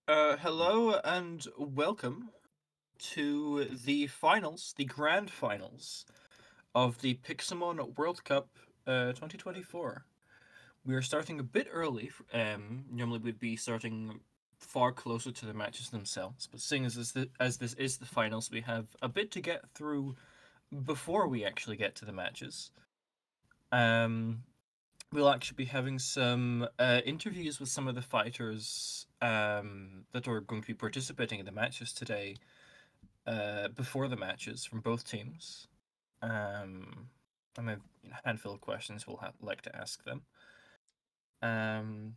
Hello and welcome to the finals, the grand finals of the Pixelmon World Cup 2024. We are starting a bit early. Normally we'd be starting far closer to the matches themselves, but seeing as this is the finals, we have a bit to get through before we actually get to the matches. Um, we'll actually be having some interviews with some of the fighters that are going to be participating in the matches today before the matches from both teams. I have a handful of questions we'll like to ask them. Um,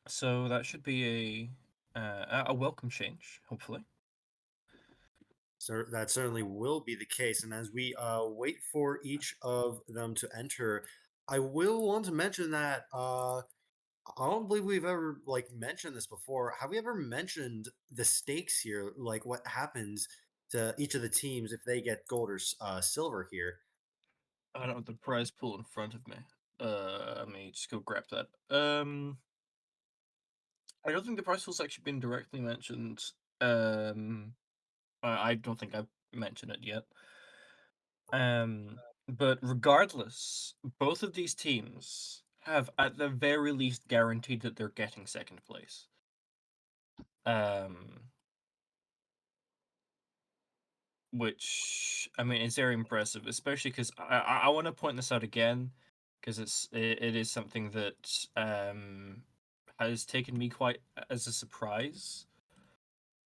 so that should be a welcome change, hopefully. So that certainly will be the case. And as we wait for each of them to enter, I will want to mention that I don't believe we've ever mentioned this before. Have we ever mentioned the stakes here? Like what happens to each of the teams if they get gold or silver here? I don't have the prize pool in front of me. Let me just go grab that. I don't think the prize pool's actually been directly mentioned. Um, I don't think I've mentioned it yet. But regardless, both of these teams have at the very least guaranteed that they're getting second place. Um, which I mean is very impressive, especially because I want to point this out again because it is something that has taken me quite as a surprise.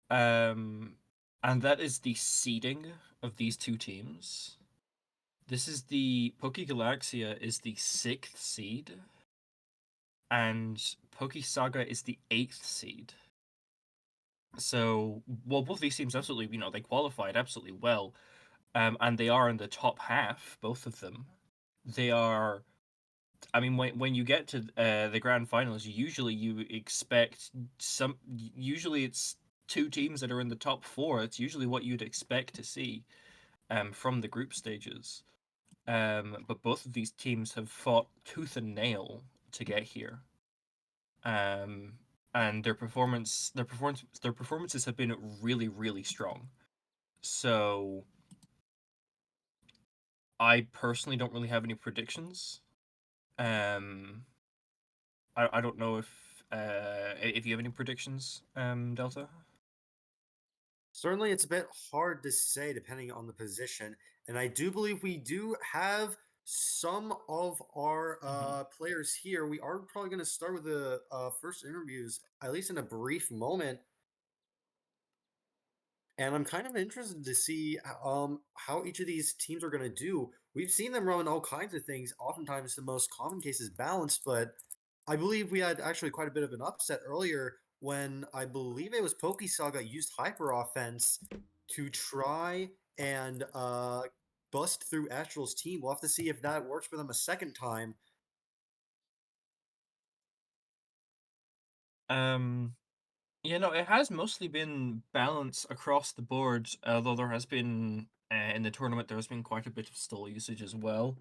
Um, and that is the seeding of these two teams. This is the PokeGalaxia is the sixth seed, and PokeSaga is the eighth seed. So, well, both these teams absolutely, they qualified absolutely well, and they are in the top half, both of them. They are. I mean, when you get to the grand finals, usually you expect some. Usually, it's two teams that are in the top four. It's usually what you'd expect to see, from the group stages. But both of these teams have fought tooth and nail to get here. Um, and their performances have been really, really strong. So I personally don't really have any predictions. Um, I don't know if you have any predictions, Delta. Certainly, it's a bit hard to say depending on the position. And I do believe we do have some of our Hmm. players here. We are probably going to start with the first interviews, at least in a brief moment. And I'm kind of interested to see how each of these teams are going to do. We've seen them run all kinds of things. Oftentimes, the most common case is balance, but I believe we had actually quite a bit of an upset earlier when I believe it was PokeSaga used Hyper Offense to try and bust through Astral's team. We'll have to see if that works for them a second time. Um, it has mostly been balance across the board, although there has been in the tournament there has been quite a bit of stall usage as well.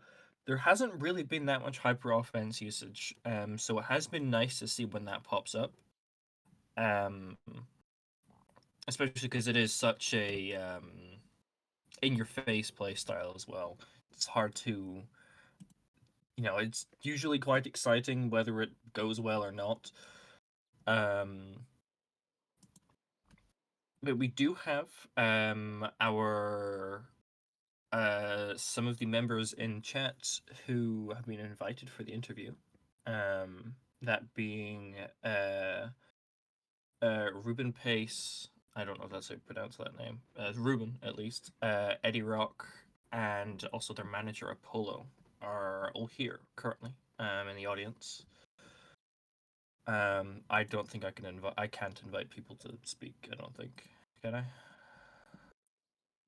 There hasn't really been that much hyper offense usage, so it has been nice to see when that pops up. Um, Especially because it is such a in your face play style as well. It's hard to, it's usually quite exciting whether it goes well or not. Um, but we do have our some of the members in chat who have been invited for the interview. That being Ruben Pace. I don't know if that's how you pronounce that name. Ruben, at least. Eddie Rock, and also their manager Apollo are all here currently in the audience. I don't think I can invite. I can't invite people to speak. I don't think. Can I?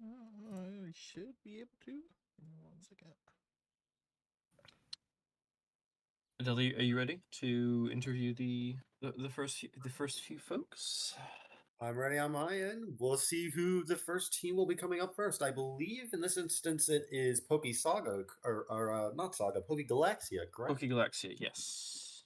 I should be able to. One second. Adele, are you ready to interview the first few folks? I'm ready on my end. We'll see who the first team will be coming up first. I believe in this instance it is PokeSaga, or not Saga, PokeGalaxia, correct? PokeGalaxia, yes.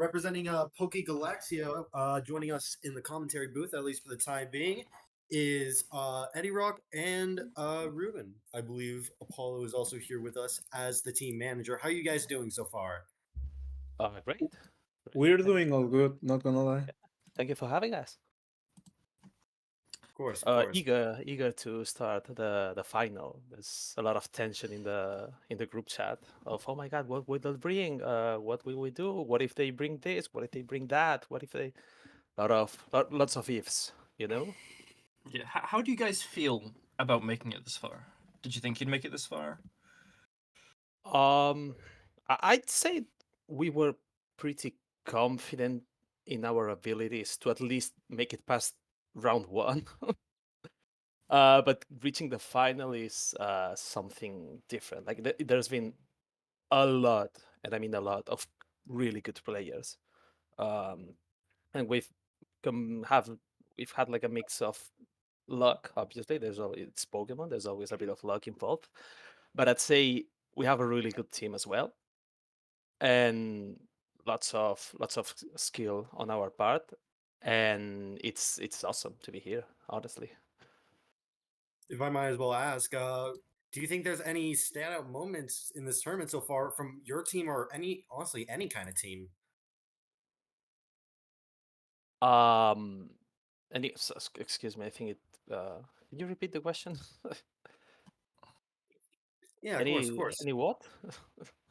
representing PokeGalaxia, joining us in the commentary booth, at least for the time being, is Eddie Rock and Ruben. I believe Apollo is also here with us as the team manager. How are you guys doing so far? Great. We're Thank, doing all good, not gonna lie. thank you for having us. Of course, of course. Eager to start the final. There's a lot of tension in the group chat of, oh my god, what will they bring? What will we do? What if they bring this? What if they bring that? What if they lots of ifs, you know? Yeah. How do you guys feel about making it this far? Did you think you'd make it this far? I'd say we were pretty confident in our abilities to at least make it past round one. But reaching the final is something different. Like there's been a lot, and I mean a lot, of really good players, and we've had like a mix of luck. Obviously, it's Pokemon. There's always a bit of luck involved, but I'd say we have a really good team as well, and lots of skill on our part, and it's awesome to be here, honestly. If I might as well ask, do you think there's any standout moments in this tournament so far from your team or honestly, any kind of team? Um, excuse me, I think it. Can you repeat the question? Yeah, of course, of course. Any what?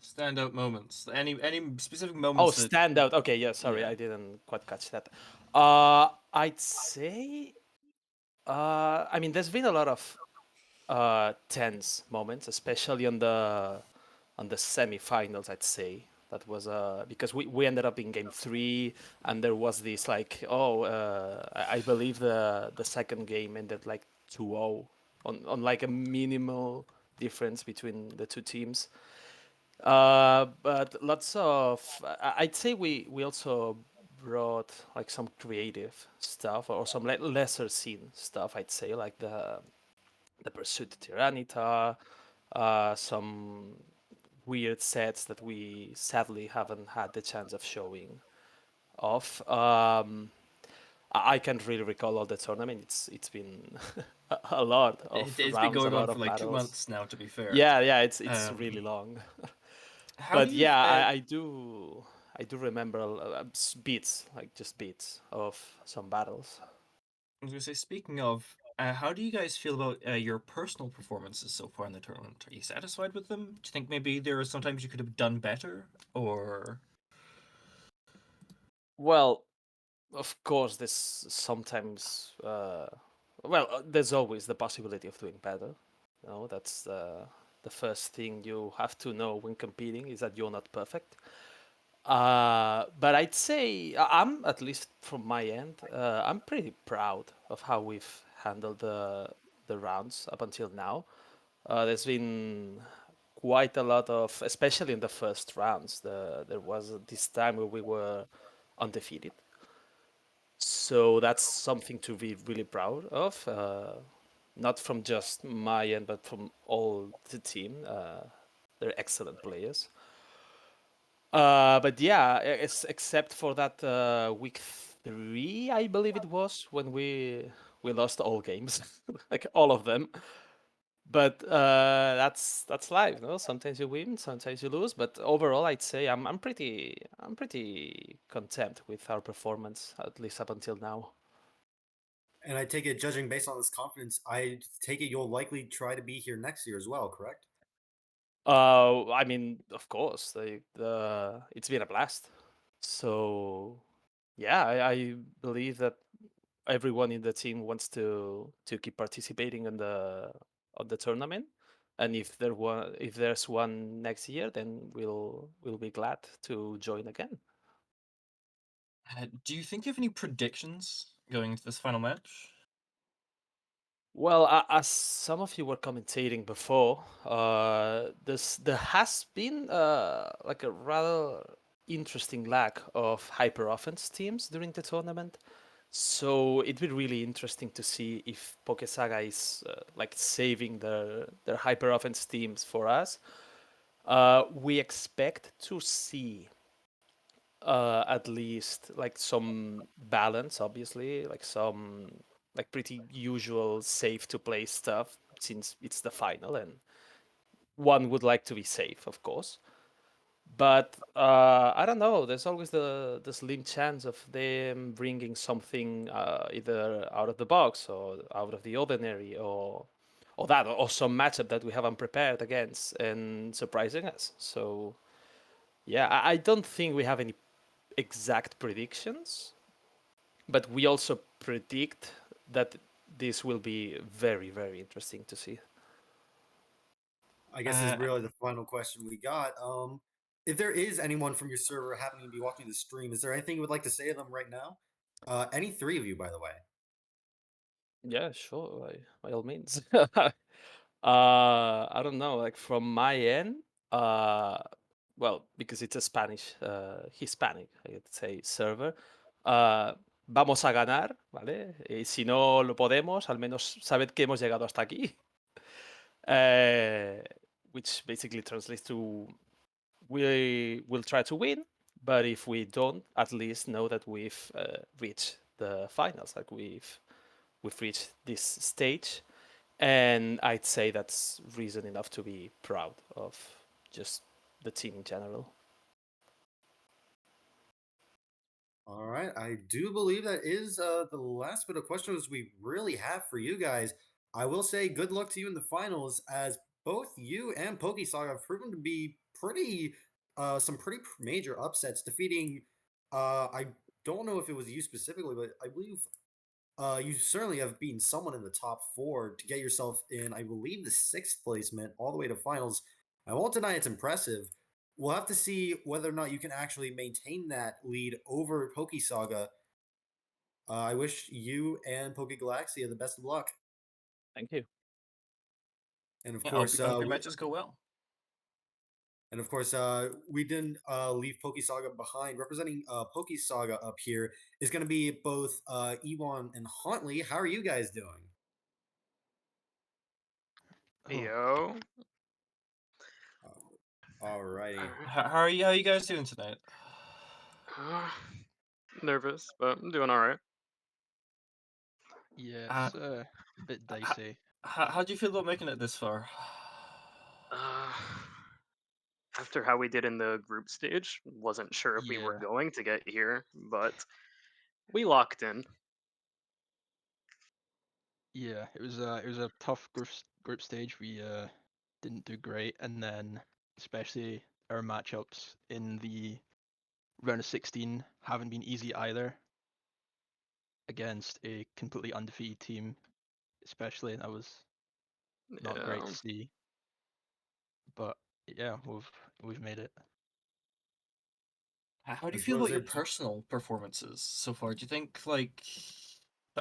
Standout moments. Any specific Oh, moments that standout. Okay, yeah, sorry, Yeah. I didn't quite catch that. I'd say, I mean, there's been a lot of tense moments, especially on the semifinals. I'd say that was because we ended up in game three, and there was this like, I believe the second game ended like 2-0 on like a minimal difference between the two teams. But lots of I'd say we also brought like some creative stuff or some lesser seen stuff. I'd say like the Pursuit Tyranitar, some weird sets that we sadly haven't had the chance of showing off. I can't really recall all the tournament. It's been a lot of it's been rounds, a going on lot for of like 2 battles. months now, to be fair. Yeah, it's Um, really long. how do But you yeah, I do remember bits, like just bits of some battles. I was gonna say, speaking of, how do you guys feel about your personal performances so far in the tournament? Are you satisfied with them? Do you think maybe there are sometimes you could have done better, or Well, of course, there's sometimes, there's always the possibility of doing better. You know, that's the first thing you have to know when competing is that you're not perfect. But I'd say I'm, at least from my end, I'm pretty proud of how we've handled the rounds up until now. There's been quite a lot of, especially in the first rounds. There was this time where we were undefeated, so that's something to be really proud of. Not from just my end, but from all the team. They're excellent players. But yeah, except for that week three, I believe it was, when we lost all games, like all of them. But that's life, no? Sometimes you win, sometimes you lose. But overall, I'd say I'm pretty content with our performance, at least up until now. And I take it, judging based on this confidence, I take it you'll likely try to be here next year as well, correct? I mean, of course, it's been a blast. So yeah, I believe that everyone in the team wants to keep participating on the tournament, and if there's one next year, then we'll be glad to join again. do you think you have any predictions going into this final match? Well, as some of you were commentating before, there has been like a rather interesting lack of hyper offense teams during the tournament. So it'd be really interesting to see if PokeSaga is like saving their hyper offense teams for us. We expect to see at least like some balance, obviously, like some like pretty usual safe to play stuff since it's the final and one would like to be safe, of course. But I don't know. There's always the slim chance of them bringing something either out of the box or out of the ordinary, or some matchup that we haven't prepared against and surprising us. So yeah, I don't think we have any exact predictions, but we also predict that this will be very, very interesting to see. I guess this is really the final question we got. If there is anyone from your server happening to be watching the stream, is there anything you would like to say to them right now? Any three of you, by the way. Yeah, sure, by all means. I don't know, like from my end, uh, well, because it's a Spanish, Hispanic, I would say, server. Uh, Vamos a ganar, ¿vale? Y si no lo podemos, al menos sabed que hemos llegado hasta aquí. Uh, which basically translates to we will try to win, but if we don't, at least know that we've reached the finals, like we've reached this stage, and I'd say that's reason enough to be proud of just the team in general. All right, I do believe that is the last bit of questions we really have for you guys. I will say good luck to you in the finals, as both you and PokeSaga have proven to be pretty some pretty major upsets, defeating I don't know if it was you specifically, but I believe you certainly have beaten someone in the top four to get yourself in, I believe, the sixth placement all the way to finals. I won't deny it's impressive. We'll have to see whether or not you can actually maintain that lead over PokeSaga. I wish you and PokeGalaxia the best of luck. Thank you. And of Yeah, course, hope your matches go well. we didn't leave PokeSaga behind. Representing PokeSaga up here is going to be both Ewan and Huntley. How are you guys doing? Oh, Yo. Alrighty. How are you guys doing tonight? Nervous, but I'm doing all right. yeah, Uh, it's a bit dicey. How do you feel about making it this far? Uh, After how we did in the group stage, wasn't sure if we were Yeah, going to get here, but we locked in. yeah, it was a tough group stage. We didn't do great, and then especially our matchups in the round of 16 haven't been easy either against a completely undefeated team, especially. That was not great Yeah. to see, but yeah, we've made it. How do I you feel about suppose your it personal performances so far? Do you think like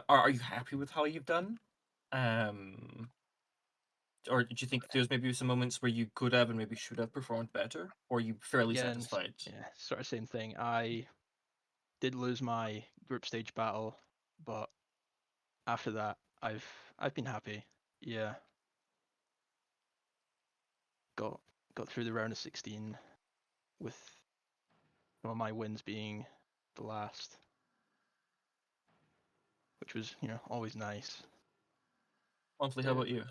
are you happy with how you've done? Um, or do you think there's maybe some moments where you could have and maybe should have performed better? Or are you fairly Again, satisfied? yeah, sort of same thing. I did lose my group stage battle, but after that, I've been happy. Yeah, got got through the round of 16 with some of my wins being the last, which was always nice. Monthly, how Yeah. about you?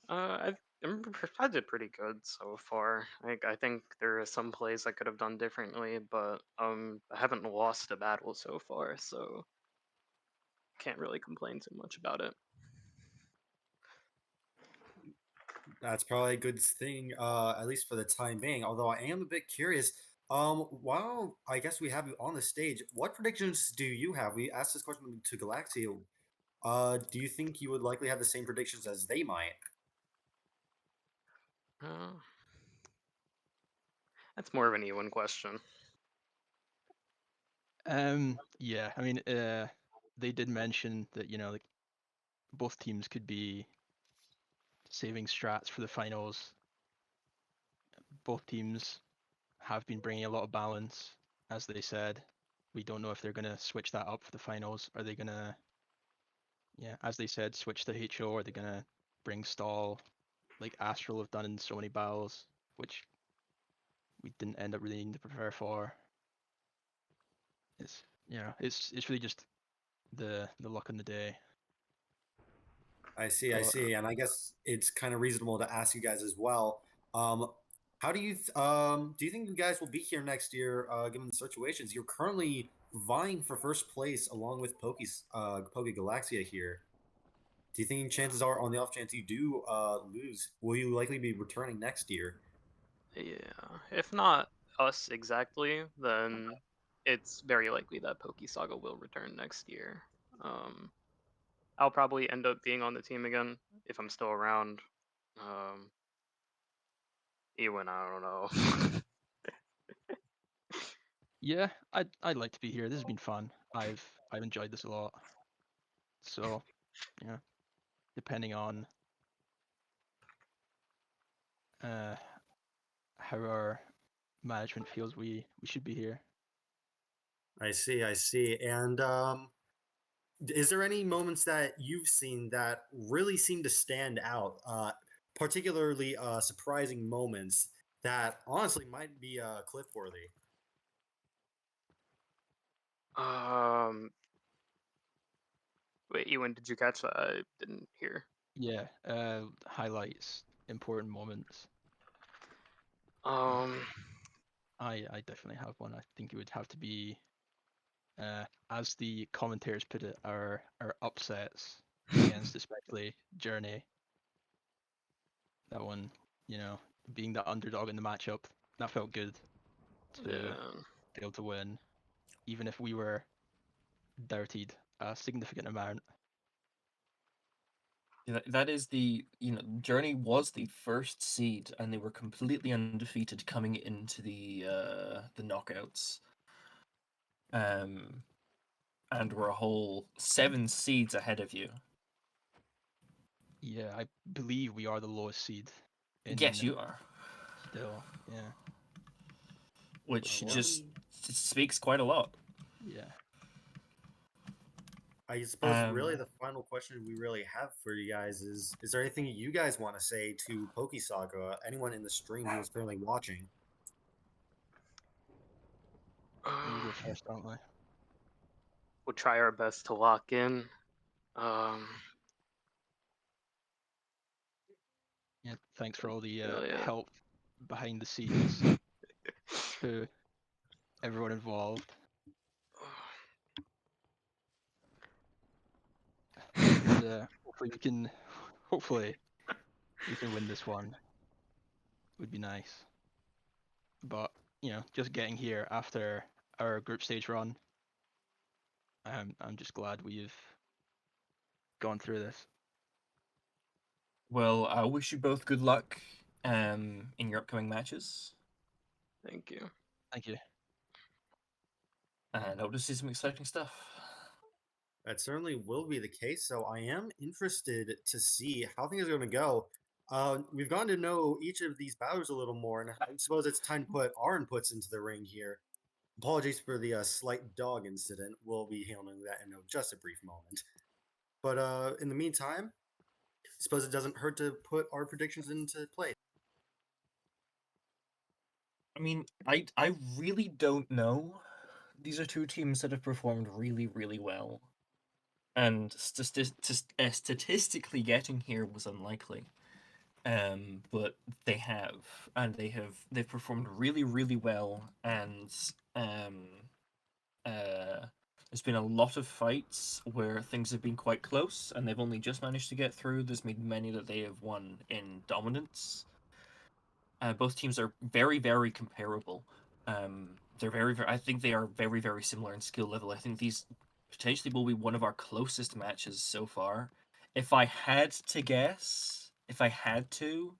I did pretty good so far. I think there are some plays I could have done differently, but I haven't lost a battle so far, so can't really complain too much about it. That's probably a good thing, at least for the time being. Although I am a bit curious. While I guess we have you on the stage, what predictions do you have? We asked this question to Galaxia. Do you think you would likely have the same predictions as they might? Uh, that's more of an Ewan question. Yeah, I mean, they did mention that like both teams could be saving strats for the finals. Both teams have been bringing a lot of balance, as they said. We don't know if they're gonna switch that up for the finals. Are they gonna, yeah, as they said, switch the HO? Are they gonna bring stall like Astral have done in so many battles, which we didn't end up really needing to prepare for? It's it's really just the luck on the day. I see, I But see, and I guess it's kind of reasonable to ask you guys as well. How do you think you guys will be here next year, given the situations? You're currently vying for first place along with PokeGalaxia here. Do you think chances are, on the off chance you do lose, will you likely be returning next year? Yeah, if not us exactly, then it's very likely that PokeSaga will return next year. Um, I'll probably end up being on the team again if I'm still around. Um, Ewan, I don't know. yeah, I'd like to be here. This has been fun. I've enjoyed this a lot. So, yeah, depending on uh how our management feels, we should be here. I see, I see. And is there any moments that you've seen that really seem to stand out, particularly surprising moments that honestly might be clip worthy? um, Wait, Ewan, did you catch that? I didn't hear. Yeah, highlights, important moments. Um, I definitely have one. I think it would have to be, as the commentators put it, our upsets against especially Journey. That one, being the underdog in the matchup, that felt good to yeah. be able to win, even if we were doubted a significant amount. That is Journey was the first seed, and they were completely undefeated coming into the knockouts. And we're a whole 7 seeds ahead of you. Yeah, I believe we are the lowest seed Yes, in you are, still. Yeah, which Well, just speaks quite a lot. yeah. I suppose really Um, the final question we really have for you guys is there anything you guys want to say to PokeSaga, anyone in the stream who is currently watching? You go first, don't we? We'll try our best to lock in. Um, Yeah, thanks for all the yeah. help behind the scenes to everyone involved. And hopefully we can win this one. Would be nice. But just getting here after our group stage run, I'm just glad we've gone through this. well, I wish you both good luck in your upcoming matches, Thank you. Thank you. and hope to see some exciting stuff. That certainly will be the case. So I am interested to see how things are going to go. We've gotten to know each of these battlers a little more, and I suppose it's time to put our inputs into the ring here. Apologies for the slight dog incident. We'll be handling that in just a brief moment. But in the meantime, I suppose it doesn't hurt to put our predictions into play. I mean, I really don't know. These are two teams that have performed really, really well, and statistically getting here was unlikely. But they have, and they've performed really, really well, and um, there's been a lot of fights where things have been quite close, and they've only just managed to get through. There's been many that they have won in dominance. Both teams are very, very comparable. They're very, very. I think they are very, very similar in skill level. I think these potentially will be one of our closest matches so far. If I had to guess, if I had to,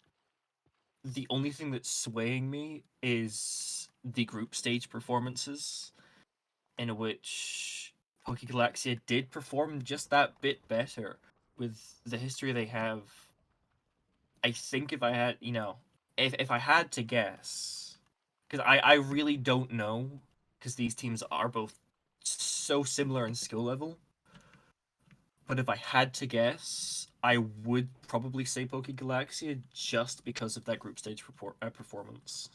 the only thing that's swaying me is the group stage performances, in which PokeGalaxia did perform just that bit better with the history they have. I think if I had, if I had to guess, because I really don't know, because these teams are both so similar in skill level. But if I had to guess, I would probably say PokeGalaxia just because of that group stage performance.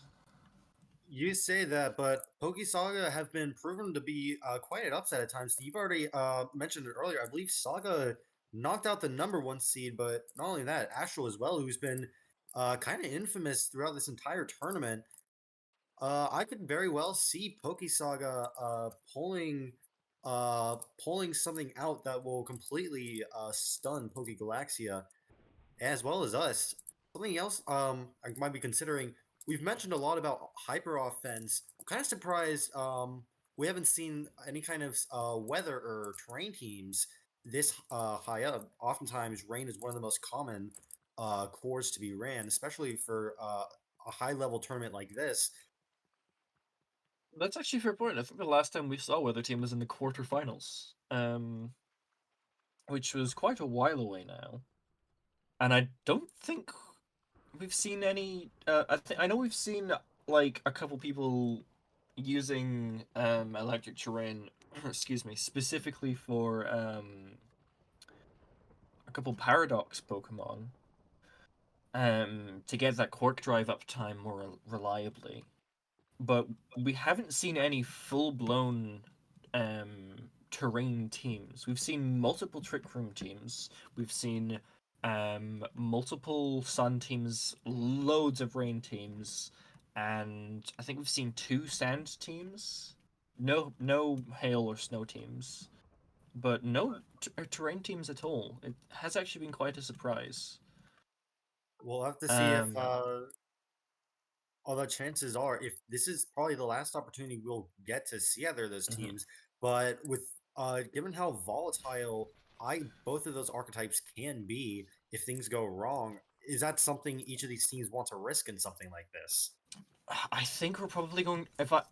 You say that, but PokeSaga have been proven to be quite an upset at times. You've already mentioned it earlier. I believe Saga knocked out the number one seed, but not only that, Astral as well, who's been kind of infamous throughout this entire tournament. I could very well see PokeSaga pulling something out that will completely stun PokeGalaxia as well as us. Something else I might be considering. We've mentioned a lot about hyper offense. I'm kind of surprised we haven't seen any kind of weather or terrain teams this high up. Oftentimes, rain is one of the most common cores to be ran, especially for a high level tournament like this. That's actually a fair point. I think the last time we saw Weather Team was in the quarterfinals, which was quite a while away now. And I don't think we've seen any. I know we've seen like a couple people using electric terrain. Excuse me, specifically for a couple paradox Pokemon to get that Quark drive uptime more reliably. But we haven't seen any full-blown terrain teams. We've seen multiple Trick Room teams. We've seen multiple Sun teams, loads of Rain teams, and I think we've seen 2 Sand teams. No Hail or Snow teams, but no terrain teams at all. It has actually been quite a surprise. We'll have to see if although chances are, if this is probably the last opportunity we'll get to see either of those Mhm. teams, but with given how volatile both of those archetypes can be if things go wrong, is that something each of these teams want to risk in something like this? I think we're probably going. If I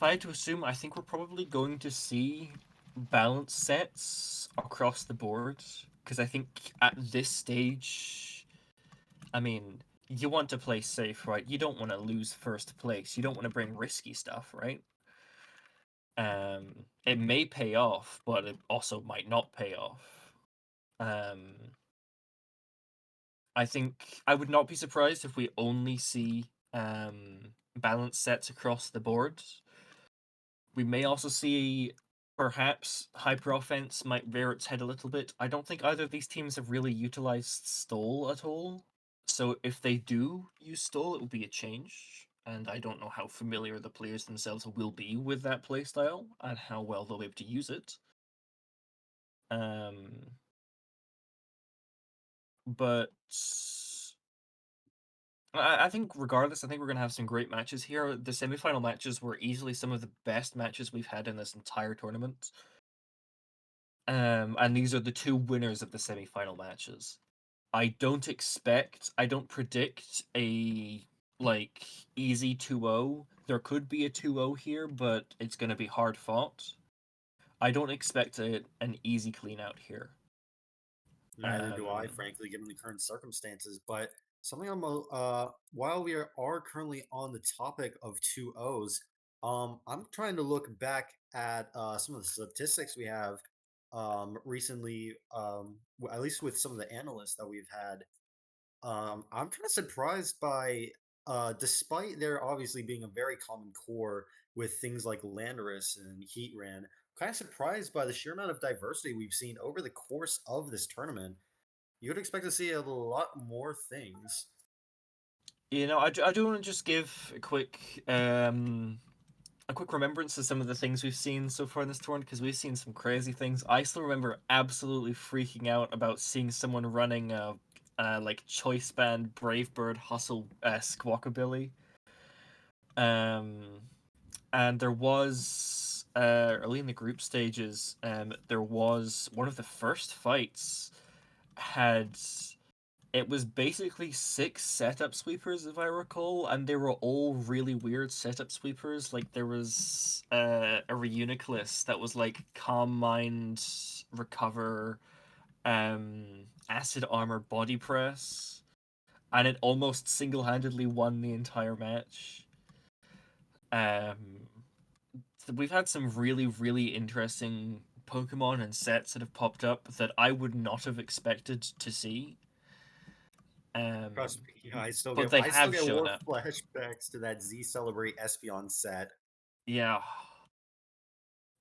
had to assume, I think we're probably going to see balance sets across the board because I think at this stage, I mean, you want to play safe, right? You don't want to lose first place. You don't want to bring risky stuff, right? It may pay off, but it also might not pay off. Um, I think I would not be surprised if we only see balance sets across the board. We may also see perhaps hyper offense might rear its head a little bit. I don't think either of these teams have really utilized stole at all. So if they do use stole, it will be a change. And I don't know how familiar the players themselves will be with that playstyle and how well they'll be able to use it. But I think regardless, I think we're gonna have some great matches here. The semifinal matches were easily some of the best matches we've had in this entire tournament. And these are the 2 winners of the semi-final matches. I don't predict a like easy 2-0. There could be a 2-0 here, but it's going to be hard fought. I don't expect an easy clean out here. Neither do I, Um, frankly, given the current circumstances. But something while we are currently on the topic of 2-0s, I'm trying to look back at some of the statistics we have recently, at least with some of the analysts that we've had. I'm kind of surprised by, despite there obviously being a very common core with things like Landorus and Heatran, kind of surprised by the sheer amount of diversity we've seen over the course of this tournament. You would expect to see a lot more things. I do want to just give a quick remembrance of some of the things we've seen so far in this tournament because we've seen some crazy things. I still remember absolutely freaking out about seeing someone running like choice band Brave Bird Hustle Squawkabilly. And there was early in the group stages, there was one of the first fights had it was basically 6 setup sweepers, if I recall, and they were all really weird setup sweepers. Like there was a Reuniclus that was like Calm Mind, Recover, Acid Armor, Body Press, and it almost single-handedly won the entire match. We've had some really, really interesting Pokemon and sets that have popped up that I would not have expected to see. Trust me, I still but get they I still have get shown war up. flashbacks to that Z Celebrate Espeon set. Yeah.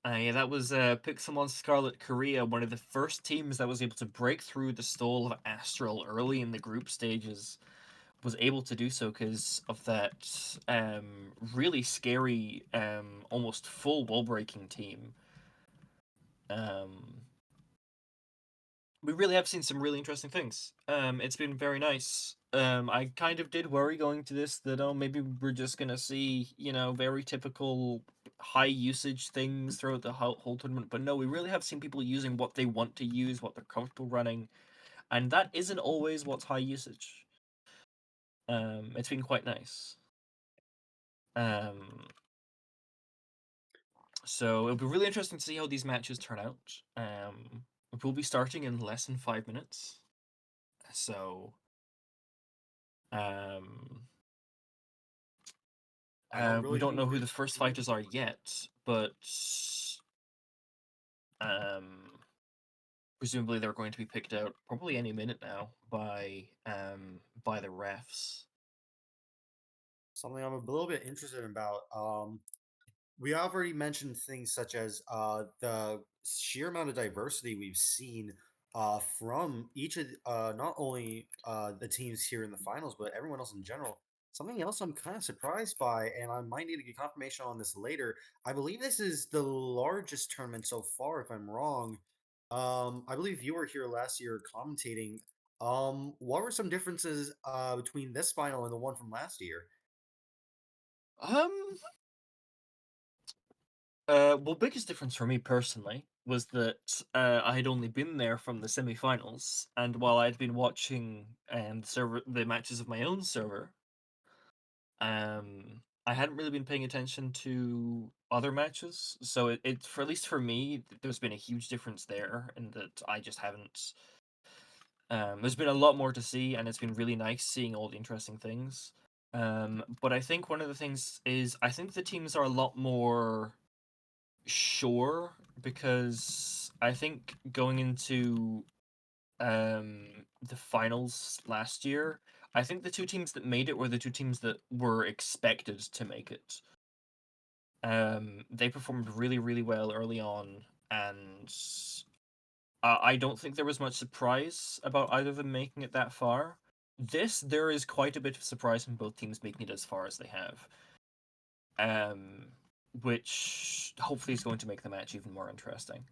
Yeah, that was Pixelmon Scarlet Korea, one of the first teams that was able to break through the stall of Astral early in the group stages. Was able to do so because of that really scary, almost full wall breaking team. Um, we really have seen some really interesting things. It's been very nice. I kind of did worry going to this that maybe we're just gonna see very typical high usage things throughout the whole tournament, but no, we really have seen people using what they want to use, what they're comfortable running, and that isn't always what's high usage. It's been quite nice. Um, so it'll be really interesting to see how these matches turn out. We'll be starting in less than 5 minutes. So, um, we don't know who the first fighters are yet, but um, presumably they're going to be picked out probably any minute now by the refs. Something I'm a little bit interested about. We already mentioned things such as the sheer amount of diversity we've seen from each of not only the teams here in the finals, but everyone else in general. Something else I'm kind of surprised by, and I might need to get confirmation on this later. I believe this is the largest tournament so far, if I'm wrong. I believe you were here last year commentating. What were some differences between this final and the one from last year? Um, well, biggest difference for me personally was that I had only been there from the semi-finals, and while I'd been watching the matches of my own server, I hadn't really been paying attention to other matches. So it for at least for me, there's been a huge difference there, in that I just haven't. There's been a lot more to see, and it's been really nice seeing all the interesting things. But I think one of the things is I think the teams are a lot more sure, because I think going into the finals last year, I think the two teams that made it were the two teams that were expected to make it. They performed really, really well early on, and I don't think there was much surprise about either of them making it that far. There is quite a bit of surprise from both teams making it as far as they have. Which hopefully is going to make the match even more interesting.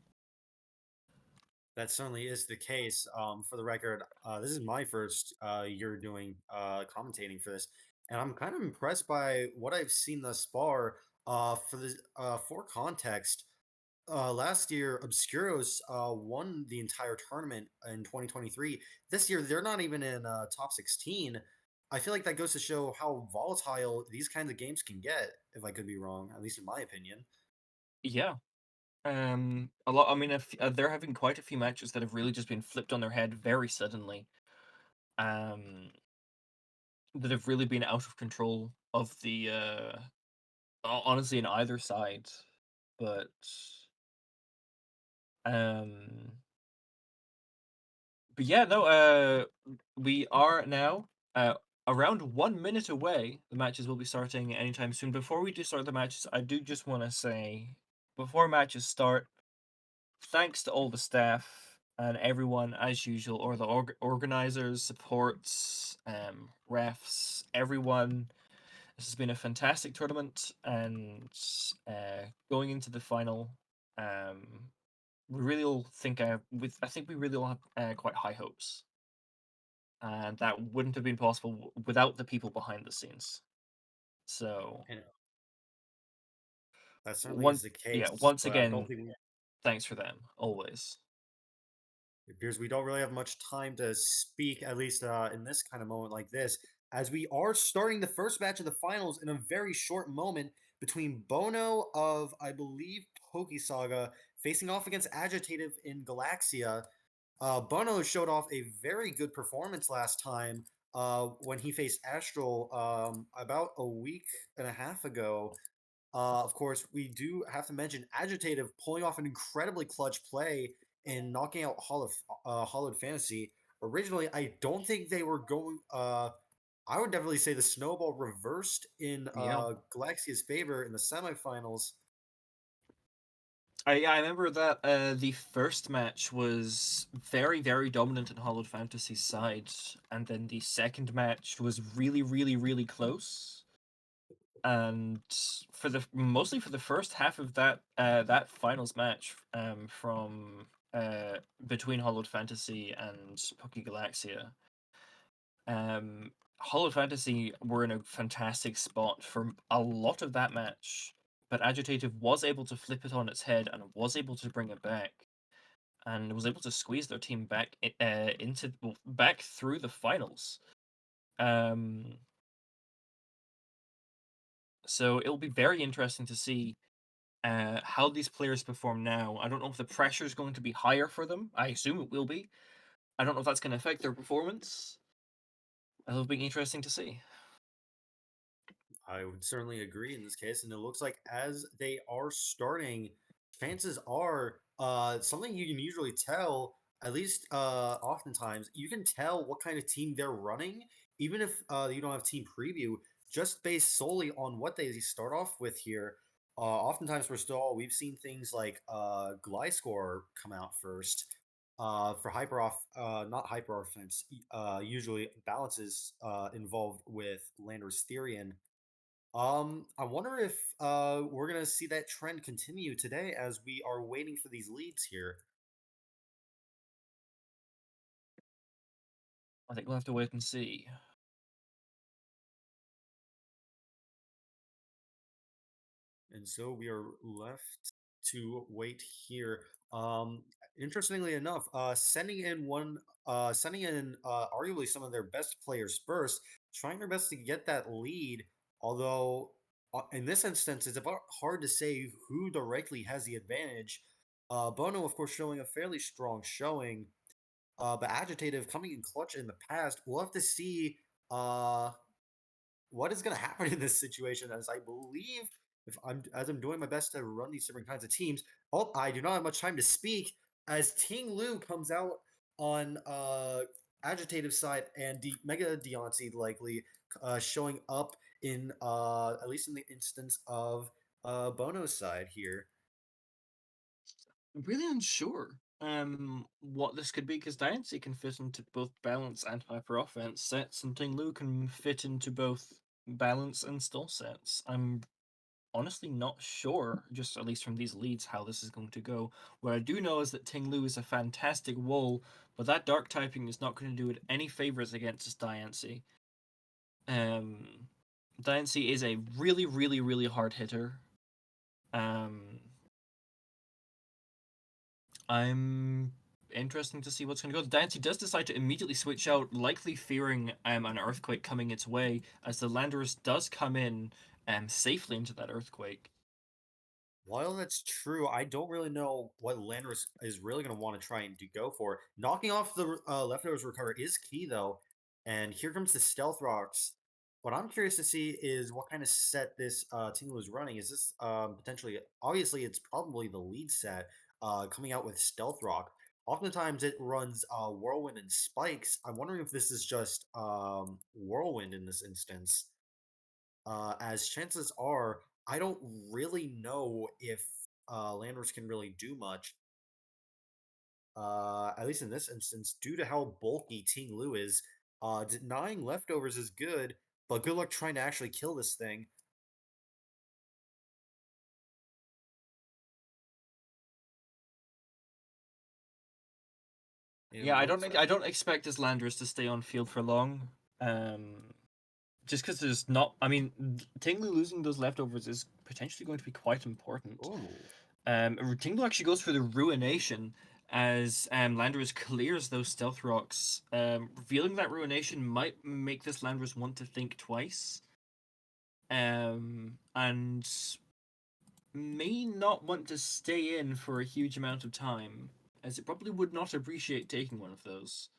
That certainly is the case. For the record, this is my first year doing commentating for this, and I'm kind of impressed by what I've seen thus far. For context, last year Obscuros won the entire tournament in 2023. This year, they're not even in top 16. I feel like that goes to show how volatile these kinds of games can get. If I could be wrong, at least in my opinion. Yeah. A lot. I mean, they're having quite a few matches that have really just been flipped on their head very suddenly. That have really been out of control of the honestly in either side, but um, yeah, no. We are now around 1 minute away. The matches will be starting anytime soon. Before we do start the matches, I do just want to say, before matches start, thanks to all the staff and everyone as usual, or the organizers, supports, refs, everyone. This has been a fantastic tournament, and going into the final, we really all think I think we really all have quite high hopes, and that wouldn't have been possible without the people behind the scenes. So And that certainly one is the yeah, case, once but I don't again, think thanks for them always. it appears we don't really have much time to speak, at least in this kind of moment like this, as we are starting the first match of the finals in a very short moment between Bono of, I believe, PokeSaga facing off against Agitative in Galaxia. Bono showed off a very good performance last time when he faced Astral about a week and a half ago. Of course, we do have to mention Agitative pulling off an incredibly clutch play and knocking out Hollowed Fantasy. originally, I don't think they were going. I would definitely say the snowball reversed in Yeah. Galaxia's favor in the semifinals. I remember that the first match was very, very dominant in Hollowed Fantasy's side, and then the second match was really, really, really close. And mostly for the first half of that finals match, from between Hollowed Fantasy and PokeGalaxia, Hollowed Fantasy were in a fantastic spot for a lot of that match, but Agitative was able to flip it on its head and was able to bring it back, and was able to squeeze their team back back through the finals. Um, so it'll be very interesting to see how these players perform now. I don't know if the pressure is going to be higher for them. I assume it will be. I don't know if that's going to affect their performance. It'll be interesting to see. I would certainly agree in this case, and it looks like as they are starting, chances are something you can usually tell, at least oftentimes, you can tell what kind of team they're running, even if you don't have team preview, just based solely on what they start off with here. Oftentimes we've seen things like Gliscor come out first. For not hyper offense, usually balances involved with Landorus Therian. I wonder if we're gonna see that trend continue today as we are waiting for these leads here. I think we'll have to wait and see. And so we are left to wait here. Um, Interestingly enough, sending in arguably some of their best players first, trying their best to get that lead. Although in this instance, it's about hard to say who directly has the advantage. Bono, of course, showing a fairly strong showing, but Agitative coming in clutch in the past. We'll have to see. What is going to happen in this situation, as I believe if I'm doing my best to run these different kinds of teams. Oh, I do not have much time to speak as Ting Lu comes out on Agitative side, and Mega Deontay likely showing up in at least in the instance of Bono's side here. I'm really unsure what this could be, because Diancie can fit into both balance and hyper offense sets, and Ting Lu can fit into both balance and stall sets. I'm honestly not sure, just at least from these leads, how this is going to go. What I do know is that Ting Lu is a fantastic wall, but that dark typing is not going to do it any favors against Diancie. Um, Diancie is a really, really, really hard hitter. I'm interesting to see what's going to go. Diancie does decide to immediately switch out, likely fearing an earthquake coming its way, as the Landorus does come in safely into that earthquake. While that's true, I don't really know what Landorus is really going to want to try and go for. Knocking off the leftovers recover is key, though. And here comes the Stealth Rocks. What I'm curious to see is what kind of set this Tinglu is running. Is this potentially, obviously, it's probably the lead set coming out with Stealth Rock. Oftentimes it runs Whirlwind and Spikes. I'm wondering if this is just Whirlwind in this instance, as chances are, I don't really know if Landorus can really do much. At least in this instance, due to how bulky Ting Lu is, denying leftovers is good, but good luck trying to actually kill this thing. Yeah, I don't expect this Landorus to stay on field for long. Just because there's not. I mean, Tinglu losing those leftovers is potentially going to be quite important. Oh, Tinglu actually goes for the Ruination as Landorus clears those Stealth Rocks. Revealing that Ruination might make this Landorus want to think twice. And may not want to stay in for a huge amount of time, as it probably would not appreciate taking one of those.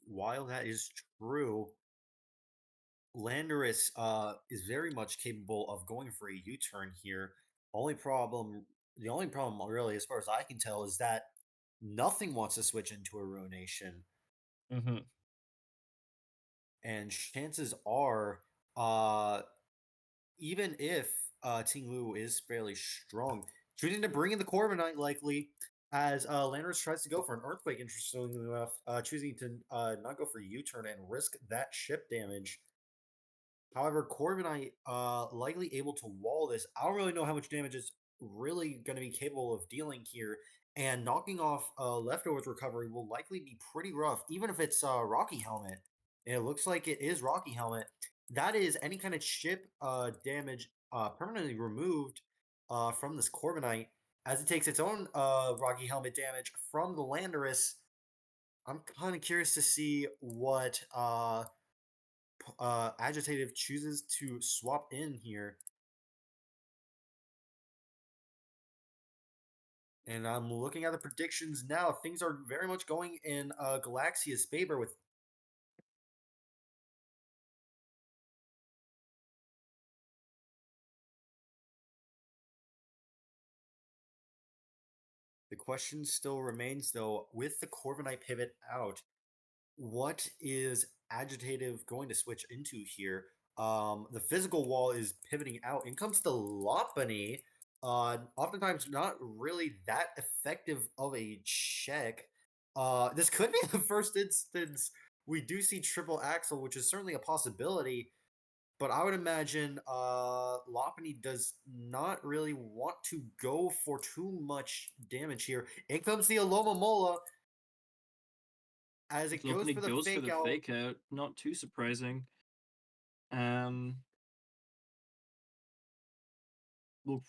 while that is true, Landorus is very much capable of going for a U-turn here. Only problem The only problem, really, as far as I can tell, is that nothing wants to switch into a Ruination. Mm-hmm. And chances are, uh, even if Ting Lu is fairly strong, choosing to bring in the Corviknight likely, as Landorus tries to go for an Earthquake, interestingly enough, choosing to not go for U-turn and risk that ship damage. However, Corviknight likely able to wall this. I don't really know how much damage is really going to be capable of dealing here, and knocking off Leftovers recovery will likely be pretty rough, even if it's Rocky Helmet. And it looks like it is Rocky Helmet. That is any kind of ship damage permanently removed from this Corviknight, as it takes its own Rocky Helmet damage from the Landorus. I'm kind of curious to see what Agitative chooses to swap in here. And I'm looking at the predictions now. Things are very much going in Galaxia's favor with the question still remains though, with the Corviknight pivot out, what is Agitative going to switch into here? The physical wall is pivoting out. In comes the Lopunny. Oftentimes not really that effective of a check. This could be the first instance we do see triple axle, which is certainly a possibility. But I would imagine Lopunny does not really want to go for too much damage here. In comes the Alomomola. As it goes for the fake out. Fake out. Not too surprising. We'll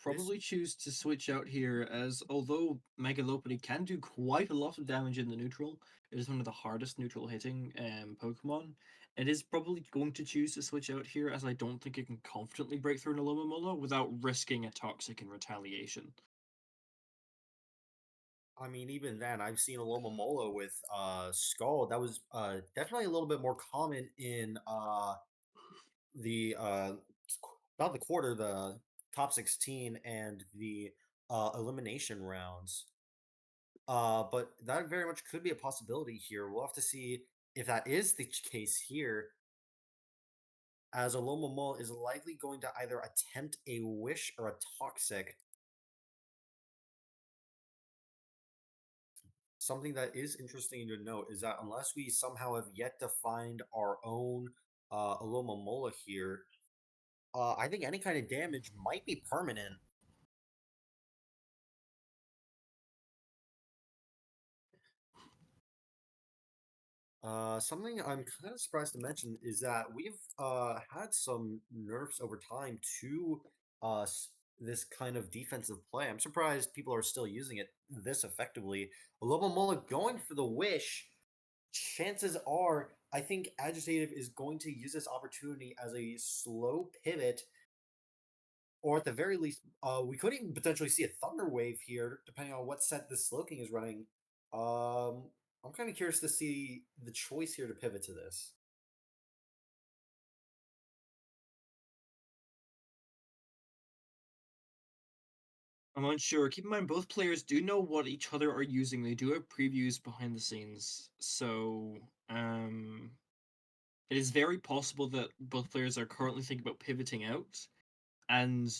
probably choose to switch out here, as although Mega Lopunny can do quite a lot of damage in the neutral, it is one of the hardest neutral hitting Pokemon. It is probably going to choose to switch out here, as I don't think it can confidently break through an Alomomola without risking a Toxic in retaliation. I mean, even then, I've seen a Lomomola with Skull. That was definitely a little bit more common in the about the quarter, the top 16, and the elimination rounds. But that very much could be a possibility here. We'll have to see if that is the case here, as a Lomomola is likely going to either attempt a Wish or a Toxic. Something that is interesting to note is that unless we somehow have yet to find our own Alomomola here, I think any kind of damage might be permanent. Something I'm kind of surprised to mention is that we've had some nerfs over time to this kind of defensive play. I'm surprised people are still using it this effectively. Alomomola going for the Wish. Chances are, I think Agitative is going to use this opportunity as a slow pivot, or at the very least, we could even potentially see a Thunder Wave here, depending on what set the Slowking is running. I'm kind of curious to see the choice here to pivot to this. I'm unsure. Keep in mind, both players do know what each other are using. They do have previews behind the scenes. So, it is very possible that both players are currently thinking about pivoting out and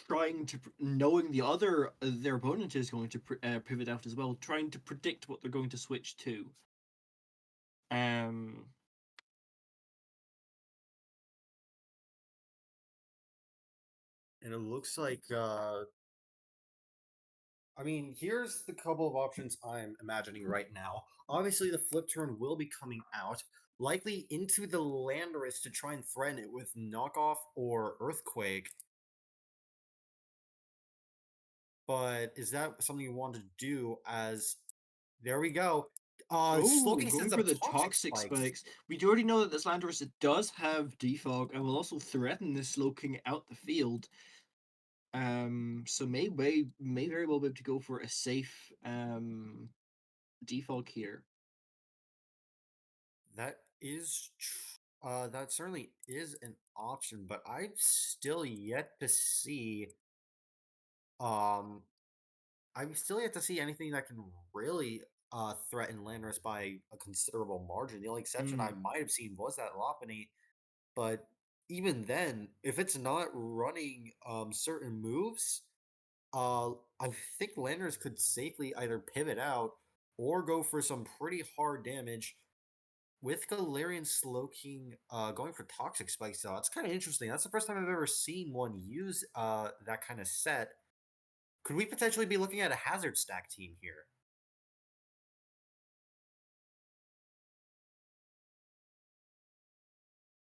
trying to, knowing their opponent is going to pivot out as well, trying to predict what they're going to switch to. And it looks like I mean, here's the couple of options I'm imagining right now. Obviously, the flip turn will be coming out, likely into the Landorus to try and threaten it with knockoff or Earthquake. But is that something you want to do? As there we go. Slowking Going sends for up the toxic spikes. We do already know that this Landorus does have defog and will also threaten this Slowking out the field. So may very well be able to go for a safe defog here. That is that certainly is an option, but I've still yet to see I'm still yet to see anything that can really threaten Landorus by a considerable margin. The only exception I might have seen was that Lopunny, but even then, if it's not running certain moves, I think Landorus could safely either pivot out or go for some pretty hard damage. With Galarian Slowking going for Toxic Spikes, though, it's kind of interesting. That's the first time I've ever seen one use that kind of set. Could we potentially be looking at a Hazard Stack team here?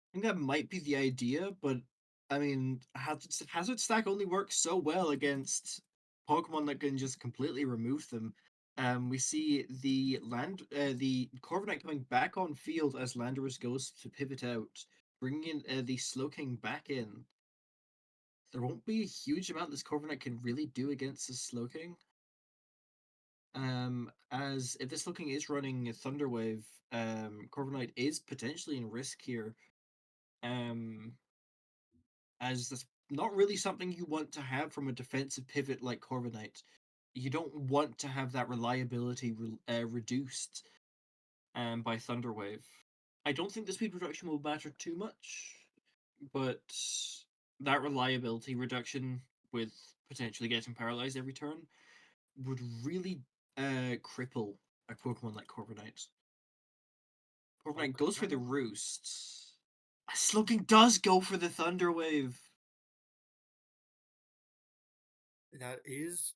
I think that might be the idea, but I mean, Hazard Stack only works so well against Pokemon that can just completely remove them. We see the Corviknight coming back on field as Landorus goes to pivot out, bringing in the Slowking back in. There won't be a huge amount this Corviknight can really do against the Slowking. As if this Slowking is running a Thunder Wave, Corviknight is potentially in risk here. As that's not really something you want to have from a defensive pivot like Corviknight. You don't want to have that reliability reduced by Thunderwave. I don't think the speed reduction will matter too much, but that reliability reduction with potentially getting paralyzed every turn would really cripple a Pokemon like Corviknight. Corviknight goes for the Roost. Slowking does go for the Thunder Wave. That is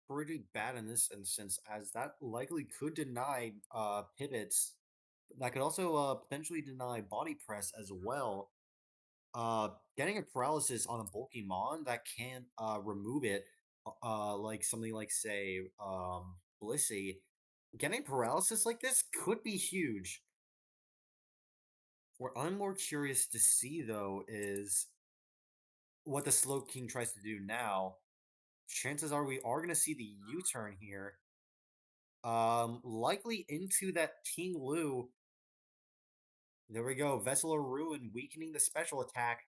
pretty bad in this instance, as that likely could deny pivots. That could also potentially deny body press as well. Getting a paralysis on a bulky mon that can't remove it, like something like say Blissey, getting paralysis like this could be huge. What I'm more curious to see though is what the Slowking tries to do now. Chances are we are going to see the U-turn here. Likely into that King Lu. There we go. Vessel of Ruin weakening the special attack.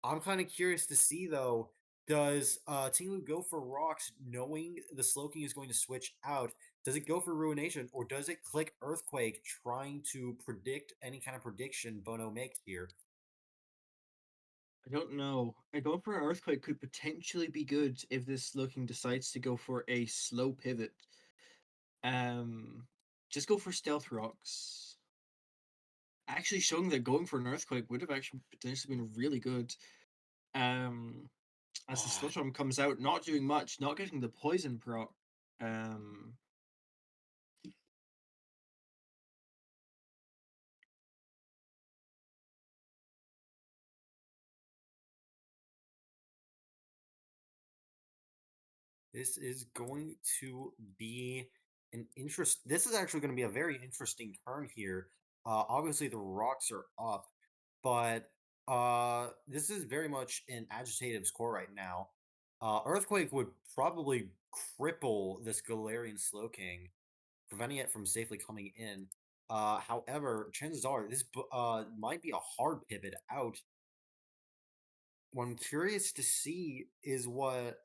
I'm kind of curious to see though. Does Ting Lu go for rocks knowing the Slowking is going to switch out? Does it go for Ruination or does it click Earthquake trying to predict any kind of prediction Bono makes here? I don't know. I go for an Earthquake could potentially be good if this Slowking decides to go for a slow pivot. Just go for Stealth Rocks. Actually showing that going for an Earthquake would have actually potentially been really good. As the Slowstorm comes out, not doing much, not getting the Poison proc. This is going to be an interest. This is actually going to be a very interesting turn here. Obviously, the rocks are up, but this is very much an agitative score right now. Earthquake would probably cripple this Galarian Slowking, preventing it from safely coming in. However, chances are this might be a hard pivot out. What I'm curious to see is what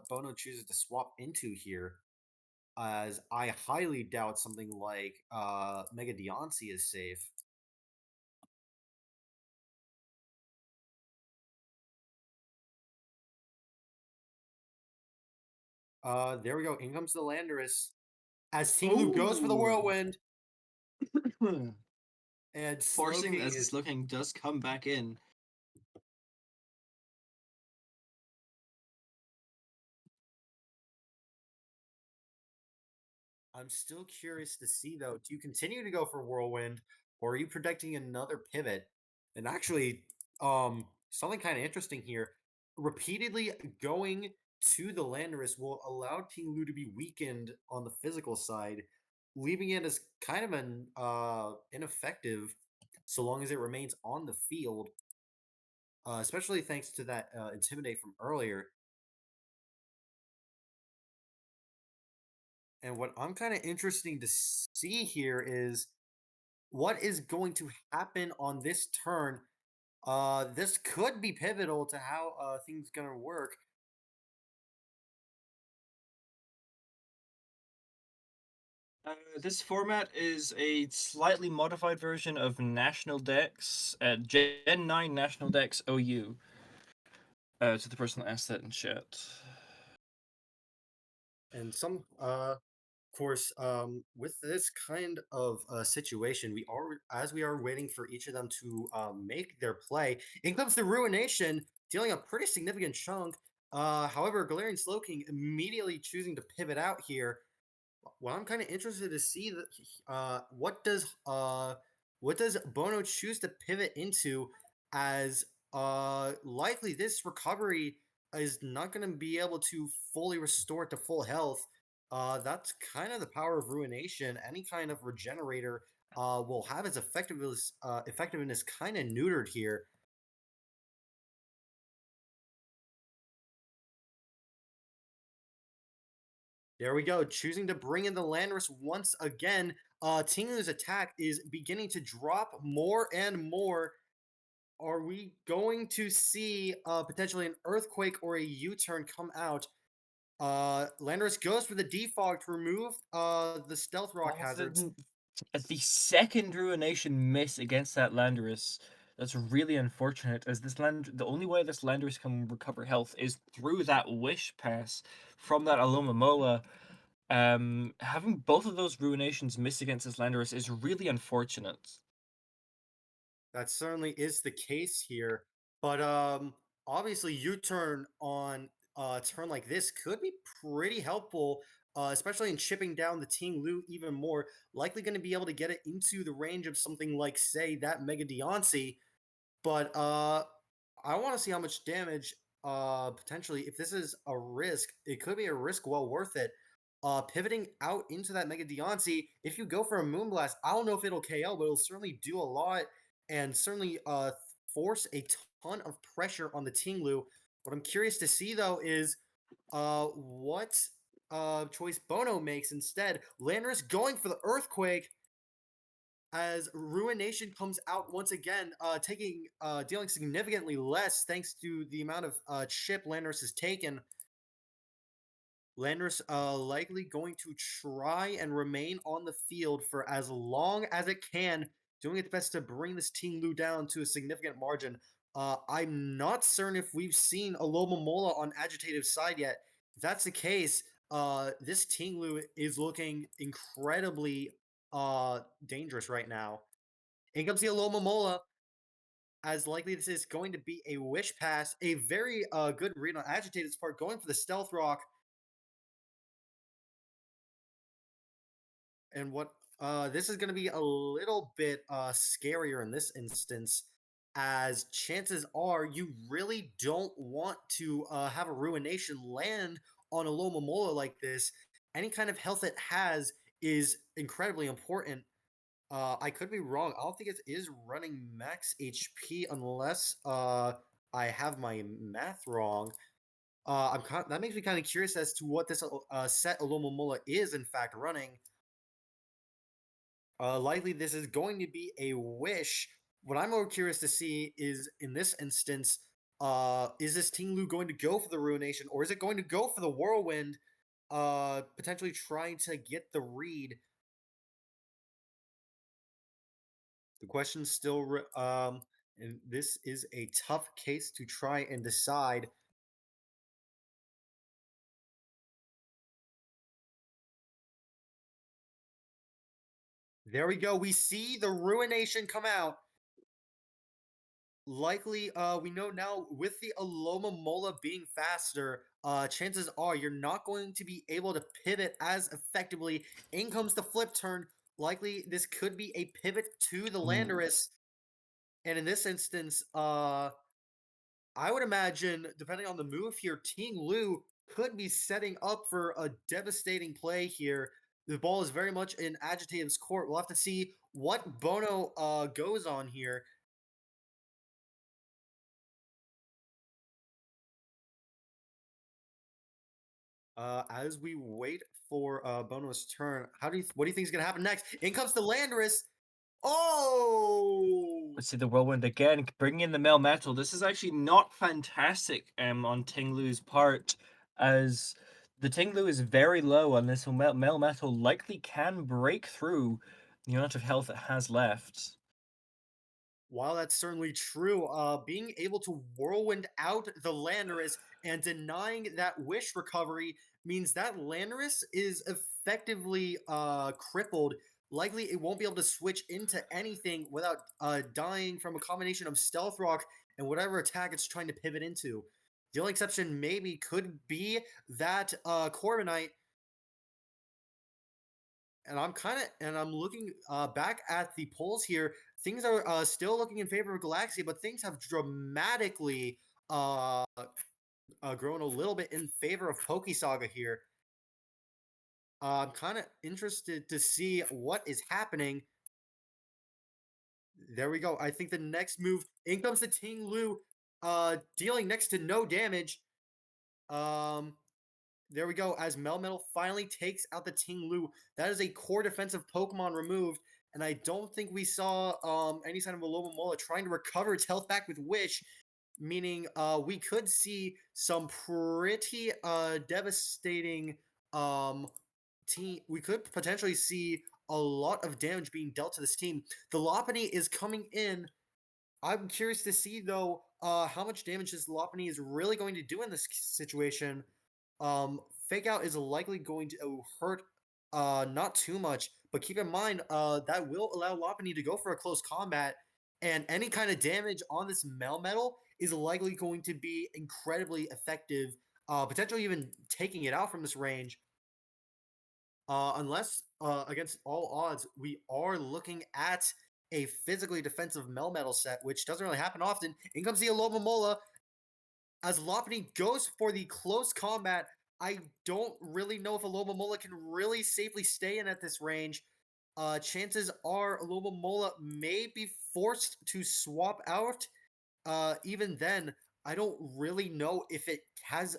Bono chooses to swap into here, as I highly doubt something like Mega Deontay is safe. There we go. In comes the Landorus. As Team Loop goes for the Whirlwind, and Forcing Slowking as the is Slowking does come back in. I'm still curious to see though. Do you continue to go for Whirlwind, or are you predicting another pivot? And actually, something kind of interesting here. Repeatedly going to the Landorus will allow Team Lu to be weakened on the physical side, leaving it as kind of an ineffective so long as it remains on the field. Especially thanks to that intimidate from earlier. And what I'm kind of interesting to see here is what is going to happen on this turn. This could be pivotal to how things gonna work. This format is a slightly modified version of National Dex, Gen 9 National Dex OU. To the person that asked that in chat. And of course, with this kind of situation, as we are waiting for each of them to make their play, in comes the Ruination, dealing a pretty significant chunk. However, Galarian Slowking immediately choosing to pivot out here. What I'm kind of interested to see what does Bono choose to pivot into, as likely this recovery is not going to be able to fully restore it to full health. That's kind of the power of Ruination. Any kind of regenerator will have its effectiveness kind of neutered here. There we go, choosing to bring in the Landorus once again. Tinglu's attack is beginning to drop more and more. Are we going to see potentially an Earthquake or a U-turn come out? Landorus goes for the defog to remove the Stealth Rock hazards. As the second Ruination miss against that Landorus, that's really unfortunate, as the only way this Landorus can recover health is through that Wish Pass from that Alomomola. Having both of those Ruinations miss against this Landorus is really unfortunate. That certainly is the case here, but obviously U-turn on a turn like this could be pretty helpful, especially in chipping down the Tinglu even more. Likely going to be able to get it into the range of something like, say, that Mega Deontay, but I want to see how much damage potentially, if this is a risk, it could be a risk well worth it. Pivoting out into that Mega Deontay, if you go for a Moonblast, I don't know if it'll KO, but it'll certainly do a lot and certainly force a ton of pressure on the Tinglu. What I'm curious to see, though, is what choice Bono makes instead. Landorus going for the Earthquake, as Ruination comes out once again, dealing significantly less thanks to the amount of chip Landorus has taken. Landorus likely going to try and remain on the field for as long as it can, doing its best to bring this Tinglu down to a significant margin. I'm not certain if we've seen a Alomomola on Agitative's side yet. If that's the case, this Tinglu is looking incredibly dangerous right now. In comes the Alomomola, as likely this is going to be a Wish Pass. A very good read on Agitative's part, going for the Stealth Rock. And what this is going to be a little bit scarier in this instance, as chances are you really don't want to have a Ruination land on a Lomomola like this. Any kind of health it has is incredibly important. I could be wrong. I don't think it is running max HP unless I have my math wrong. That makes me kind of curious as to what this set Alomomola is in fact running. Likely this is going to be a Wish. What I'm more curious to see is, in this instance, is this Tinglu going to go for the Ruination, or is it going to go for the Whirlwind, potentially trying to get the read? The question still, and this is a tough case to try and decide. There we go. We see the Ruination come out. Likely, we know now with the Alomomola being faster, chances are you're not going to be able to pivot as effectively. In comes the flip turn. Likely, this could be a pivot to the Landorus. And in this instance, I would imagine, depending on the move here, Tinglu could be setting up for a devastating play here. The ball is very much in Agitative's court. We'll have to see what Bono goes on here. As we wait for Bono's turn, what do you think is gonna happen next? In comes the Landorus. Oh! Let's see the Whirlwind again, bringing in the Melmetal. This is actually not fantastic on Tinglu's part, as The Tinglu is very low on this, so Melmetal likely can break through the amount of health it has left. While that's certainly true, being able to whirlwind out the Landorus and denying that wish recovery means that Landorus is effectively crippled. Likely, it won't be able to switch into anything without dying from a combination of Stealth Rock and whatever attack it's trying to pivot into. The only exception maybe could be that Corviknight. And I'm looking back at the polls here. Things are still looking in favor of Galaxia, but things have dramatically grown a little bit in favor of PokeSaga here. I'm kind of interested to see what is happening. There we go. I think the next move, in comes the Tinglu, dealing next to no damage. There we go. As Melmetal finally takes out the Tinglu, that is a core defensive Pokemon removed, and I don't think we saw any sign of a Alomomola trying to recover its health back with Wish, meaning we could see some pretty devastating team. We could potentially see a lot of damage being dealt to this team. The Lopunny is coming in. I'm curious to see though how much damage this Lopunny is really going to do in this situation. Fake Out is likely going to hurt not too much, but keep in mind that will allow Lopunny to go for a close combat, and any kind of damage on this Melmetal is likely going to be incredibly effective, potentially even taking it out from this range. Unless, against all odds, we are looking at a physically defensive Melmetal set, which doesn't really happen often. In comes the Alomomola. As Lopunny goes for the close combat, I don't really know if Alomomola can really safely stay in at this range. Chances are Alomomola may be forced to swap out. Even then, I don't really know if it has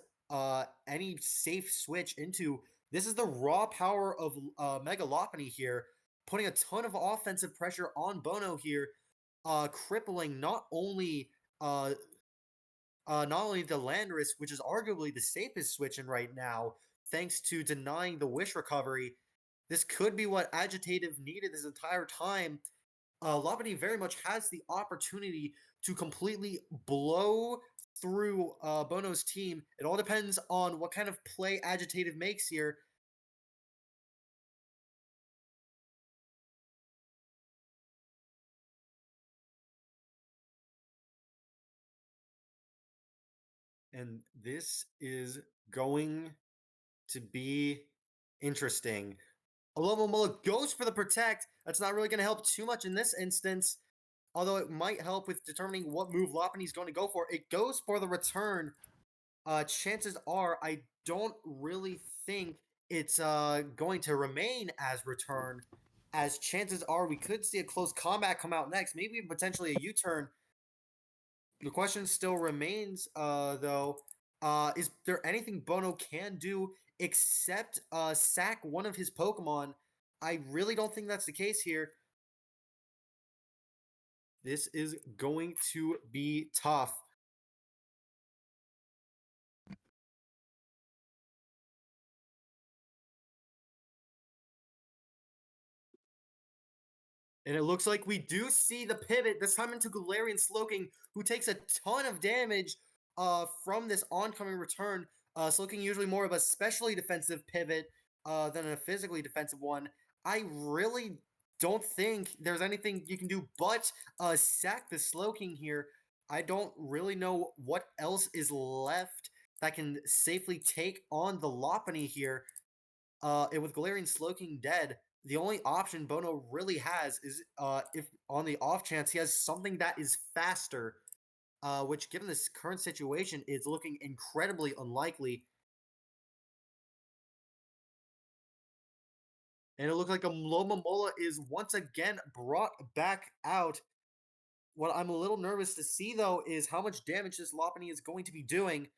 any safe switch into. This is the raw power of Mega Lopunny here, putting a ton of offensive pressure on Bono here, crippling not only the Landorus, which is arguably the safest switch in right now, thanks to denying the wish recovery. This could be what Agitative needed this entire time. Lopunny very much has the opportunity to completely blow through Bono's team. It all depends on what kind of play Agitative makes here. And this is going to be interesting. Alomomola goes for the protect. That's not really going to help too much in this instance, although it might help with determining what move Lopunny's going to go for. It goes for the return. Chances are, I don't really think it's going to remain as return, as chances are we could see a close combat come out next, maybe potentially a U-turn. The question still remains, though, is there anything Bono can do except sack one of his Pokemon? I really don't think that's the case here. This is going to be tough. And it looks like we do see the pivot, this time into Galarian Slowking, who takes a ton of damage from this oncoming return. Slowking usually more of a specially defensive pivot than a physically defensive one. I really don't think there's anything you can do but sack the Slowking here. I don't really know what else is left that can safely take on the Lopunny here. And with Galarian Slowking dead, the only option Bono really has is if on the off chance he has something that is faster, which given this current situation is looking incredibly unlikely. And it looks like a Alomomola is once again brought back out. What I'm a little nervous to see though is how much damage this Lopunny is going to be doing.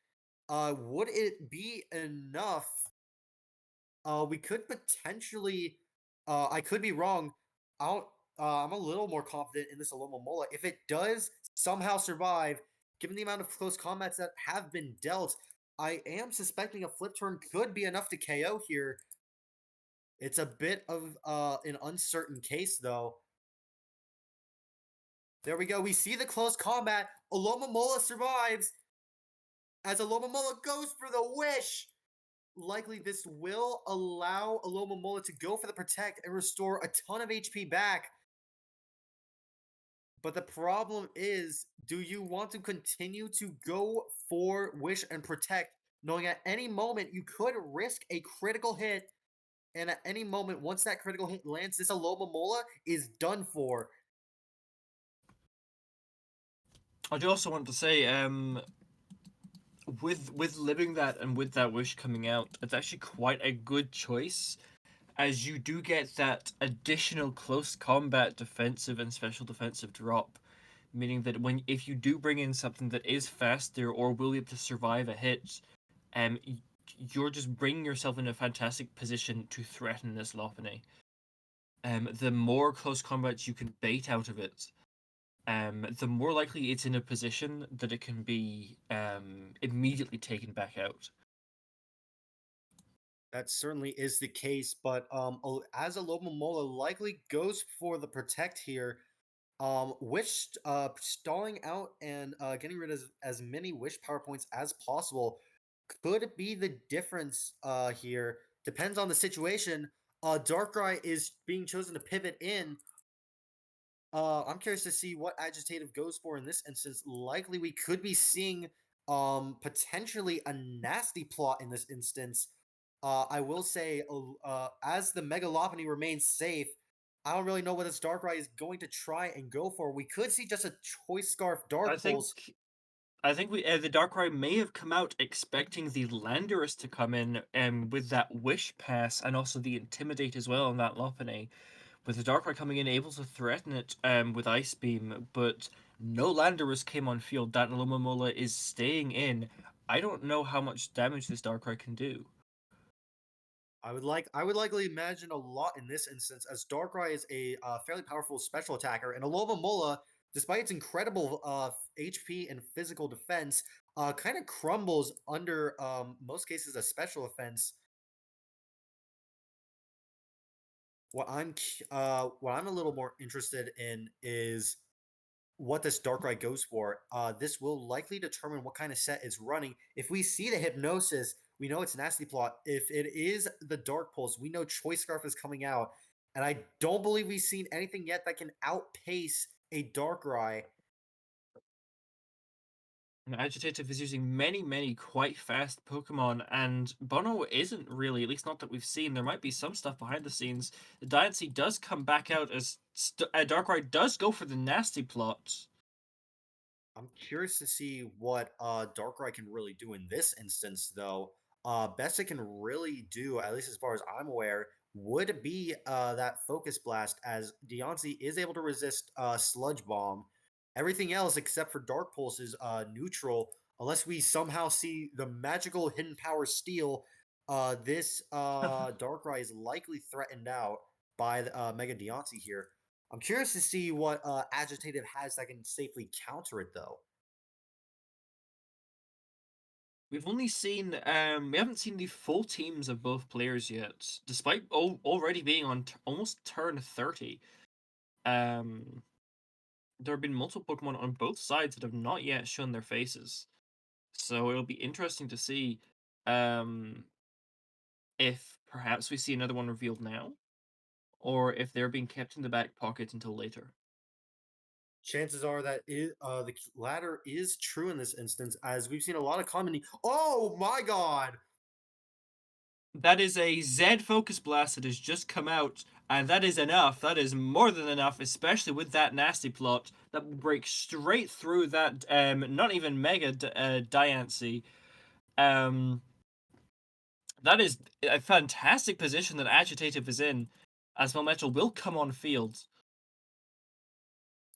Would it be enough? We could potentially. I could be wrong. I'm a little more confident in this Alomomola. If it does somehow survive, given the amount of close combats that have been dealt, I am suspecting a flip turn could be enough to KO here. It's a bit of an uncertain case, though. There we go. We see the close combat. Alomomola survives as Alomomola goes for the wish. Likely this will allow Alomomola to go for the protect and restore a ton of HP back. But the problem is, do you want to continue to go for wish and protect, knowing at any moment you could risk a critical hit, and at any moment, once that critical hit lands, this Alomomola is done for. I do also want to say, with living that and with that wish coming out, it's actually quite a good choice, as you do get that additional close combat defensive and special defensive drop, meaning that if you do bring in something that is faster or will be able to survive a hit, you're just bringing yourself in a fantastic position to threaten this Lopunny. The more close combat you can bait out of it, the more likely it's in a position that it can be immediately taken back out. That certainly is the case, but as Alomomola likely goes for the protect here, wish stalling out and getting rid of as many wish power points as possible could be the difference here. Depends on the situation. Darkrai is being chosen to pivot in. I'm curious to see what Agitative goes for in this instance. Likely we could be seeing potentially a nasty plot in this instance. I will say, as the Mega Lopunny remains safe, I don't really know what this Darkrai is going to try and go for. We could see just a Choice Scarf Dark Pulse. I think the Darkrai may have come out expecting the Landorus to come in with that Wish Pass and also the Intimidate as well on that Lopunny. With the Darkrai coming in, able to threaten it with Ice Beam, but no Landorus came on field. That Alomomola is staying in. I don't know how much damage this Darkrai can do. I would likely imagine a lot in this instance, as Darkrai is a fairly powerful special attacker, and Alomomola, despite its incredible HP and physical defense, kind of crumbles under most cases a special offense. What I'm a little more interested in is what this Darkrai goes for. This will likely determine what kind of set is running. If we see the Hypnosis, we know it's Nasty Plot. If it is the Dark Pulse, we know Choice Scarf is coming out. And I don't believe we've seen anything yet that can outpace a Darkrai. And Agitative is using many quite fast Pokemon, and Bono isn't really, at least not that we've seen. There might be some stuff behind the scenes. The Diancie does come back out as Darkrai does go for the Nasty Plot. I'm curious to see what Darkrai can really do in this instance, though. Best it can really do, at least as far as I'm aware, would be that Focus Blast, as Diancie is able to resist Sludge Bomb. Everything else except for Dark Pulse is neutral, unless we somehow see the magical Hidden Power Steel. This Darkrai is likely threatened out by the Mega Diancie here. I'm curious to see what Agitative has that can safely counter it, though. We've only seen, we haven't seen the full teams of both players yet, despite already being on almost turn 30. There have been multiple Pokemon on both sides that have not yet shown their faces. So it'll be interesting to see if perhaps we see another one revealed now, or if they're being kept in the back pocket until later. Chances are that the latter is true in this instance, as we've seen a lot of commenting. Oh my god! That is a Z Focus Blast that has just come out, and that is enough. That is more than enough, especially with that Nasty Plot that will break straight through that not even Mega Diancie. That is a fantastic position that Agitative is in, as Melmetal will come on field.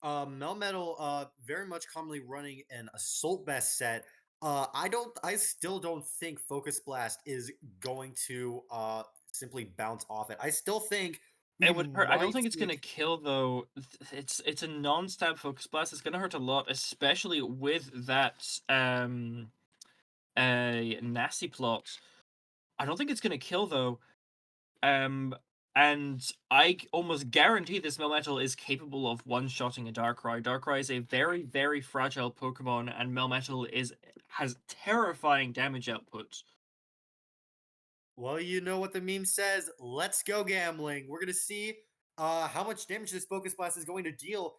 Melmetal, very much commonly running an Assault Vest set. I still don't think Focus Blast is going to simply bounce off it. I still think It would hurt. I don't might think it's see gonna kill though. It's a non-stab Focus Blast. It's gonna hurt a lot, especially with that a nasty plot. I don't think it's going to kill, though. And I almost guarantee this Melmetal is capable of one-shotting a Darkrai. Darkrai is a very, very fragile Pokemon, and Melmetal has terrifying damage output. Well, you know what the meme says. Let's go gambling. We're gonna see how much damage this Focus Blast is going to deal.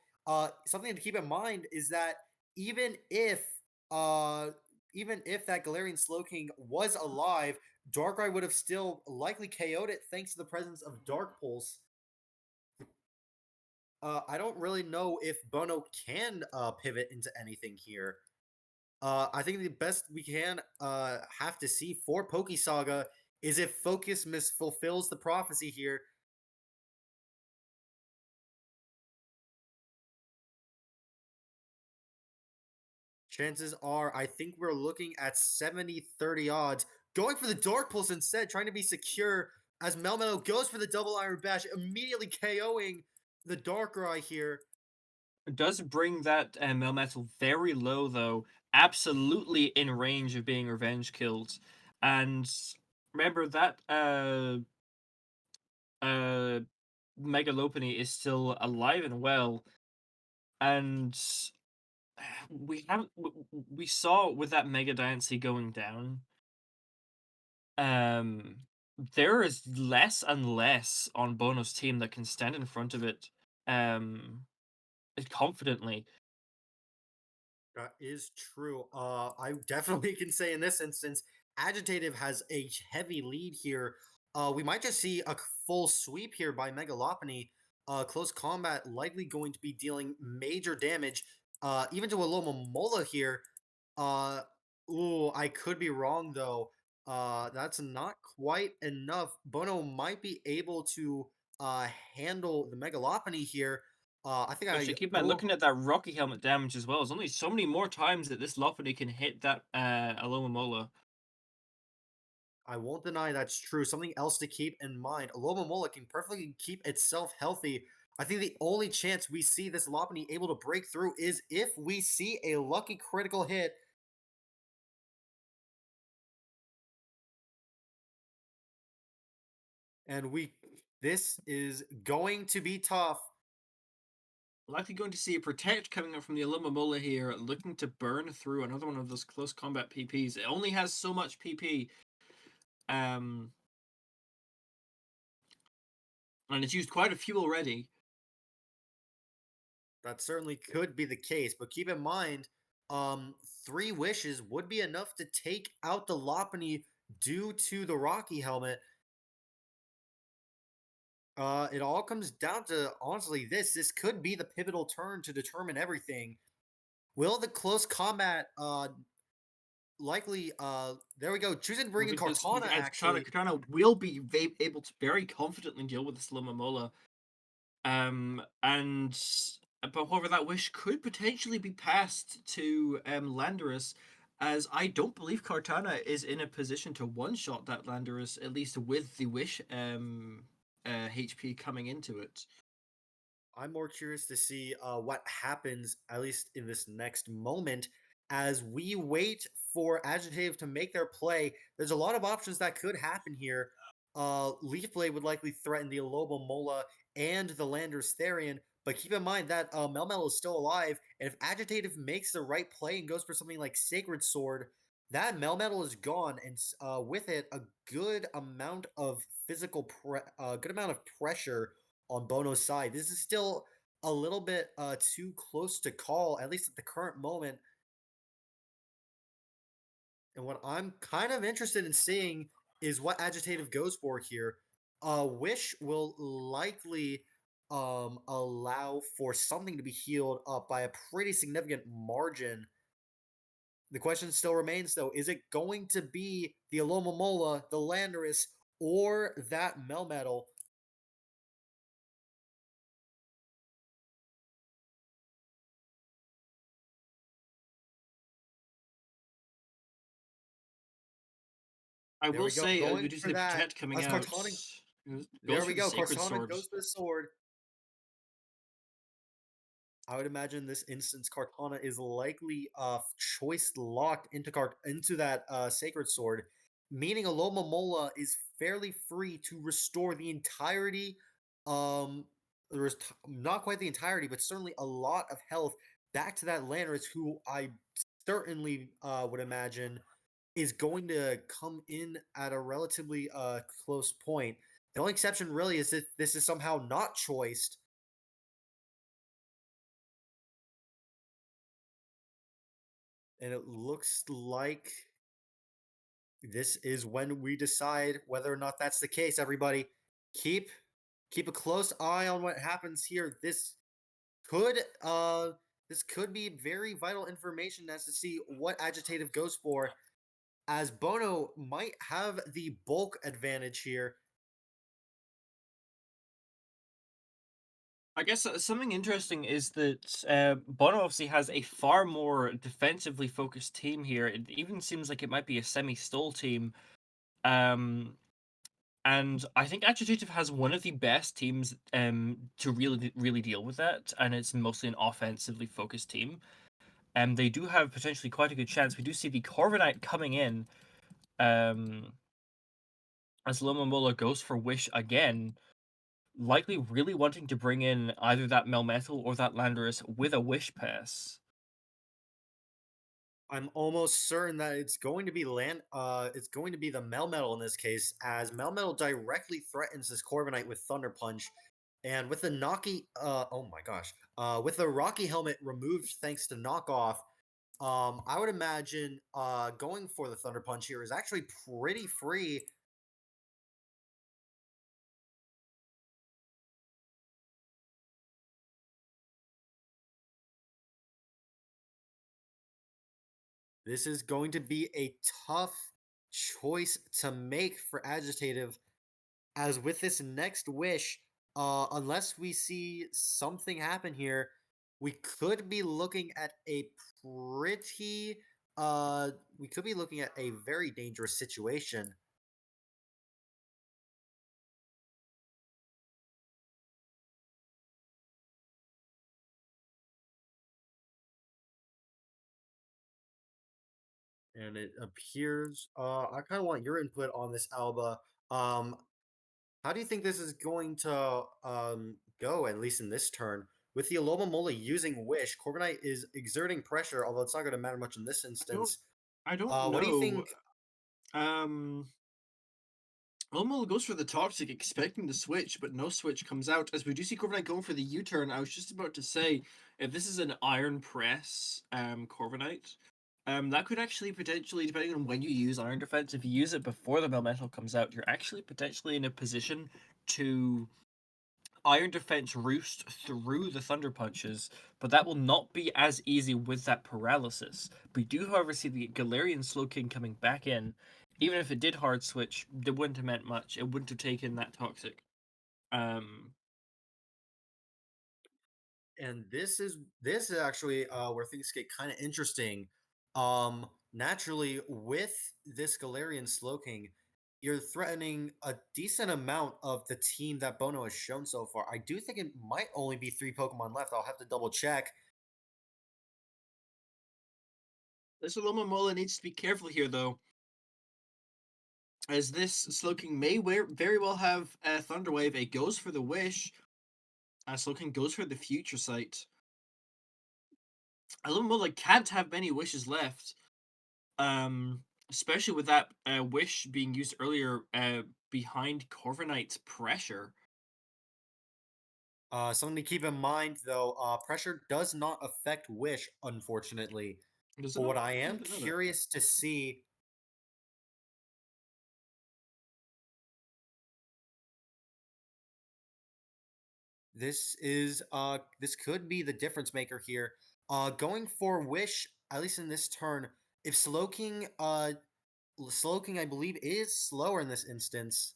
Something to keep in mind is that even if uh, even if that Galarian Slowking was alive, Darkrai would have still likely KO'd it thanks to the presence of Dark Pulse. I don't really know if Bono can pivot into anything here. I think the best we can have to see for PokeSaga is if Focus fulfills the prophecy here. Chances are, I think we're looking at 70-30 odds. Going for the Dark Pulse instead, trying to be secure as Melmetal goes for the double Iron Bash, immediately KOing the Darkrai here. It does bring that Melmetal very low, though. Absolutely in range of being revenge killed. And remember that Megalopony is still alive and well. And we saw with that Mega Diancie going down, there is less and less on Bono's team that can stand in front of it confidently. That is true. I definitely can say in this instance, Agitative has a heavy lead here. We might just see a full sweep here by Megalopony. Close combat likely going to be dealing major damage, even to a Lomomola here. Ooh, I could be wrong though. That's not quite enough. Bono might be able to handle the Megalopony here. I think Actually, keep in mind, looking at that Rocky Helmet damage as well, there's only so many more times that this Lopunny can hit that Alomomola. I won't deny that's true. Something else to keep in mind. Alomomola can perfectly keep itself healthy. I think the only chance we see this Lopunny able to break through is if we see a lucky critical hit. And this is going to be tough. Likely going to see a Protect coming up from the Alomomola here, looking to burn through another one of those close combat PPs. It only has so much PP. And it's used quite a few already. That certainly could be the case, but keep in mind, 3 wishes would be enough to take out the Lopunny due to the Rocky Helmet. It all comes down to, honestly, this could be the pivotal turn to determine everything. Will the close combat, likely, there we go, choosing to bring in Because Cortana, actually. Cortana will be able to very confidently deal with this Alomomola. But however, that wish could potentially be passed to Landorus, as I don't believe Cortana is in a position to one-shot that Landorus, at least with the wish HP coming into it. I'm more curious to see what happens, at least in this next moment, as we wait for Agitative to make their play. There's a lot of options that could happen here. Leaf Blade would likely threaten the Alomomola and the Landorus Therian, but keep in mind that Melmetal is still alive, and if Agitative makes the right play and goes for something like Sacred Sword, that Melmetal is gone, and with it, a good amount of good amount of pressure on Bono's side. This is still a little bit too close to call, at least at the current moment. And what I'm kind of interested in seeing is what Agitative goes for here. Wish will likely allow for something to be healed up by a pretty significant margin. The question still remains, though, is it going to be the Alomomola, the Landorus, or that Melmetal? I There will we go, say, going we do for see the that, Protect coming as out. Cortana- Goes There for we the go. Sacred Cortana Sword. goes for the sword. I would imagine this instance Kartana is likely choice locked into that sacred sword, meaning Alomomola is fairly free to restore the entirety, um, not quite the entirety, but certainly a lot of health back to that Landorus, who I certainly would imagine is going to come in at a relatively close point. The only exception really is that this is somehow not choiced. And it looks like this is when we decide whether or not that's the case. Everybody, keep a close eye on what happens here. Could this could be very vital information as to see what Agitative goes for, as Bono might have the bulk advantage here. I guess something interesting is that Bono obviously has a far more defensively focused team here. It even seems like it might be a semi-stall team. Um, and I think Agitative has one of the best teams to really deal with that, and it's mostly an offensively focused team. And they do have potentially quite a good chance. We do see the Corviknight coming in as Lomomola goes for Wish again, likely really wanting to bring in either that Melmetal or that Landorus with a Wish Pass. I'm almost certain that it's going to be it's going to be the Melmetal in this case, as Melmetal directly threatens this Corviknight with Thunder Punch. And with the Nocky oh my gosh. With the Rocky helmet removed thanks to knockoff, I would imagine going for the Thunder Punch here is actually pretty free. This is going to be a tough choice to make for Agitative, as with this next wish, unless we see something happen here, we could be looking at a pretty we could be looking at a very dangerous situation. And it appears I kind of want your input on this, Alba. Um how do you think this is going to go, at least in this turn? With the Alomomola using Wish, Corviknight is exerting pressure, although it's not going to matter much in this instance. I don't What do you know. think? Lomomola goes for the Toxic, expecting the switch, but no switch comes out. As we do see Corviknight going for the U-turn, I was just about to say, if this is an Iron Press Corviknight, that could actually potentially, depending on when you use Iron Defense, if you use it before the Melmetal comes out, you're actually potentially in a position to Iron Defense roost through the Thunder Punches, but that will not be as easy with that paralysis. We do, however, see the Galarian Slowking coming back in. Even if it did hard switch, it wouldn't have meant much. It wouldn't have taken that Toxic. And this is actually where things get kind of interesting. Naturally, with this Galarian Slowking, you're threatening a decent amount of the team that Bono has shown so far. I do think it might only be 3 Pokemon left. I'll have to double check. This Alomomola needs to be careful here, though, as this Slowking may very well have a Thunder Wave. It goes for the Wish. Slowking goes for the Future Sight. Alomomola can't have many wishes left. Especially with that wish being used earlier behind Corviknight's pressure. Something to keep in mind, though, pressure does not affect Wish, unfortunately. But what I am curious to see. This could be the difference maker here. Going for Wish, at least in this turn, if Slowking I believe is slower in this instance.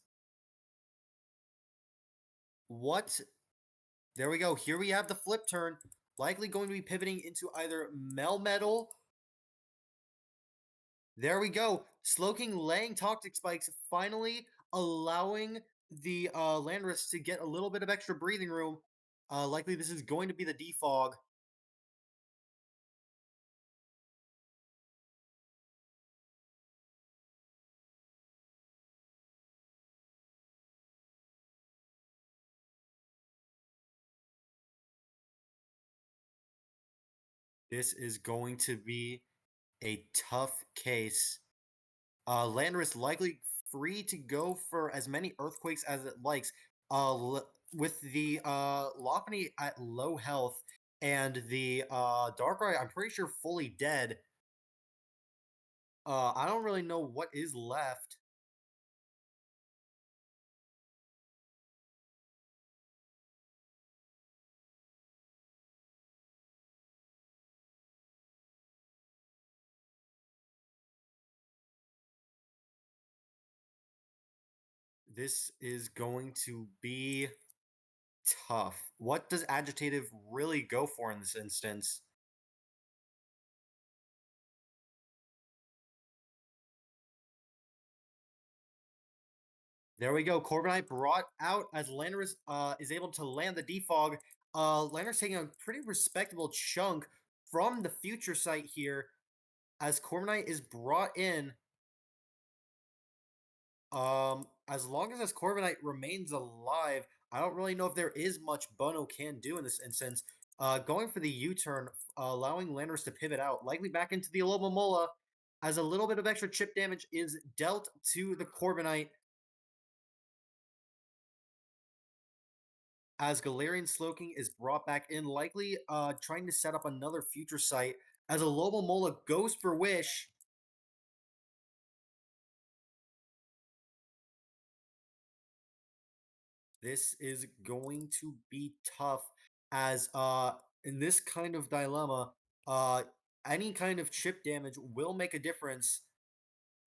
What? There we go. Here we have the flip turn. Likely going to be pivoting into either Melmetal. There we go. Slowking laying Toxic Spikes, finally allowing the Landorus to get a little bit of extra breathing room. Likely this is going to be the defog. This is going to be a tough case. Landorus likely free to go for as many earthquakes as it likes. With the Lopunny at low health and the Darkrai, I'm pretty sure fully dead. I don't really know what is left. This is going to be tough. What does Agitative really go for in this instance? There we go. Corviknight brought out as Landorus is able to land the defog. Landorus taking a pretty respectable chunk from the future sight here as Corviknight is brought in. As long as Corviknight remains alive, I don't really know if there is much Bono can do in this instance. Going for the U-turn, allowing Landorus to pivot out, likely back into the Alomomola, as a little bit of extra chip damage is dealt to the Corviknight. As Galarian Slowking is brought back in, likely trying to set up another future sight. As a Lobomola goes for Wish. This is going to be tough as in this kind of dilemma, any kind of chip damage will make a difference,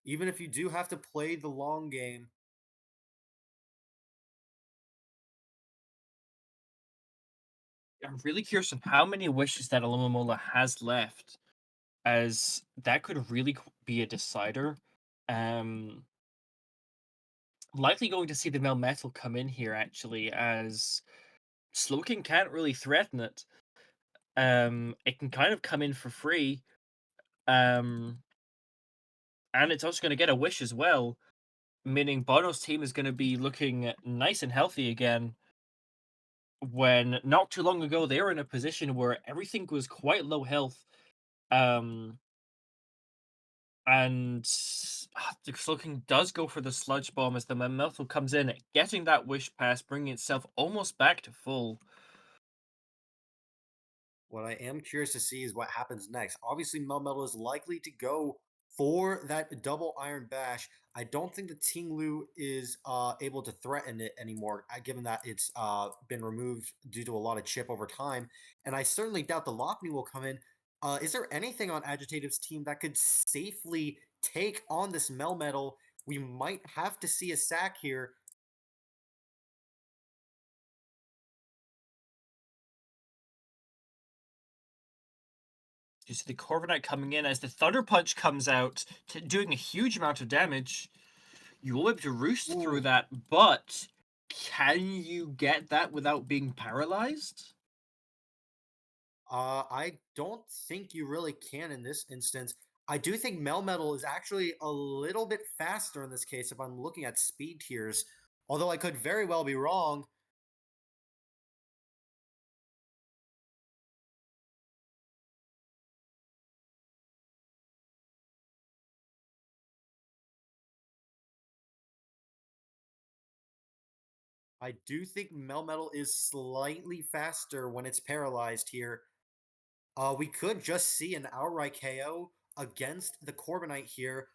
even if you do have to play the long game. I'm really curious on how many wishes that Alomomola has left, as that could really be a decider. Likely going to see the Melmetal come in here, actually, as Slowking can't really threaten it. It can kind of come in for free. And it's also going to get a wish as well, meaning Bono's team is going to be looking nice and healthy again. When not too long ago they were in a position where everything was quite low health, and the Slowking does go for the Sludge Bomb as the Melmetal comes in, getting that Wish Pass, bringing itself almost back to full. What I am curious to see is what happens next. Obviously, Melmetal is likely to go for that double Iron Bash. I don't think the Tinglu is able to threaten it anymore, given that it's been removed due to a lot of chip over time. And I certainly doubt the Lopunny will come in. Is there anything on Agitative's team that could safely take on this Melmetal? We might have to see a sack here. You see the Corviknight coming in as the Thunder Punch comes out, doing a huge amount of damage. You will be able to roost through Ooh. that, but can you get that without being paralyzed? I don't think you really can in this instance. I do think Melmetal is actually a little bit faster in this case if I'm looking at speed tiers, although I could very well be wrong. I do think Melmetal is slightly faster when it's paralyzed here. We could just see an outright KO against the Corviknight here.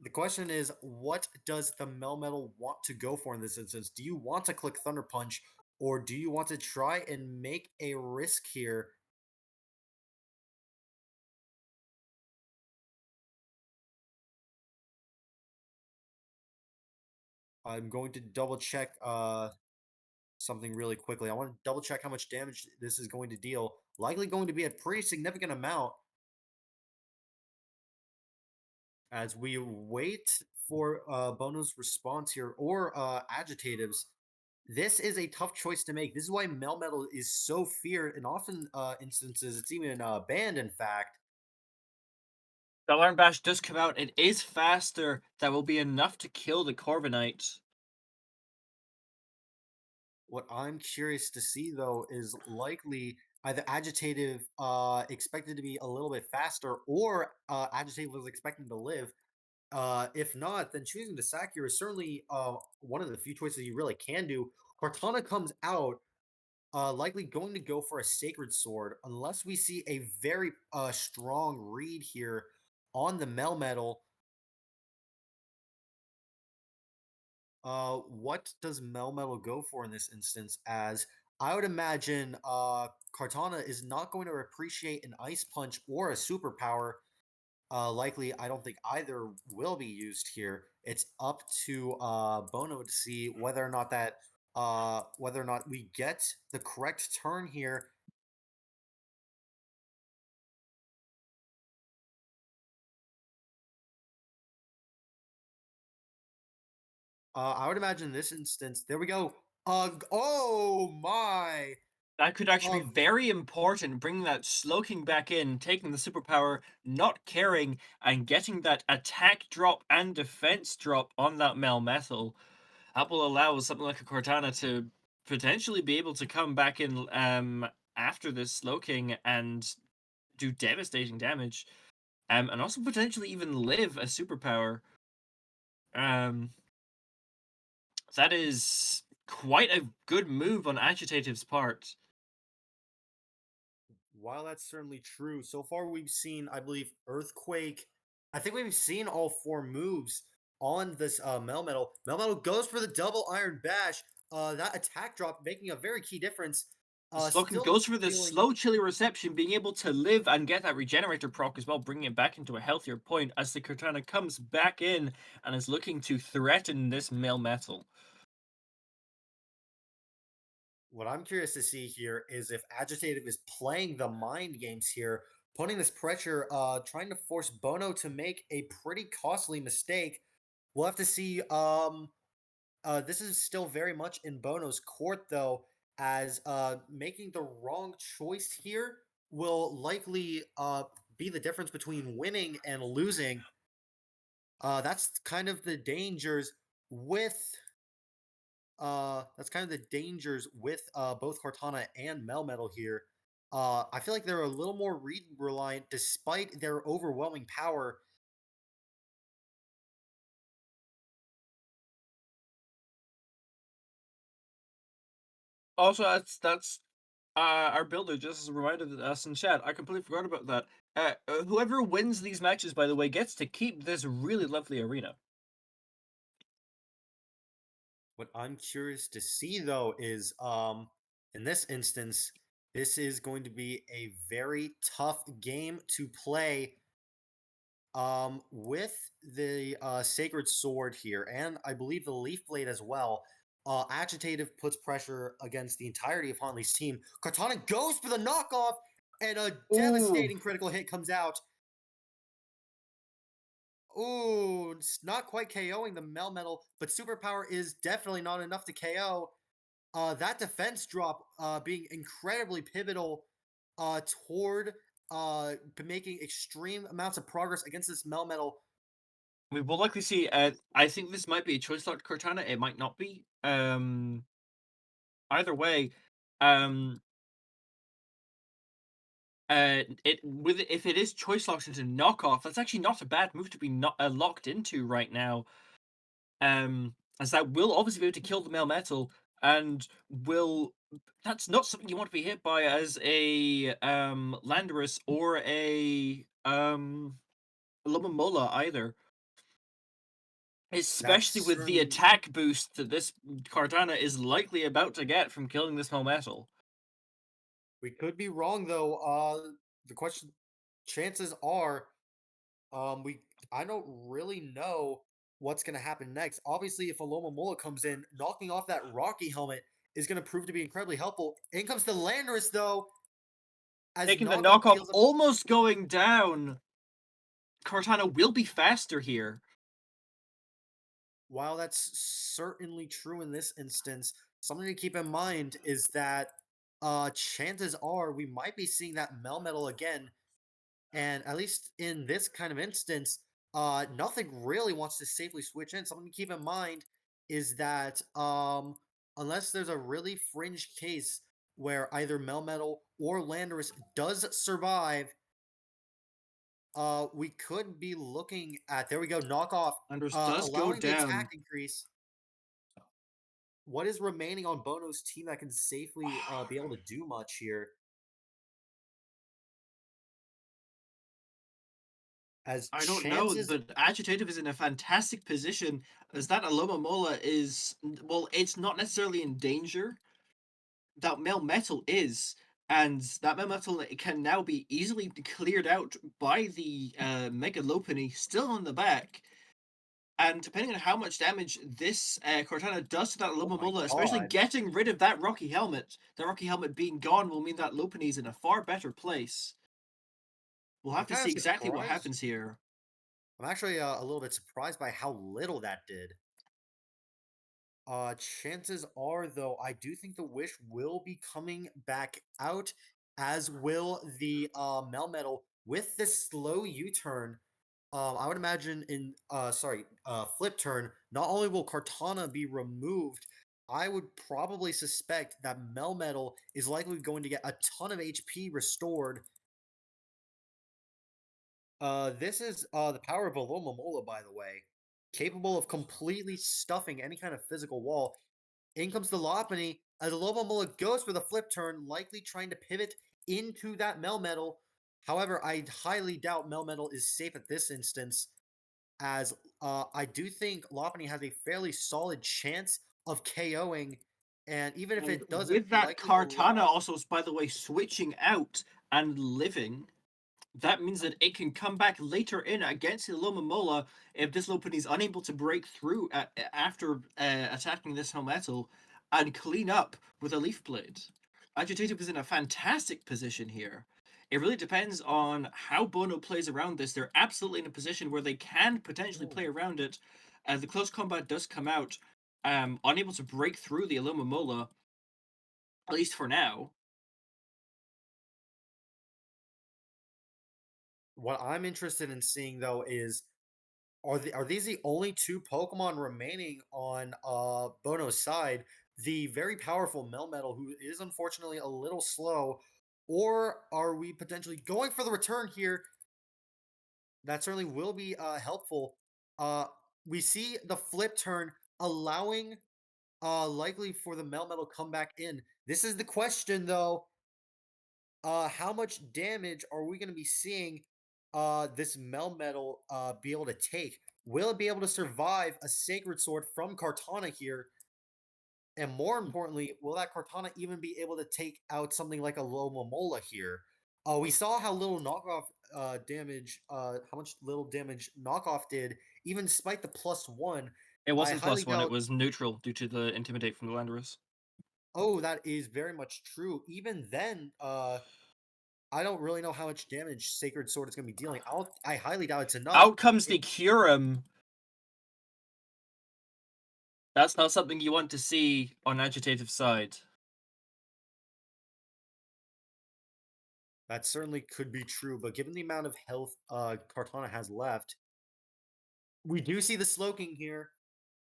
The question is, what does the Melmetal want to go for in this instance? Do you want to click Thunder Punch, or do you want to try and make a risk here? I'm going to double check something really quickly. I want to double check how much damage this is going to deal. Likely going to be a pretty significant amount. As we wait for Bono's response here, or Agitative's, this is a tough choice to make. This is why Melmetal is so feared, and often instances it's even banned, in fact. The Alarm Bash does come out. It is faster. That will be enough to kill the Corviknight. What I'm curious to see, though, is likely either Agitative expected to be a little bit faster, or Agitative was expecting to live. If not, then choosing to sack here is certainly one of the few choices you really can do. Cortana comes out, likely going to go for a Sacred Sword, unless we see a very strong read here on the Melmetal. What does Melmetal go for in this instance? As I would imagine, Cortana is not going to appreciate an Ice Punch or a Superpower. Likely, I don't think either will be used here. It's up to Bono to see whether or not we get the correct turn here. I would imagine in this instance, there we go. Oh my! That could actually be Um, very important, bringing that Slowking back in, taking the superpower, not caring, and getting that attack drop and defense drop on that Melmetal. That will allow something like a Cortana to potentially be able to come back in after this Slowking and do devastating damage. And also potentially even live a superpower. Um, that is quite a good move on Agitative's part. while that's certainly true, so far we've seen, I believe, Earthquake. I think we've seen all four moves on this Melmetal. Melmetal goes for the double Iron Bash. That attack drop making a very key difference. Slowking Still goes for the feeling slow chilly reception, being able to live and get that regenerator proc as well, bringing it back into a healthier point as the Cortana comes back in and is looking to threaten this Melmetal. what I'm curious to see here is if Agitative is playing the mind games here, putting this pressure, trying to force Bono to make a pretty costly mistake. We'll have to see. This is still very much in Bono's court, though, as making the wrong choice here will likely be the difference between winning and losing. That's kind of the dangers with both Cortana and Melmetal here. I feel like they're a little more read reliant despite their overwhelming power. Also, that's our builder just as a reminder to us in chat. I completely forgot about that. Whoever wins these matches, by the way, gets to keep this really lovely arena. What I'm curious to see though is in this instance, this is going to be a very tough game to play with the Sacred Sword here, and I believe the Leaf Blade as well. Agitative puts pressure against the entirety of Huntley's team. Cortana goes for the knockoff, and a devastating critical hit comes out. Ooh, it's not quite KOing the Melmetal, but Superpower is definitely not enough to KO. That defense drop being incredibly pivotal toward making extreme amounts of progress against this Melmetal. We will likely see. I think this might be a choice locked Cortana. It might not be. Either way, um, if it is choice locked into knockoff, that's actually not a bad move to be not locked into right now. As that will obviously be able to kill the Melmetal, and will that's not something you want to be hit by as a Landorus or a Lomomola either. Especially with the attack boost that this Cardana is likely about to get from killing this Melmetal. We could be wrong though. The question, chances are, I don't really know what's gonna happen next. Obviously, if Aloma Mola comes in, knocking off that Rocky helmet is gonna prove to be incredibly helpful. In comes the Landorus though, as Taking the knockoff knockoff, deals a almost going down. Cortana will be faster here. While that's certainly true in this instance, something to keep in mind is that chances are we might be seeing that Melmetal again. And at least in this kind of instance, nothing really wants to safely switch in. Something to keep in mind is that unless there's a really fringe case where either Melmetal or Landorus does survive, we could be looking at, there we go, knockoff, Landorus does go allowing the down. attack increase. What is remaining on Bono's team that can safely be able to do much here? As I don't know, chances, but Agitative is in a fantastic position as that Alomomola is, well, it's not necessarily in danger. That Melmetal is, and that Melmetal can now be easily cleared out by the Mega Lopunny still on the back. And depending on how much damage this Cortana does to that Oh my Alomomola, especially God. getting rid of that Rocky Helmet, the Rocky Helmet being gone will mean that Lopunny is in a far better place. We'll I'm have to kinda see exactly what surprised. happens here. I'm actually a little bit surprised by how little that did. Chances are, though, I do think the Wish will be coming back out, as will the Melmetal with this slow U-turn. I would imagine in flip turn. Not only will Cortana be removed, I would probably suspect that Melmetal is likely going to get a ton of HP restored. This is the power of Alomomola, by the way, capable of completely stuffing any kind of physical wall. In comes the Lopunny, as Alomomola goes for the flip turn, likely trying to pivot into that Melmetal. However, I highly doubt Melmetal is safe at this instance, as I do think Lopunny has a fairly solid chance of KOing, and even if And it doesn't, with that likely Kartana allow. also, by the way, switching out and living, that means that it can come back later in against the Lomomola if this Lopunny is unable to break through after attacking this Helmetal and clean up with a Leaf Blade. Agitative is in a fantastic position here. It really depends on how Bono plays around this. They're absolutely in a position where they can potentially play around it. The close combat does come out, unable to break through the Alomomola, at least for now. What I'm interested in seeing, though, is are these the only two Pokemon remaining on Bono's side? The very powerful Melmetal, who is unfortunately a little slow, or are we potentially going for the return here? That certainly will be helpful. Uh, we see the flip turn allowing likely for the Melmetal come back in. This is the question, though. How much damage are we going to be seeing this Melmetal be able to take? Will it be able to survive a Sacred Sword from Kartana here? And more importantly, will that Kartana even be able to take out something like a Lomomola here? We saw how little knockoff damage, how much little damage knockoff did, even despite the +1. It I wasn't highly +1, it doubt. was neutral due to the Intimidate from the Landorus. Oh, that is very much true. Even then, I don't really know how much damage Sacred Sword is going to be dealing. I highly doubt it's enough. Out comes the Curum. That's not something you want to see on Agitative side. That certainly could be true, but given the amount of health Kartana has left, we do see the Slowking here.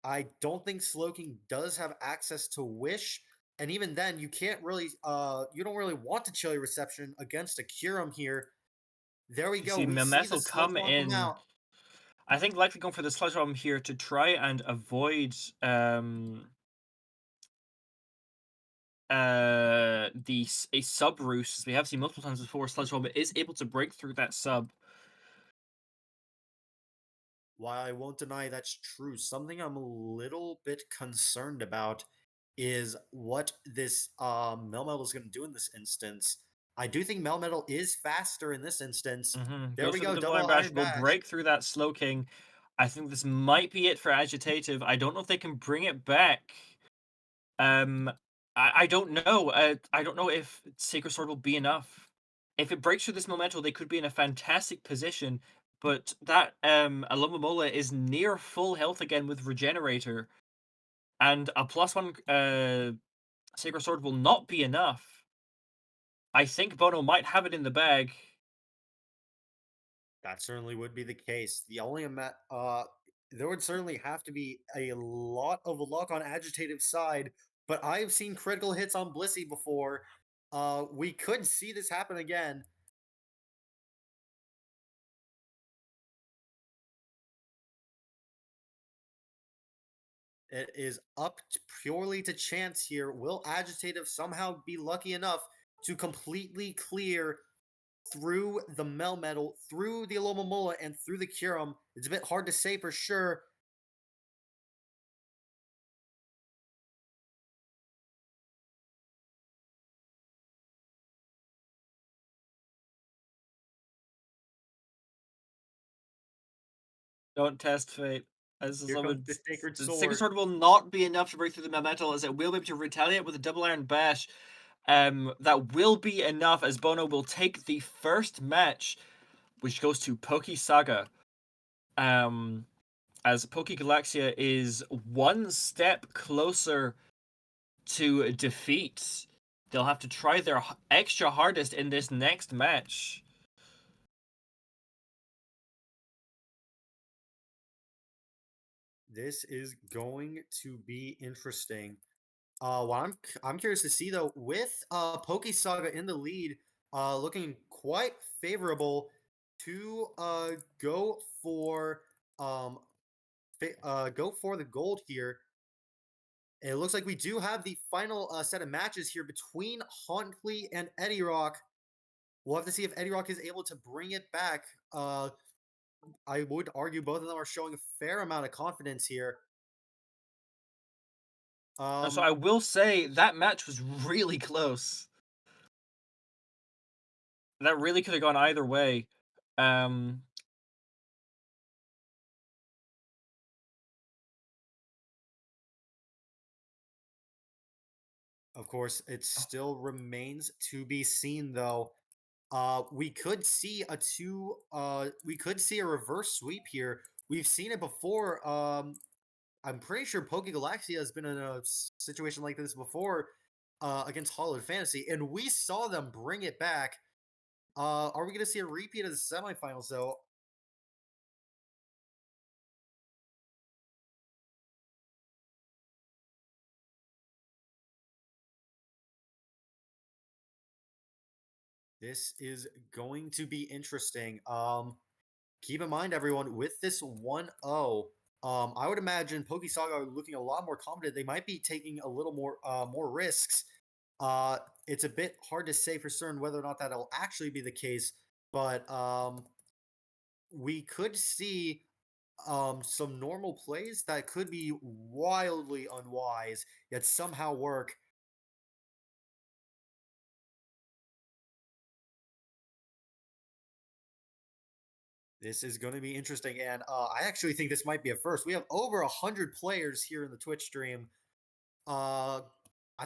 I don't think Slowking does have access to Wish, and even then, you can't really, you don't really want to Chilly Reception against a Curum here. There we You go. see We see the Memetal Sludge come Bomb come in. out. I think likely going for the Sludge Bomb here to try and avoid a sub roost, as we have seen multiple times before. Sludge Bomb is able to break through that sub. While I won't deny that's true, something I'm a little bit concerned about is what this Melmetal is going to do in this instance. I do think Melmetal is faster in this instance. There Goes we for the go, Divine double Bash, Iron will Bash. break through that Slowking. I think this might be it for Agitative. I don't know if they can bring it back. I don't know. I don't know if Sacred Sword will be enough. If it breaks through this Momental, they could be in a fantastic position. But that Alomomola is near full health again with Regenerator, and a +1 Sacred Sword will not be enough. I think Bono might have it in the bag. That certainly would be the case. The only there would certainly have to be a lot of luck on Agitative's side, but I have seen critical hits on Blissey before, We could see this happen again. It is up purely to chance here. Will Agitative somehow be lucky enough to completely clear through the Melmetal, through the Alomomola, and through the Kyurem? It's a bit hard to say for sure. Don't test fate. As Here comes the Sacred the Sword. Sacred Sword will not be enough to break through the Melmetal, as it will be able to retaliate with a double Iron Bash. That will be enough, as Bono will take the first match, which goes to PokeSaga. As PokeGalaxia is one step closer to defeat. They'll have to try their extra hardest in this next match. This is going to be interesting. What I'm curious to see though, with PokeSaga in the lead, looking quite favorable to go for the gold here. It looks like we do have the final set of matches here between Hauntley and Eddie Rock. We'll have to see if Eddie Rock is able to bring it back. I would argue both of them are showing a fair amount of confidence here. So I will say that match was really close. That really could have gone either way. Of course, it still remains to be seen, though. We could see a reverse sweep here. We've seen it before. I'm pretty sure PokeGalaxia has been in a situation like this before against Hollow Fantasy, and we saw them bring it back. Are we going to see a repeat of the semifinals, though? This is going to be interesting. Keep in mind, everyone, with this 1-0, I would imagine PokeSaga are looking a lot more confident. They might be taking a little more risks. It's a bit hard to say for certain whether or not that'll actually be the case, but we could see some normal plays that could be wildly unwise, yet somehow work. This is going to be interesting, and I actually think this might be a first. We have over 100 players here in the Twitch stream. I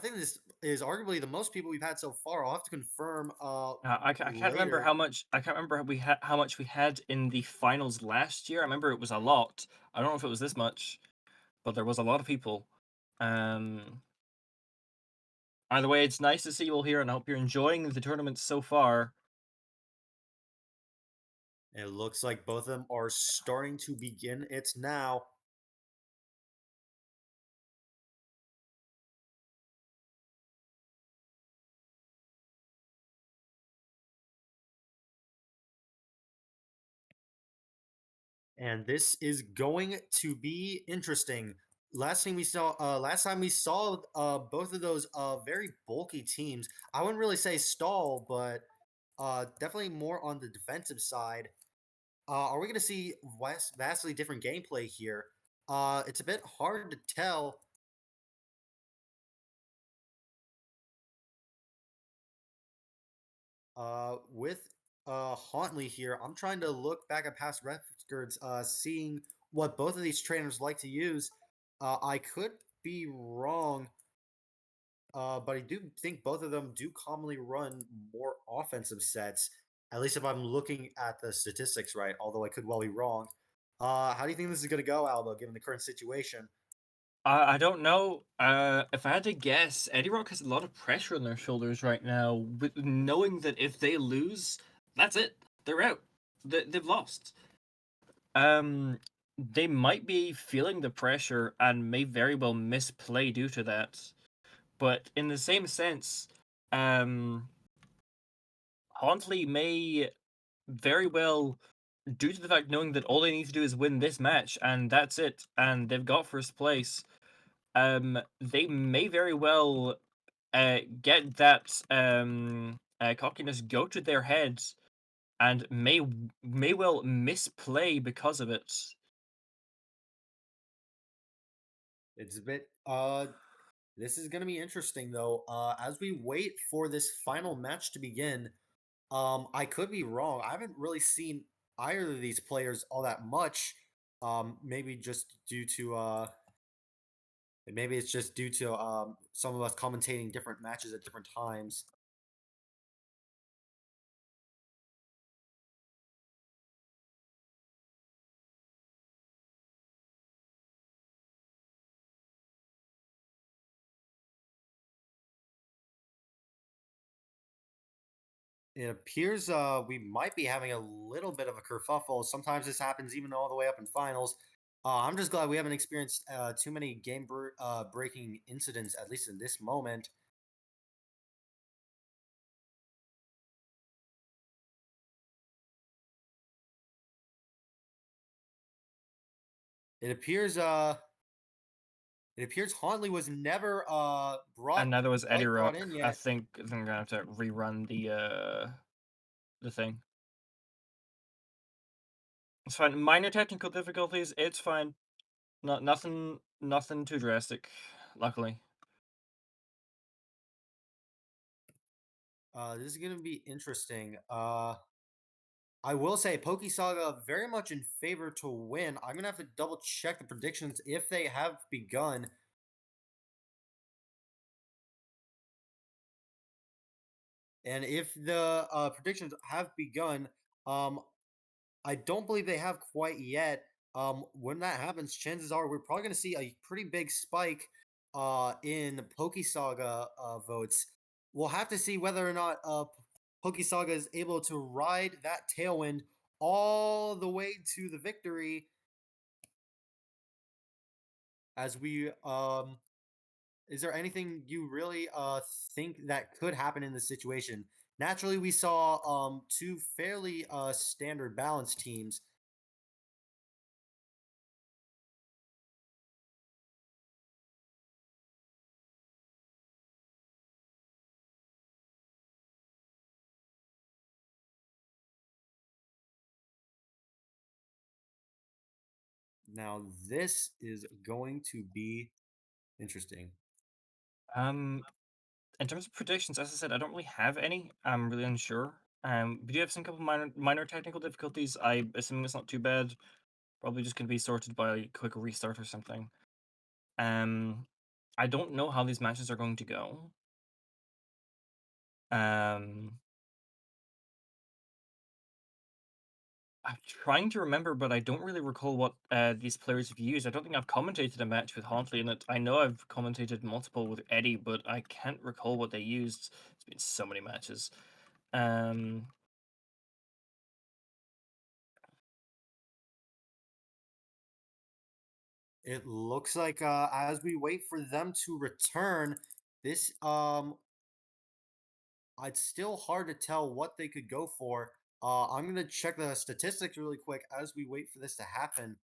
think this is arguably the most people we've had so far. I'll have to confirm. I can't remember how much. I can't remember how much we had in the finals last year. I remember it was a lot. I don't know if it was this much, but there was a lot of people. Either way, it's nice to see you all here, and I hope you're enjoying the tournament so far. It looks like both of them are starting to begin it now. And this is going to be interesting. Last time we saw both of those very bulky teams. I wouldn't really say stall, but definitely more on the defensive side. Are we going to see vastly different gameplay here? It's a bit hard to tell. With Hauntley here, I'm trying to look back at past records, seeing what both of these trainers like to use. I could be wrong, but I do think both of them do commonly run more offensive sets, at least if I'm looking at the statistics right, although I could well be wrong. How do you think this is going to go, Alba, given the current situation? I don't know. If I had to guess, Eddie Rock has a lot of pressure on their shoulders right now, with knowing that if they lose, that's it. They're out. They've lost. They might be feeling the pressure and may very well misplay due to that. But in the same sense, Hauntley may very well, due to the fact knowing that all they need to do is win this match and that's it, and they've got first place, they may very well get that cockiness go to their heads and may well misplay because of it. It's a bit this is gonna be interesting though. As we wait for this final match to begin, I could be wrong. I haven't really seen either of these players all that much. Maybe just due to maybe it's just due to some of us commentating different matches at different times. It appears we might be having a little bit of a kerfuffle. Sometimes this happens even all the way up in finals. I'm just glad we haven't experienced too many breaking incidents, at least in this moment. It appears Hauntley was never brought And neither was Eddie quite brought Rock. in I yet. think I'm gonna have to rerun the thing. It's fine. Minor technical difficulties. It's fine. Nothing too drastic. Luckily. This is gonna be interesting. I will say PokeSaga very much in favor to win. I'm gonna have to double check the predictions if they have begun. And if the predictions have begun, I don't believe they have quite yet. When that happens, chances are we're probably going to see a pretty big spike in PokeSaga votes. We'll have to see whether or not PokeSaga is able to ride that tailwind all the way to the victory. As we is there anything you really think that could happen in this situation? Naturally, we saw two fairly standard balanced teams. Now, this is going to be interesting. In terms of predictions, as I said, I don't really have any. I'm really unsure. We do have some couple minor technical difficulties. I assuming it's not too bad. Probably just gonna be sorted by a quick restart or something. I don't know how these matches are going to go. I'm trying to remember, but I don't really recall what these players have used. I don't think I've commentated a match with Hauntley in it. I know I've commentated multiple with Eddie, but I can't recall what they used. It's been so many matches. It looks like as we wait for them to return, this it's still hard to tell what they could go for. I'm gonna check the statistics really quick as we wait for this to happen.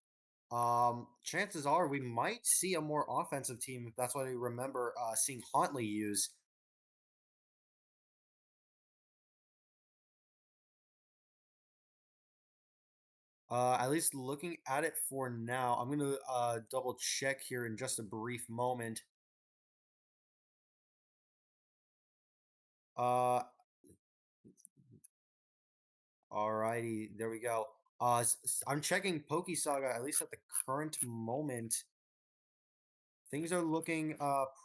Chances are we might see a more offensive team. If that's what I remember seeing Hauntley use. At least looking at it for now, I'm gonna double check here in just a brief moment. Uh, Alrighty, there we go. I'm checking PokeSaga, at least at the current moment. Things are looking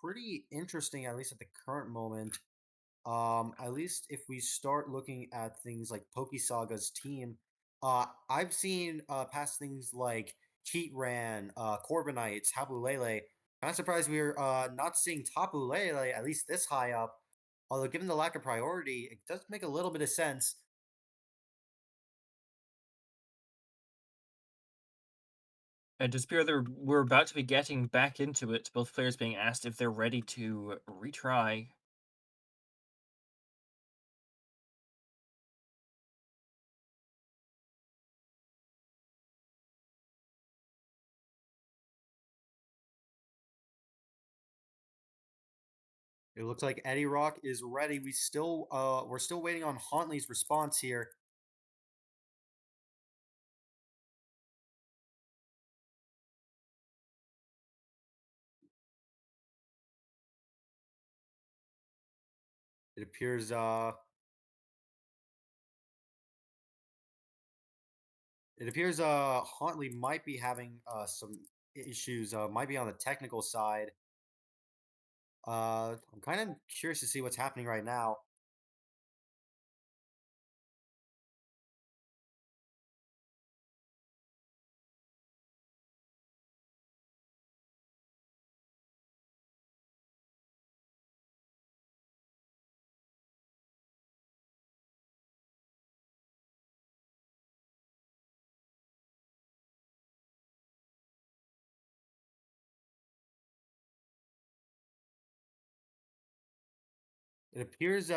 pretty interesting, at least at the current moment. At least if we start looking at things like PokeSaga's team, I've seen past things like Heatran, Corbinites, Habu Lele. I'm surprised we're not seeing Tapu Lele at least this high up. Although given the lack of priority, it does make a little bit of sense. Despair, we're about to be getting back into it. Both players being asked if they're ready to retry. It looks like Eddie Rock is ready. We're still waiting on Huntley's response here. It appears Huntley might be having some issues, might be on the technical side. I'm kind of curious to see what's happening right now. It appears it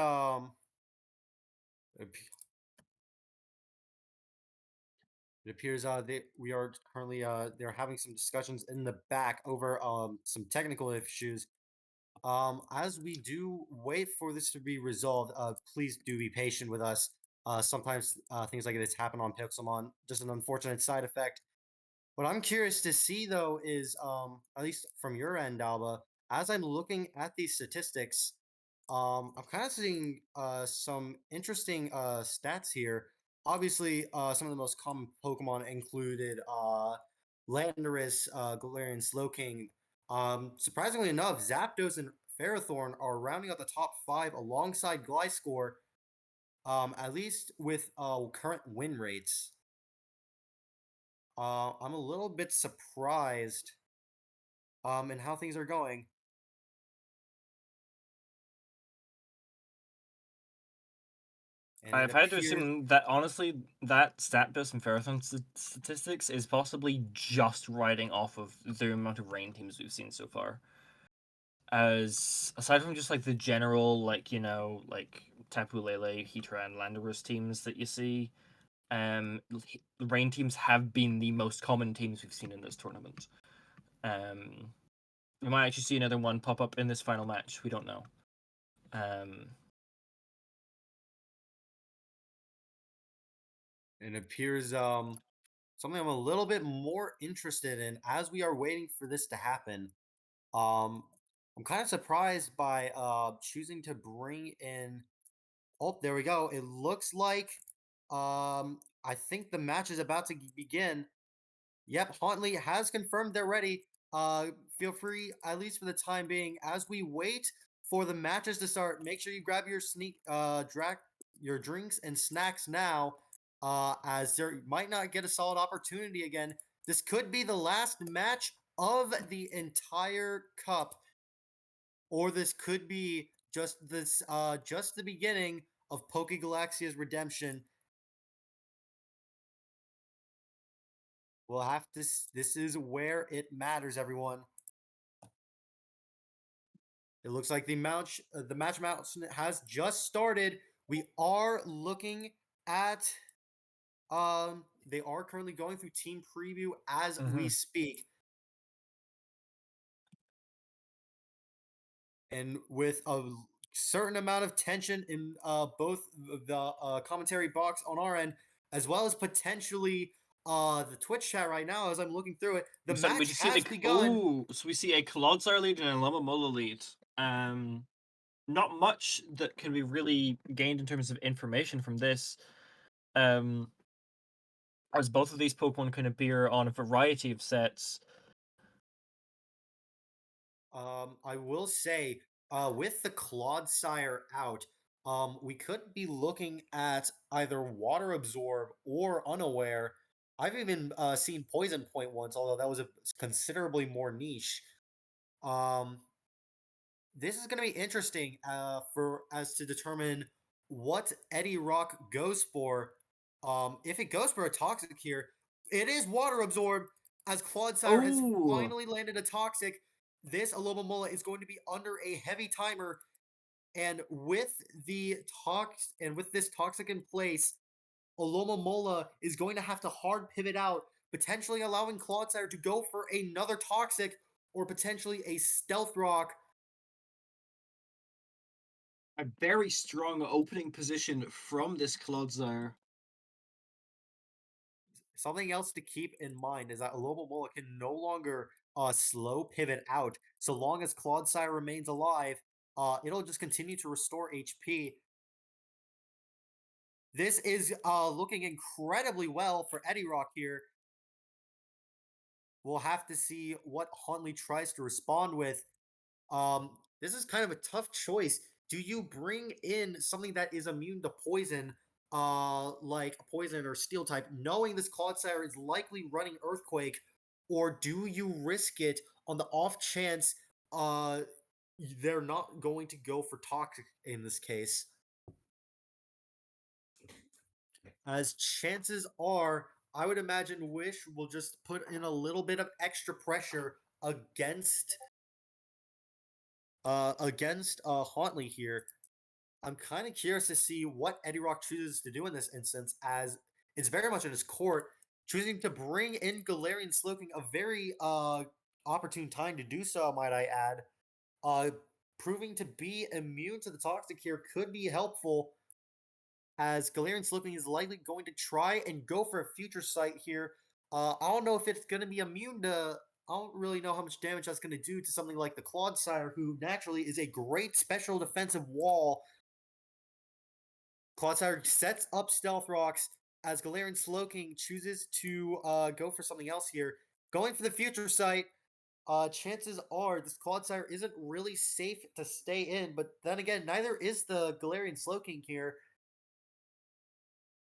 appears we are currently they're having some discussions in the back over some technical issues. As we do wait for this to be resolved, please do be patient with us. Sometimes things like this happen on Pixelmon, just an unfortunate side effect. What I'm curious to see though is, at least from your end, Alba, as I'm looking at these statistics, I'm kind of seeing some interesting stats here. Obviously, some of the most common Pokemon included Landorus, Galarian Slowking. Surprisingly enough, Zapdos and Ferrothorn are rounding out the top 5 alongside Gliscor, at least with current win rates. I'm a little bit surprised in how things are going. And I've it had to appears assume that honestly, that Statbus and Ferrothorn statistics is possibly just riding off of the amount of rain teams we've seen so far. As aside from just like the general, like like Tapu Lele, Heatran, Landorus teams that you see, rain teams have been the most common teams we've seen in this tournament. We might actually see another one pop up in this final match. We don't know. it appears something I'm a little bit more interested in as we are waiting for this to happen. I'm kind of surprised by choosing to bring in. Oh, there we go. It looks like I think the match is about to begin. Yep, Huntley has confirmed they're ready. Feel free, at least for the time being, as we wait for the matches to start. Make sure you grab your your drinks and snacks now, as there might not get a solid opportunity again. This could be the last match of the entire cup, or this could be just the beginning of PokeGalaxia's redemption. We'll have to. This is where it matters, everyone. It looks like the match has just started. We are looking at. They are currently going through team preview as we speak, and with a certain amount of tension in both the commentary box on our end, as well as potentially the Twitch chat right now. As I'm looking through it, the So we match just see has begun. Ooh, so we see a Clodsire lead and a Lamamola lead. Not much that can be really gained in terms of information from this. As both of these Pokemon can appear on a variety of sets. I will say, with the Clodsire out, we could be looking at either Water Absorb or Unaware. I've even seen Poison Point once, although that was considerably more niche. Um, this is going to be interesting for as to determine what Eddie Rock goes for. If it goes for a Toxic here, it is Water Absorb, as Clodsire has finally landed a Toxic. This Alomomola is going to be under a heavy timer, and with this Toxic in place, Alomomola is going to have to hard pivot out, potentially allowing Clodsire to go for another Toxic or potentially a Stealth Rock. a very strong opening position from this Clodsire. Something else to keep in mind is that Alomomola can no longer slow pivot out. So long as Clodsire remains alive, it'll just continue to restore HP. This is looking incredibly well for Eddie Rock here. We'll have to see what Huntley tries to respond with. This is kind of a tough choice. Do you bring in something that is immune to poison, like a poison or steel type, knowing this Clodsire is likely running Earthquake, or do you risk it on the off chance they're not going to go for Toxic in this case? As chances are, I would imagine Wish will just put in a little bit of extra pressure against Huntley here. I'm kind of curious to see what Eddie Rock chooses to do in this instance, as it's very much in his court, choosing to bring in Galarian Slowking, a very opportune time to do so, might I add. Proving to be immune to the Toxic here could be helpful, as Galarian Slowking is likely going to try and go for a Future Sight here. I don't know if it's going to be immune to... I don't really know how much damage that's going to do to something like the Clodsire, who naturally is a great special defensive wall. Clodsire sets up Stealth Rocks as Galarian Slowking chooses to go for something else here. Going for the Future Sight, chances are this Clodsire isn't really safe to stay in, but then again, neither is the Galarian Slowking here.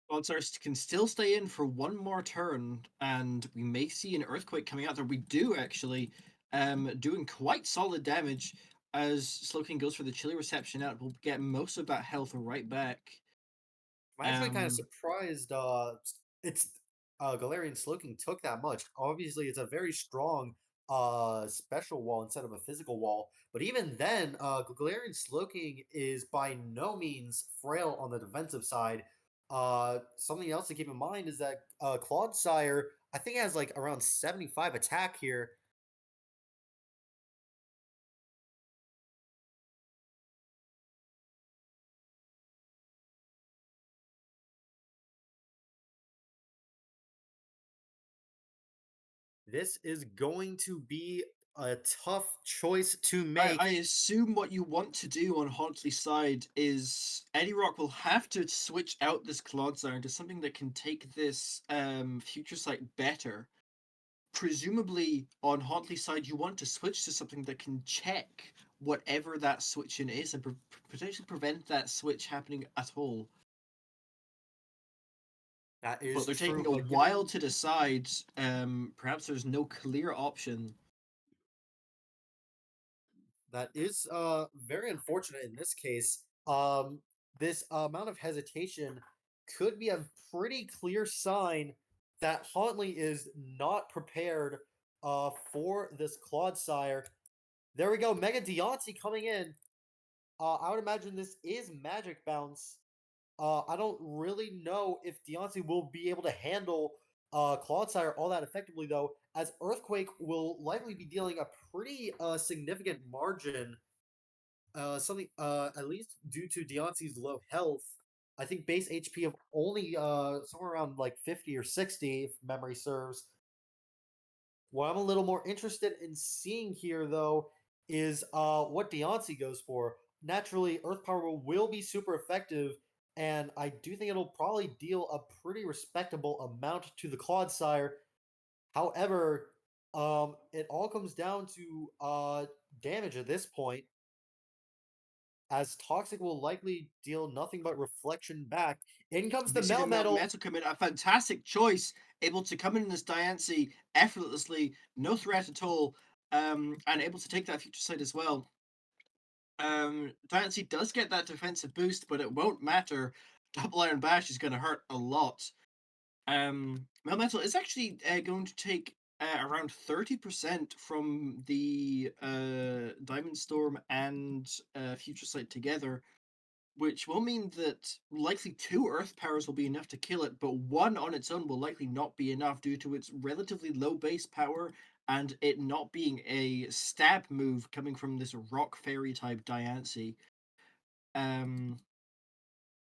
Clodsire can still stay in for one more turn, and we may see an Earthquake coming out there. We do actually, doing quite solid damage as Slowking goes for the Chilly Reception out. We'll get most of that health right back. I'm actually kind of surprised it's Galarian Slowking took that much. Obviously, it's a very strong special wall instead of a physical wall. But even then, Galarian Slowking is by no means frail on the defensive side. Something else to keep in mind is that Clodsire, I think, has like around 75 attack here. This is going to be a tough choice to make. I assume what you want to do on Huntley's side is Eddie Rock will have to switch out this Clodsire into something that can take this Future Sight better. Presumably, on Huntley's side, you want to switch to something that can check whatever that switch in is and potentially prevent that switch happening at all. That is But they're true, taking a but while to decide. Perhaps there's no clear option. That is very unfortunate in this case. This amount of hesitation could be a pretty clear sign that Huntley is not prepared for this Clodsire. There we go, Mega Deontay coming in. I would imagine this is Magic Bounce. I don't really know if Deontay will be able to handle Clodsire all that effectively, though, as Earthquake will likely be dealing a pretty significant margin, something at least due to Deontay's low health. I think base HP of only somewhere around like 50 or 60, if memory serves. What I'm a little more interested in seeing here, though, is what Deontay goes for. Naturally, Earth Power will be super effective, and I do think it'll probably deal a pretty respectable amount to the Clodsire. However, it all comes down to damage at this point, as Toxic will likely deal nothing but reflection back. In comes the Melmetal. Commit, a fantastic choice, able to come in this Diancie effortlessly, no threat at all, and able to take that Future Sight as well. Diancie does get that defensive boost, but it won't matter. Double Iron Bash is going to hurt a lot. Melmetal is actually going to take around 30% from the Diamond Storm and Future Sight together, which will mean that likely 2 Earth Powers will be enough to kill it, but 1 on its own will likely not be enough due to its relatively low base power and it not being a stab move coming from this Rock Fairy type Diancie.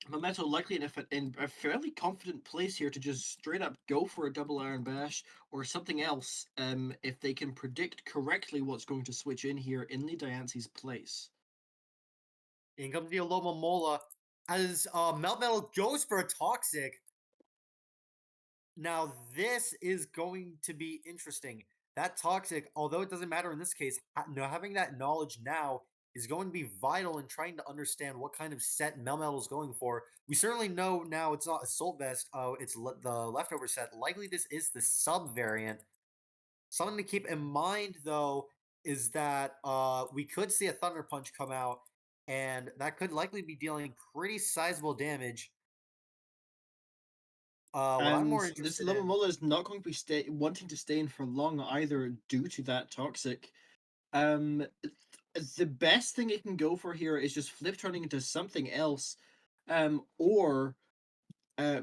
Memento likely in a fairly confident place here to just straight up go for a double Iron Bash or something else if they can predict correctly what's going to switch in here in the Diance's place. In comes the Alomomola as Melmetal goes for a Toxic. Now, this is going to be interesting. That Toxic, although it doesn't matter in this case, having that knowledge now is going to be vital in trying to understand what kind of set Melmetal is going for. We certainly know now it's not Assault Vest, it's the leftover set. Likely this is the sub variant. Something to keep in mind, though, is that we could see a Thunder Punch come out, and that could likely be dealing pretty sizable damage. What I'm more And this interested in... Lomomola is not going to be wanting to stay in for long either due to that Toxic. The best thing it can go for here is just flip turning into something else, or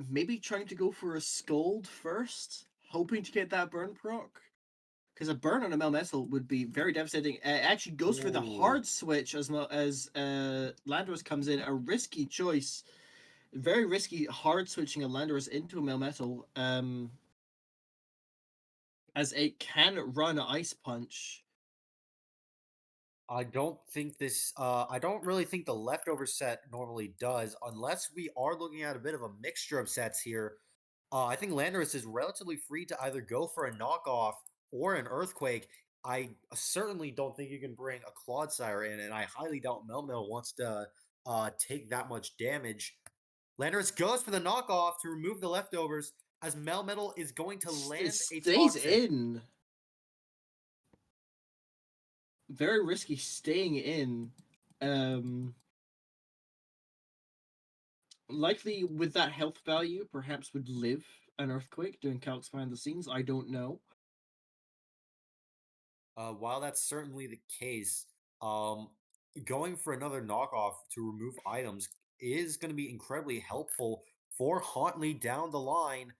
maybe trying to go for a Scold first, hoping to get that burn proc. Because a burn on a Melmetal would be very devastating. It actually goes for the hard switch as Landorus comes in, a risky choice. Very risky hard switching a Landorus into a Melmetal, as it can run Ice Punch. I don't think this. I don't really think the leftover set normally does, unless we are looking at a bit of a mixture of sets here. I think Landorus is relatively free to either go for a knockoff or an Earthquake. I certainly don't think you can bring a Clodsire in, and I highly doubt Melmetal wants to take that much damage. Landorus goes for the knockoff to remove the leftovers, as Melmetal is going to land a Stays Toxic. in. Very risky staying in. Likely with that health value, perhaps would live an Earthquake doing calcs behind the scenes. I don't know. While that's certainly the case, going for another knockoff to remove items is going to be incredibly helpful for Hauntley down the line.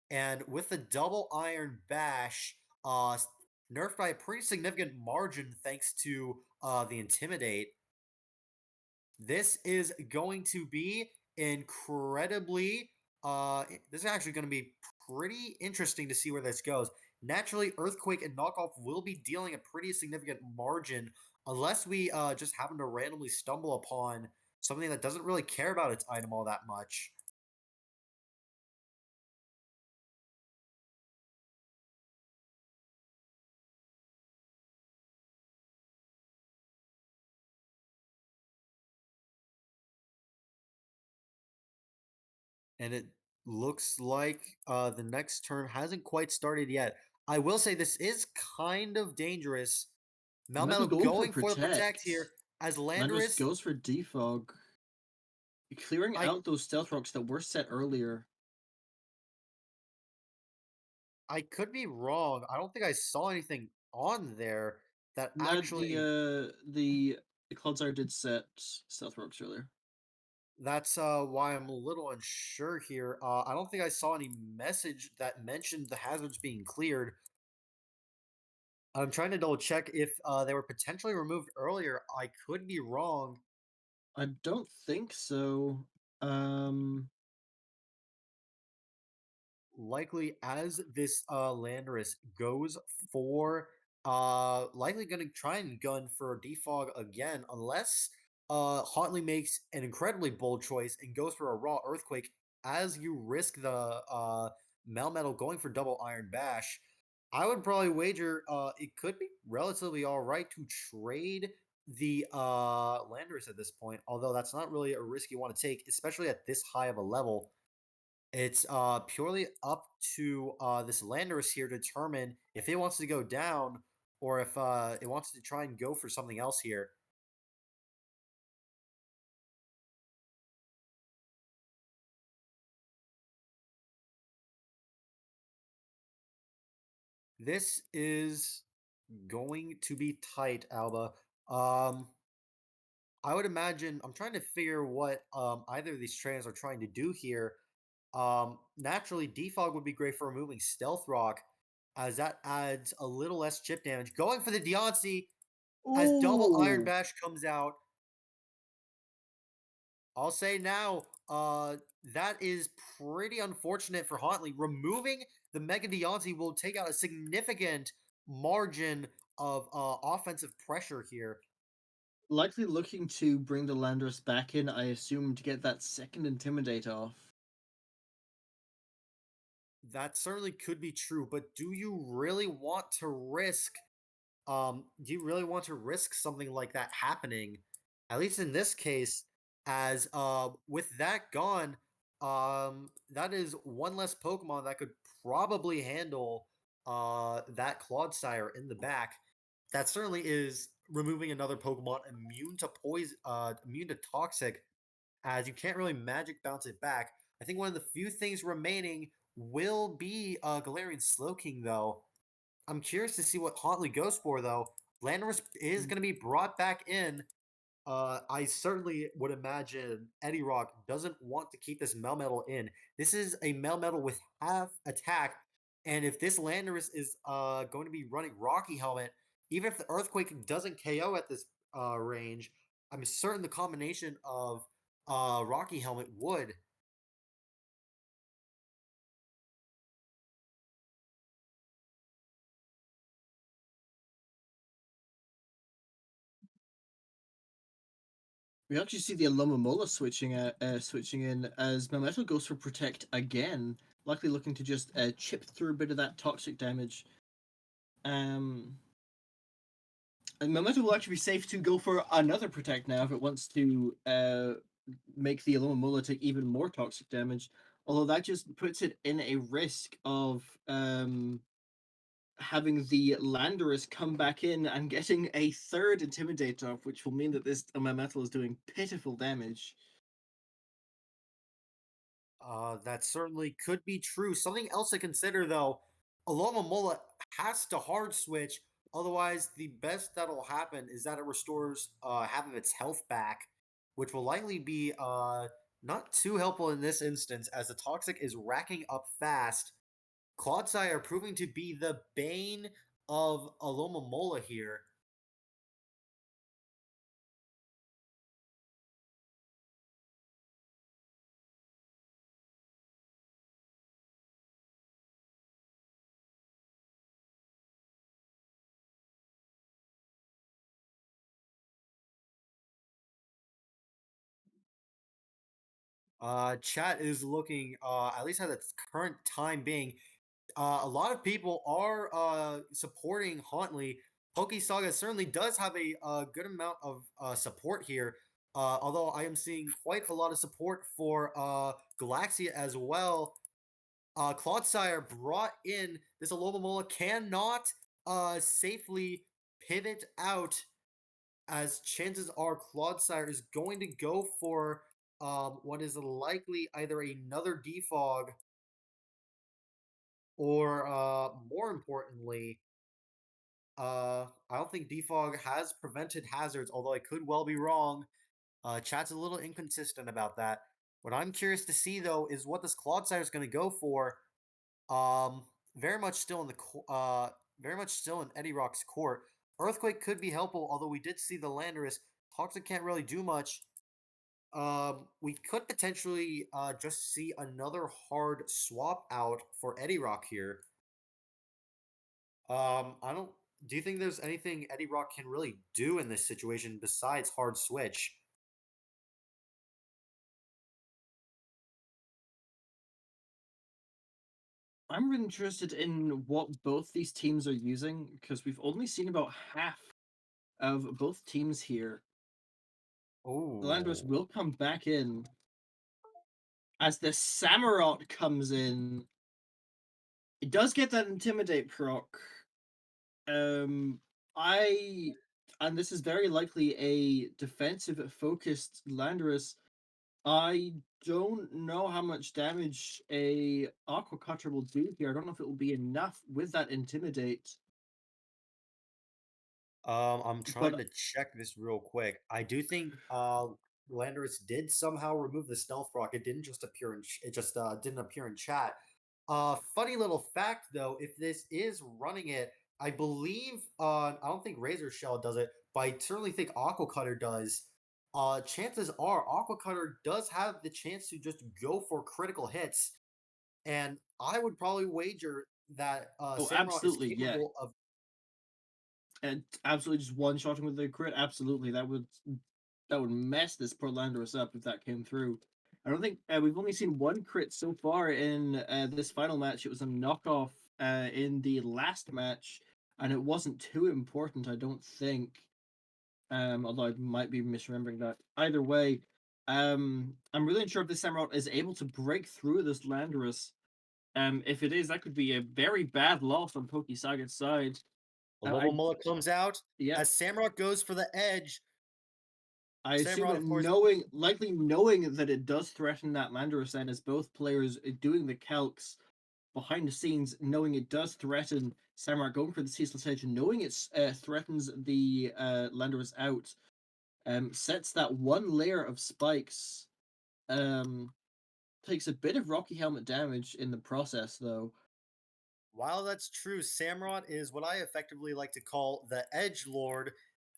And with the double Iron Bash, nerfed by a pretty significant margin thanks to the Intimidate, this is going to be incredibly... this is actually going to be pretty interesting to see where this goes. Naturally, Earthquake and Knockoff will be dealing a pretty significant margin unless we just happen to randomly stumble upon something that doesn't really care about its item all that much. And it looks like the next turn hasn't quite started yet. I will say this is kind of dangerous. Melmetal going for Protect here as Landorus Landorus goes for Defog, clearing I- out those Stealth Rocks that were set earlier. I could be wrong. I don't think I saw anything on there that No, actually... the Clodsire did set Stealth Rocks earlier. That's why I'm a little unsure here. I don't think I saw any message that mentioned the hazards being cleared. I'm trying to double check if they were potentially removed earlier. I could be wrong. I don't think so. Likely as this Landorus goes for likely gonna try and gun for Defog again, unless Hauntley makes an incredibly bold choice and goes for a raw Earthquake as you risk the Melmetal going for double Iron Bash. I would probably wager it could be relatively alright to trade the Landorus at this point, although that's not really a risk you want to take, especially at this high of a level. It's purely up to this Landorus here to determine if it wants to go down or if it wants to try and go for something else here. This is going to be tight, Alba. I would imagine... I'm trying to figure what either of these trainers are trying to do here. Naturally, Defog would be great for removing Stealth Rock, as that adds a little less chip damage. Going for the Deontay as double Iron Bash comes out. I'll say now, that is pretty unfortunate for Huntley. Removing the Mega Deontay will take out a significant margin of offensive pressure here. Likely looking to bring the Landorus back in, I assume, to get that second Intimidate off. That certainly could be true, but do you really want to risk something like that happening? At least in this case, as with that gone, that is one less Pokemon that could probably handle that Clodsire in the back. That certainly is removing another Pokemon immune to poison, immune to toxic, as you can't really magic bounce it back. I think one of the few things remaining will be Galarian Slowking, though. I'm curious to see what Huntley goes for, though. Landorus is going to be brought back in. I certainly would imagine Eddie Rock doesn't want to keep this Melmetal in. This is a Melmetal with half attack, and if this Landorus is going to be running Rocky Helmet, even if the Earthquake doesn't KO at this range, I'm certain the combination of Rocky Helmet would. We actually see the Alomomola switching in as Melmetal goes for Protect again, likely looking to just chip through a bit of that toxic damage. And Melmetal will actually be safe to go for another Protect now if it wants to make the Alomomola take even more toxic damage. Although that just puts it in a risk of having the Landorus come back in and getting a third Intimidate off, which will mean that this Melmetal is doing pitiful damage. That certainly could be true. Something else to consider, though, Alomomola has to hard switch. Otherwise, the best that'll happen is that it restores half of its health back, which will likely be not too helpful in this instance, as the Toxic is racking up fast. Clodsire proving to be the bane of Alomomola here. Chat is looking, at least at its current time being, a lot of people are supporting Huntley. PokeSaga certainly does have a good amount of support here. Although I am seeing quite a lot of support for Galaxia as well. Clodsire brought in this Alomomola cannot safely pivot out, as chances are Clodsire is going to go for what is likely either another defog or more importantly, I don't think defog has prevented hazards, although I could well be wrong. Chat's a little inconsistent about that. What I'm curious to see though is what this Clodsire is going to go for. Very much still in very much still in Eddie Rock's court. Earthquake could be helpful, although we did see the Landorus. Toxic can't really do much. We could potentially just see another hard swap out for Eddie Rock here. I don't. Do you think there's anything Eddie Rock can really do in this situation besides hard switch? I'm really interested in what both these teams are using because we've only seen about half of both teams here. Oh, The Landorus will come back in as the Samurott comes in. It does get that Intimidate proc. I and this is very likely a defensive focused Landorus. I don't know how much damage a Aqua Cutter will do here. I don't know if it will be enough with that Intimidate. I'm trying But to check this real quick. I do think Landorus did somehow remove the stealth rock. It didn't just appear in it just didn't appear in chat. Funny little fact though, if this is running it, I believe I don't think Razor Shell does it, but I certainly think Aqua Cutter does. chances are Aqua Cutter does have the chance to just go for critical hits, and I would probably wager that Oh, Samurott is absolutely, yeah. capable of. And absolutely just one-shotting with the crit. Absolutely, that would mess this poor Landorus up if that came through. I don't think we've only seen one crit so far in this final match. It was a knockoff in the last match, and it wasn't too important, I don't think. Although I might be misremembering that. Either way, I'm really unsure if this Samurott is able to break through this Landorus. If it is, that could be a very bad loss on PokeSaga's side. Alomo Mullet comes out Yeah, as Samurott goes for the edge. I assume Samurott, that of course, likely knowing that it does threaten that Landorus, and as both players doing the calcs behind the scenes, knowing it does threaten Samurott going for the ceaseless edge, knowing it threatens the Landorus out, sets that one layer of spikes, takes a bit of Rocky Helmet damage in the process, though. while that's true, Samurott is what I effectively like to call the edge lord,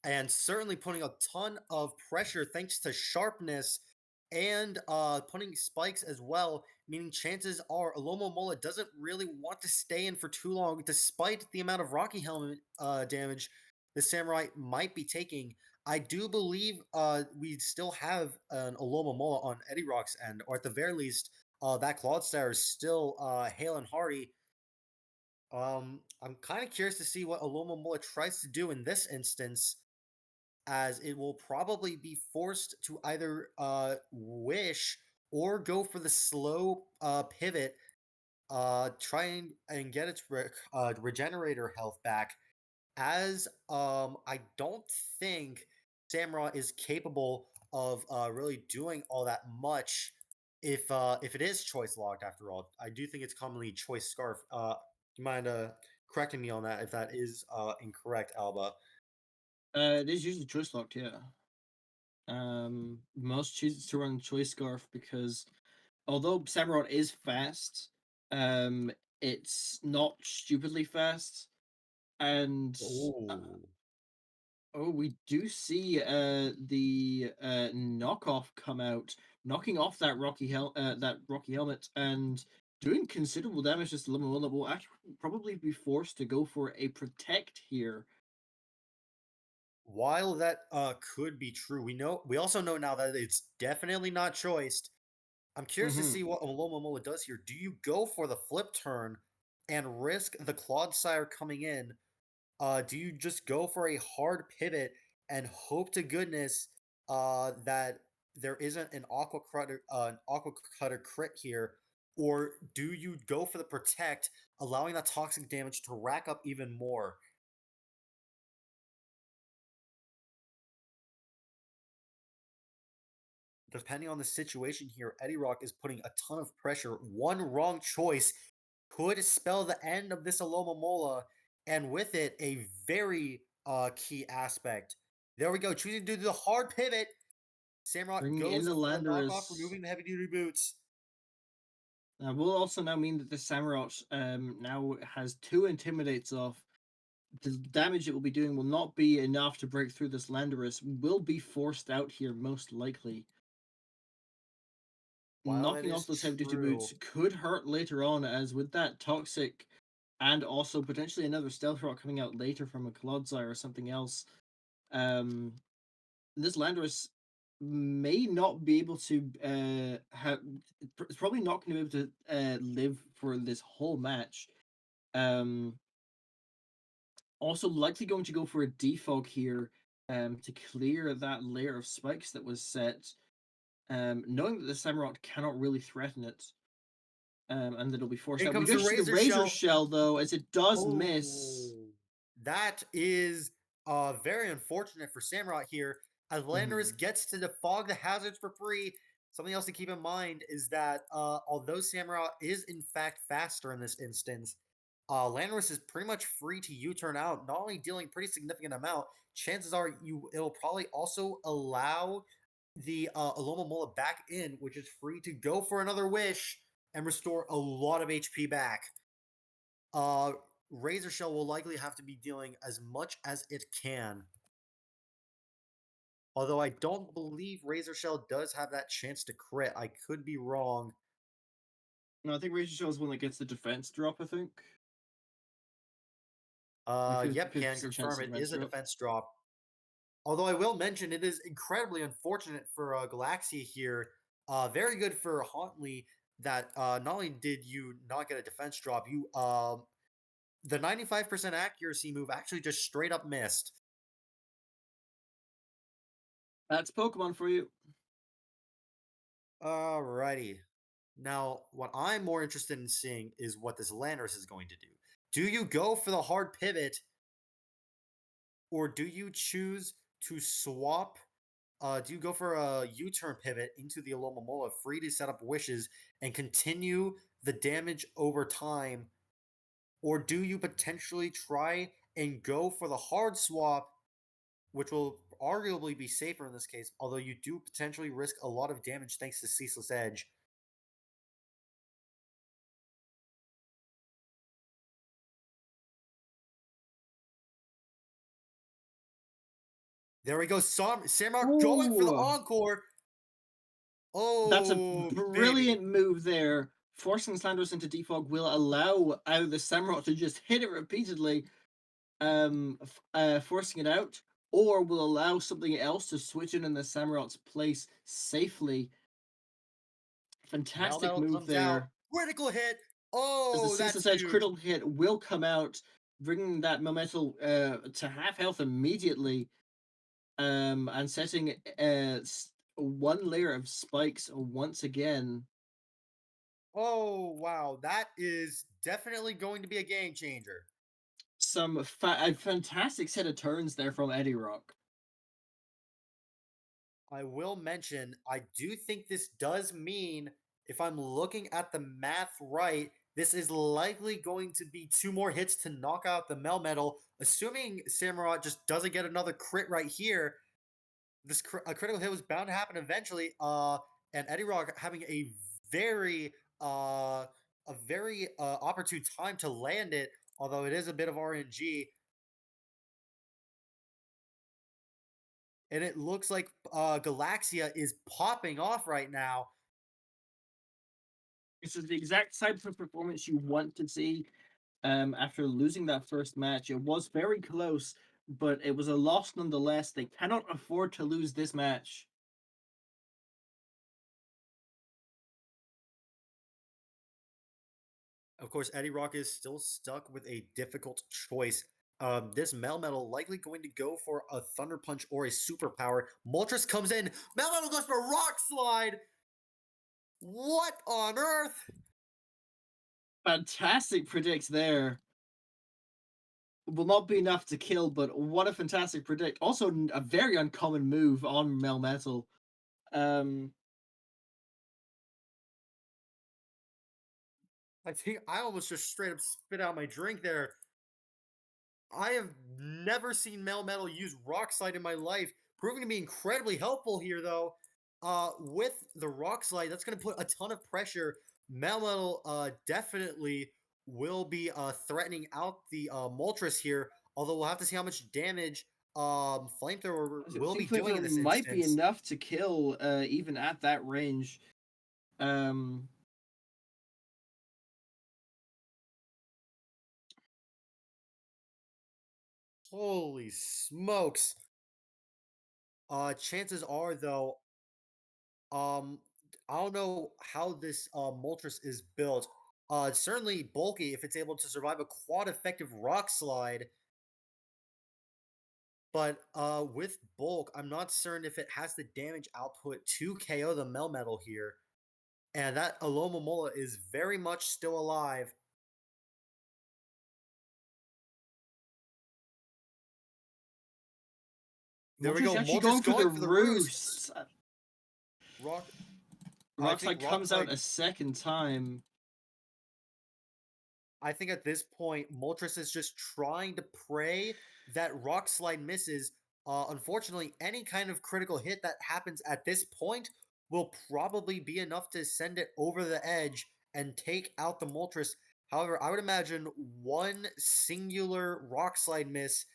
and certainly putting a ton of pressure thanks to sharpness and putting spikes as well, meaning chances are Alomo Mullet doesn't really want to stay in for too long, despite the amount of Rocky Helmet damage the Samurai might be taking. I do believe we still have an Alomo Mullet on Eddie Rock's end, or at the very least, that Clodsire is still hale and hearty. I'm kind of curious to see what Alomo Mullet tries to do in this instance, as it will probably be forced to either wish or go for the slow pivot, try and get its regenerator health back. As I don't think Samurott is capable of really doing all that much if it is choice locked. After all, I do think it's commonly choice scarf. You mind correcting me on that if that is incorrect, Alba? It is usually choice locked, yeah. Most chooses to run choice scarf because although Samurott is fast, it's not stupidly fast, and oh, we do see the knockoff come out, knocking off that Rocky helmet and doing considerable damage to Limon that will actually probably be forced to go for a protect here. While that could be true, we also know now that it's definitely not choiced. I'm curious to see what Alomo Mullet does here. Do you go for the flip turn and risk the Clodsire coming in? Do you just go for a hard pivot and hope to goodness that there isn't an Aqua Cutter crit here? Or do you go for the protect, allowing that toxic damage to rack up even more? Depending on the situation here, Eddie Rock is putting a ton of pressure. One wrong choice could spell the end of this Aloma Mola, and with it, a very key aspect. There we go, choosing to do the hard pivot. Samrock Bringing in goes the for the knockoff, Landorus. removing the heavy-duty boots. Will also now mean that the Samurott now has two intimidates off. The damage it will be doing will not be enough to break through this Landorus. Will be forced out here most likely. While Knocking that off is those heavy duty true, boots could hurt later on, as with that toxic and also potentially another stealth rock coming out later from a Clodsire or something else. This Landorus may not be able to have. It's probably not going to be able to live for this whole match. Also, likely going to go for a defog here to clear that layer of spikes that was set. Knowing that the Samurott cannot really threaten it, and that it'll be forced in out. We comes do the see the Razor Razor Shell. Shell, though, as it does miss. That is very unfortunate for Samurott here, as Landorus gets to defog the hazards for free. Something else to keep in mind is that although Samurott is in fact faster in this instance, Landorus is pretty much free to U-turn out, not only dealing pretty significant amount, chances are it'll probably also allow the Aloma Mola back in, which is free to go for another wish and restore a lot of HP back. Razor Shell will likely have to be dealing as much as it can. Although I don't believe Razor Shell does have that chance to crit. I could be wrong. No, I think Razor Shell is one that gets the defense drop, I think. Yep, can 50% confirm it defense is a drop. defense drop. Although I will mention it is incredibly unfortunate for Galaxia here. Very good for Hauntley that not only did you not get a defense drop, you the 95% accuracy move actually just straight up missed. That's Pokemon for you. Alrighty. Now, what I'm more interested in seeing is what this Landorus is going to do. Do you go for the hard pivot, or do you choose to swap? Do you go for a U-turn pivot into the Alomomola, free to set up wishes and continue the damage over time? Or do you potentially try and go for the hard swap, which will arguably be safer in this case, although you do potentially risk a lot of damage thanks to Ceaseless Edge? There we go. Samrock going for the Ooh. encore. That's a Oh, brilliant baby. move there. Forcing Slandros into defog will allow either the Samurott to just hit it repeatedly, forcing it out, or will allow something else to switch in the Samurot's place safely. Fantastic Melmetal move comes out. there. Critical hit. As Oh, the that's Ceaseless Edge huge. critical hit will come out, bringing that Melmetal to half health immediately, and setting one layer of spikes once again. Oh, wow. That is definitely going to be a game changer. A fantastic set of turns there from Eddie Rock. I will mention, I do think this does mean, if I'm looking at the math right, this is likely going to be 2 more hits to knock out the Melmetal. Assuming Samurott just doesn't get another crit right here, this a critical hit was bound to happen eventually. And Eddie Rock having a very opportune time to land it, although it is a bit of RNG. And it looks like Galaxia is popping off right now. This is the exact type of performance you want to see. After losing that first match, it was very close, but it was a loss nonetheless. They cannot afford to lose this match. Of course, Eddie Rock is still stuck with a difficult choice. This Melmetal likely going to go for a Thunder Punch or a Superpower. Moltres comes in. Melmetal goes for Rock Slide. What on earth? Fantastic predict there. Will not be enough to kill, but what a fantastic predict. Also, a very uncommon move on Melmetal. I think I almost just straight up spit out my drink there. I have never seen Melmetal use Rock Slide in my life, proving to be incredibly helpful here, though. With the Rock Slide, that's going to put a ton of pressure. Melmetal definitely will be threatening out the Moltres here, although we'll have to see how much damage Flamethrower will be doing in this might be instance. enough to kill, even at that range. Holy smokes. Chances are, though, I don't know how this Moltres is built. It's certainly bulky if it's able to survive a quad effective Rock Slide. But with bulk, I'm not certain if it has the damage output to KO the Melmetal here. And that Alomomola is very much still alive. There we go. Actually Moltres going for the roost. Rock Rockslide comes out Rockslide- a second time. I think at this point, Moltres is just trying to pray that Rock Slide misses. Unfortunately, any kind of critical hit that happens at this point will probably be enough to send it over the edge and take out the Moltres. However, I would imagine one singular Rock Slide miss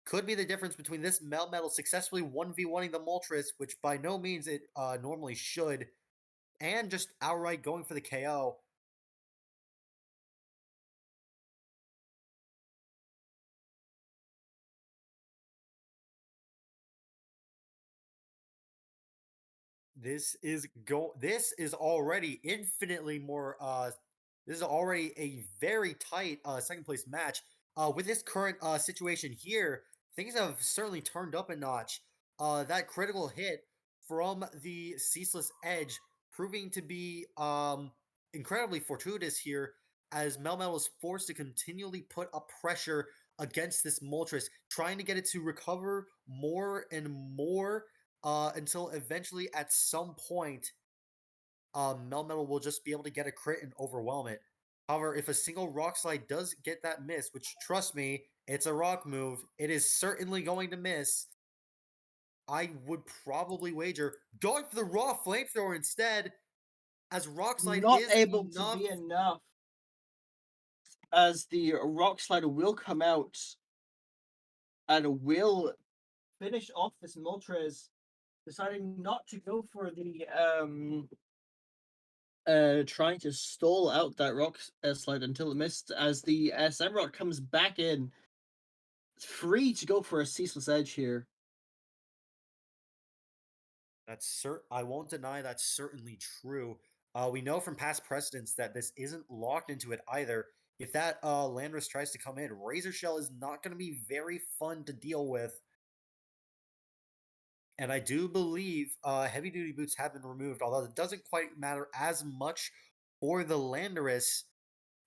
could be the difference between this Melmetal successfully 1v1ing the Moltres, which by no means it normally should, and just outright going for the KO. This is already infinitely more this is already a very tight second place match. With this current situation here, things have certainly turned up a notch. That critical hit from the Ceaseless Edge proving to be incredibly fortuitous here, as Melmel was forced to continually put up pressure against this Moltres, trying to get it to recover more and more until eventually at some point Melmetal will just be able to get a crit and overwhelm it. However, if a single Rock Slide does get that miss, which trust me, it's a rock move, it is certainly going to miss. I would probably wager going for the Raw Flamethrower instead, as Rock Slide Not is able enough. to be enough, as the Rock Slide will come out and will finish off this Moltres, deciding not to go for the trying to stall out that Rock Slide until it missed, as the Samrock comes back in, free to go for a Ceaseless Edge here. I won't deny that's certainly true. We know from past precedents that this isn't locked into it either. If that Landorus tries to come in, Razor Shell is not going to be very fun to deal with. And I do believe heavy duty boots have been removed, although it doesn't quite matter as much for the Landorus.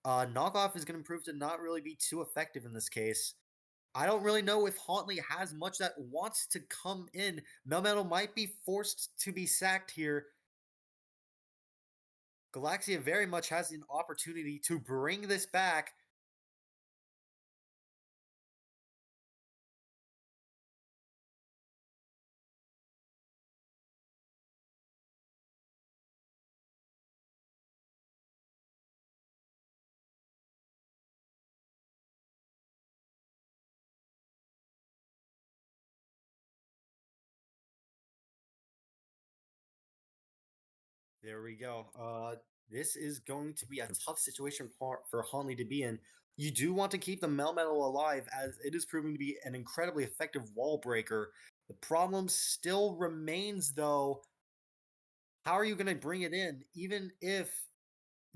Knockoff is going to prove to not really be too effective in this case. I don't really know if Hauntley has much that wants to come in. Melmetal might be forced to be sacked here. Galaxia very much has an opportunity to bring this back. There we go. This is going to be a tough situation for Hauntley to be in. You do want to keep the Melmetal alive, as it is proving to be an incredibly effective wall breaker. The problem still remains, though. How are you going to bring it in? Even if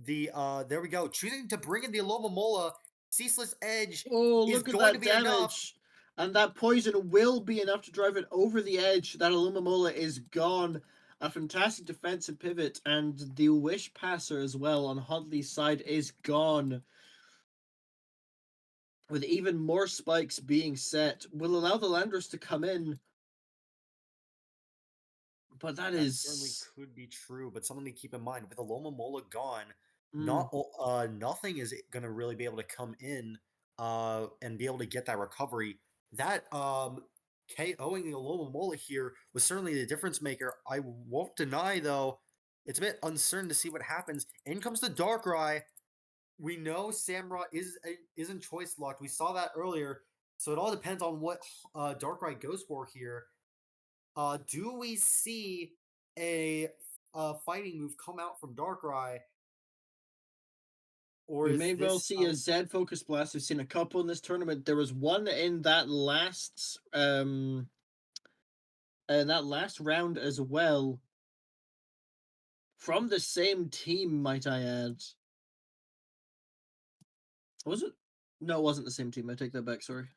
the there we go, choosing to bring in the Alomomola, Ceaseless Edge Oh, is look at going that to be damage! enough. And that poison will be enough to drive it over the edge. That Alumamola is gone. A fantastic defensive pivot, and the Wish Passer as well on Huntley's side is gone. With even more spikes being set, will allow the Landorus to come in. But that certainly is could be true, but something to keep in mind with Alomomola gone, Mm. nothing is going to really be able to come in and be able to get that recovery. That KOing the Alomomola here was certainly the difference maker. I won't deny, though, it's a bit uncertain to see what happens. In comes the Darkrai. We know Samra isn't choice locked. We saw that earlier, so it all depends on what Darkrai goes for here. Do we see a fighting move come out from Darkrai? Or We is may well this see a Z Focus Blast. We've seen a couple in this tournament. There was one in that last round as well. From the same team, might I add. Was it? No, it wasn't the same team. I take that back, sorry.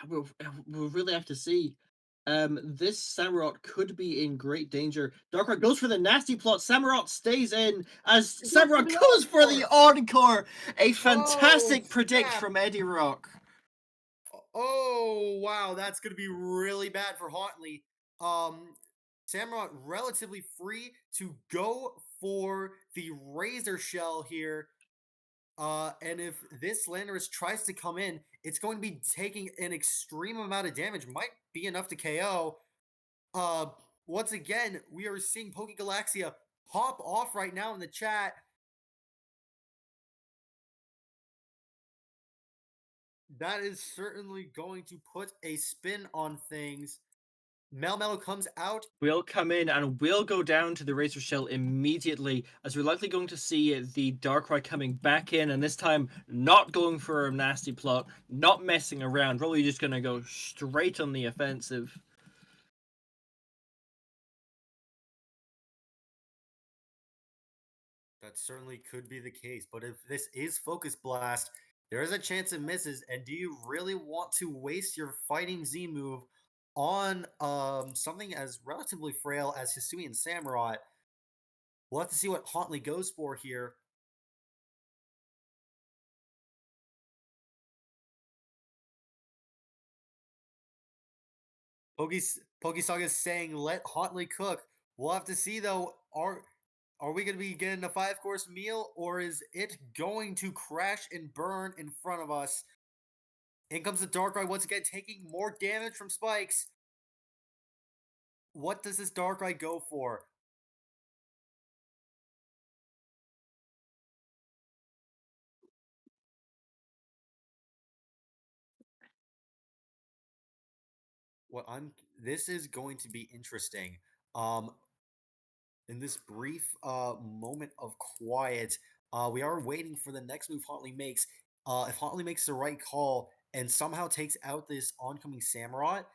We'll really have to see. This Samurott could be in great danger. Darkrai goes for the nasty plot. Samurott stays in as Samurott goes for the Encore. A fantastic predict from Eddie Rock. Oh, wow, that's going to be really bad for Hauntley. Samurott relatively free to go for the Razor Shell here. And if this Landorus tries to come in, it's going to be taking an extreme amount of damage. Might be enough to KO. Once again, we are seeing PokeGalaxia pop off right now in the chat. That is certainly going to put a spin on things. Melmetal comes out. We'll come in and we'll go down to the Razor Shell immediately, as we're likely going to see the Darkrai coming back in, and this time not going for a nasty plot, not messing around, probably just going to go straight on the offensive. That certainly could be the case, but if this is Focus Blast, there is a chance it misses, and do you really want to waste your Fighting Z move on something as relatively frail as Hisuian Samurott? We'll have to see what Hauntley goes for here. PokeSaga is saying let Hauntley cook. We'll have to see though. Are we going to be getting a 5-course meal, or is it going to crash and burn in front of us? In comes the Darkrai once again, taking more damage from spikes. What does this Darkrai go for? This is going to be interesting. In this brief moment of quiet, we are waiting for the next move Hauntley makes. If Hauntley makes the right call and somehow takes out this oncoming Samurott,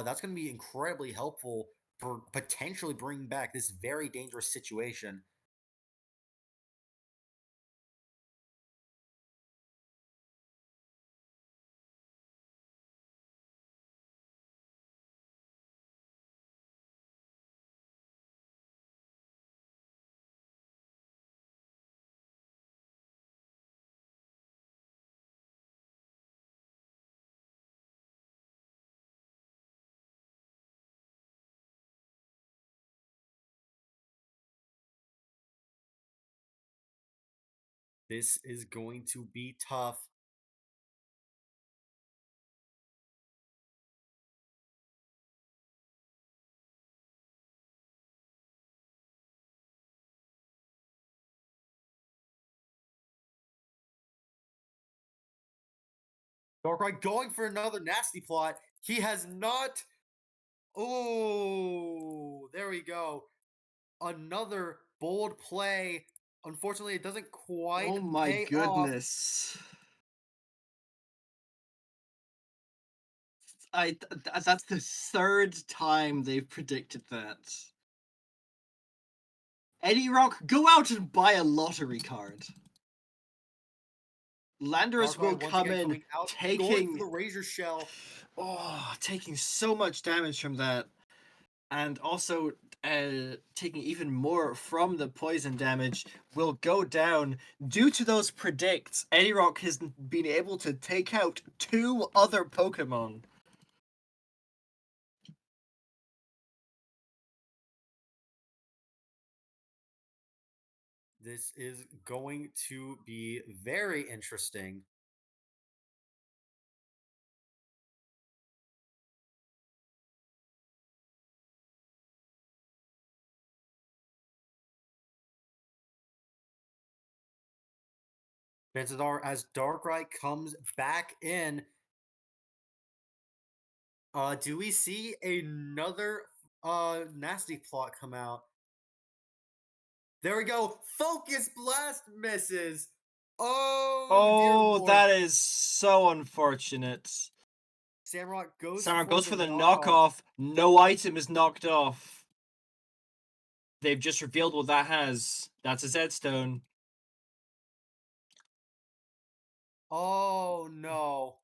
that's going to be incredibly helpful for potentially bringing back this very dangerous situation. This is going to be tough. Darkrai going for another nasty plot. He has not. Oh, there we go. Another bold play. Unfortunately, it doesn't quite Oh my pay off. goodness. That's the third time they've predicted that. Eddie Rock, go out and buy a lottery card. Landorus Darkrai will once come again in coming out, going taking for the Razor Shell. taking so much damage from that, and also taking even more from the poison damage. Will go down due to those predicts. Eddie Rock has been able to take out 2 other Pokemon. This is going to be very interesting. Benzadar as Darkrai comes back in. Do we see another nasty plot come out? There we go. Focus Blast misses. Oh, dear Lord. That is so unfortunate. Samurott goes for the knockoff. No item is knocked off. They've just revealed what that has. That's a Zedstone. Oh, no.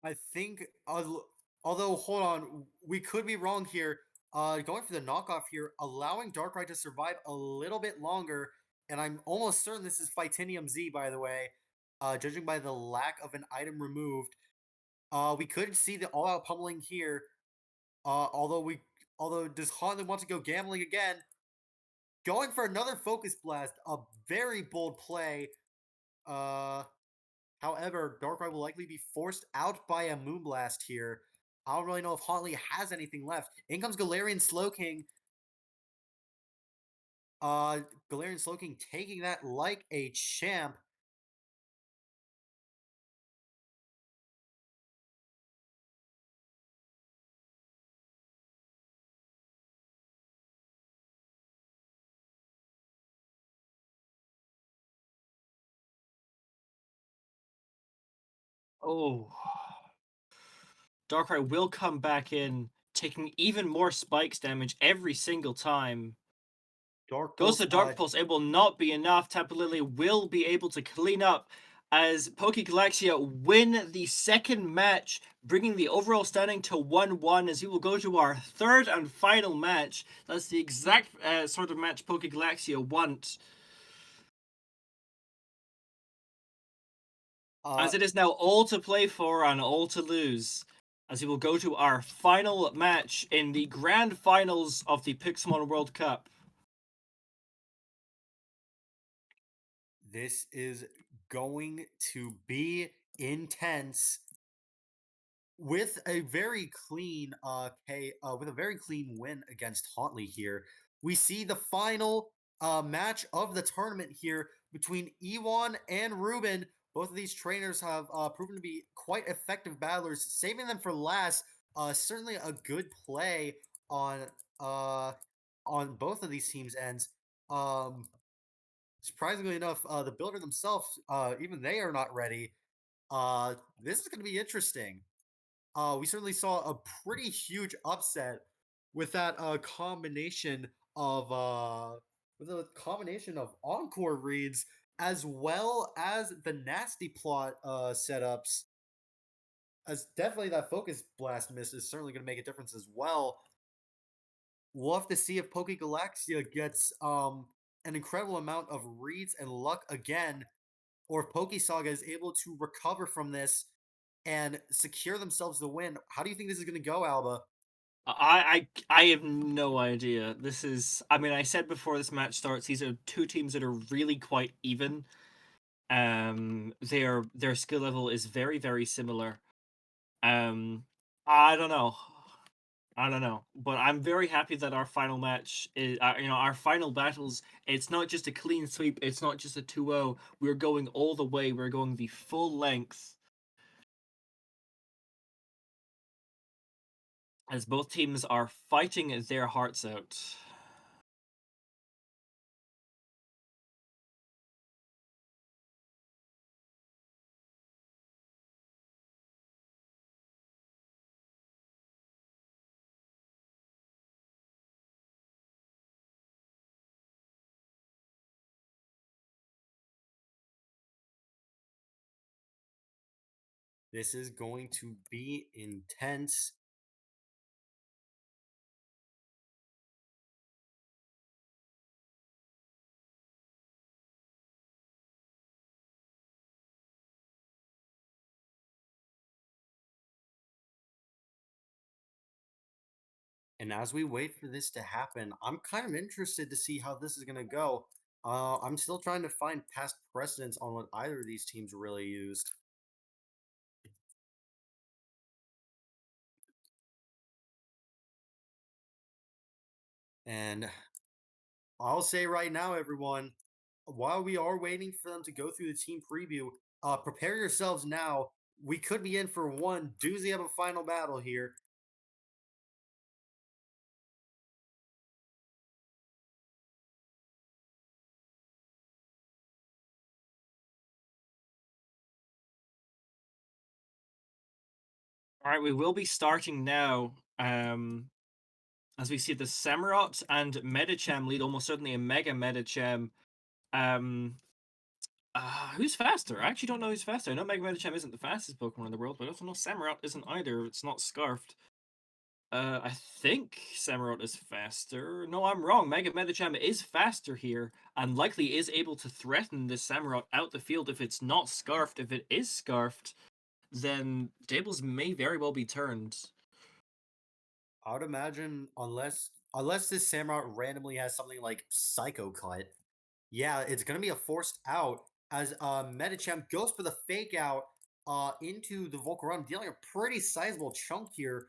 I think, although, hold on, we could be wrong here. Going for the knockoff here, allowing Darkrai to survive a little bit longer, and I'm almost certain this is Fightinium Z, by the way, judging by the lack of an item removed. We could see the all-out pummeling here, although does Hauntley want to go gambling again? Going for another Focus Blast, a very bold play. However, Darkrai will likely be forced out by a Moonblast here. I don't really know if Hauntley has anything left. In comes Galarian Slowking. Galarian Slowking taking that like a champ. Oh. Darkrai will come back in, taking even more spikes damage every single time. Dark Goes Pulse, to Dark Pulse. It will not be enough. Tapu Lele will be able to clean up as PokeGalaxia win the second match, bringing the overall standing to 1-1 as we will go to our third and final match. That's the exact sort of match PokeGalaxia want. As it is now all to play for and all to lose, as we will go to our final match in the grand finals of the Pixelmon World Cup. This is going to be intense with a very clean with a very clean win against Hauntley here. We see the final match of the tournament here between Ewan and Ruben. Both of these trainers have proven to be quite effective battlers. Saving them for last, certainly a good play on both of these teams' ends. Surprisingly enough, the builder themselves, even they are not ready. This is going to be interesting. We certainly saw a pretty huge upset with that combination of encore reads as well as the nasty plot setups. As definitely that focus blast miss is certainly going to make a difference as well. We'll have to see if PokeGalaxia gets an incredible amount of reads and luck again, or if PokeSaga is able to recover from this and secure themselves the win. How do you think this is going to go, Alba? I have no idea. This is, I mean, I said before this match starts, these are two teams that are really quite even. Their skill level is very, very similar. I don't know. I don't know, but I'm very happy that our final match is, our final battles. It's not just a clean sweep. It's not just a 2-0. We're going all the way. We're going the full length. As both teams are fighting their hearts out. This is going to be intense. And as we wait for this to happen, I'm kind of interested to see how this is going to go. I'm still trying to find past precedents on what either of these teams really used. And I'll say right now, everyone, while we are waiting for them to go through the team preview, prepare yourselves now. We could be in for one doozy of a final battle here. All right, we will be starting now. As we see the Samurott and Medicham lead, almost certainly a Mega Medicham. Who's faster? I actually don't know who's faster. I know Mega Medicham isn't the fastest Pokemon in the world, but I also know Samurott isn't either. It's not Scarfed. I think Samurott is faster. No, I'm wrong. Mega Medicham is faster here, and likely is able to threaten this Samurott out the field if it's not Scarfed. If it is Scarfed, then tables may very well be turned. I would imagine unless this Samurott randomly has something like Psycho Cut, yeah, it's gonna be a forced out as Medicham goes for the fake out into the Volcarona, dealing a pretty sizable chunk here.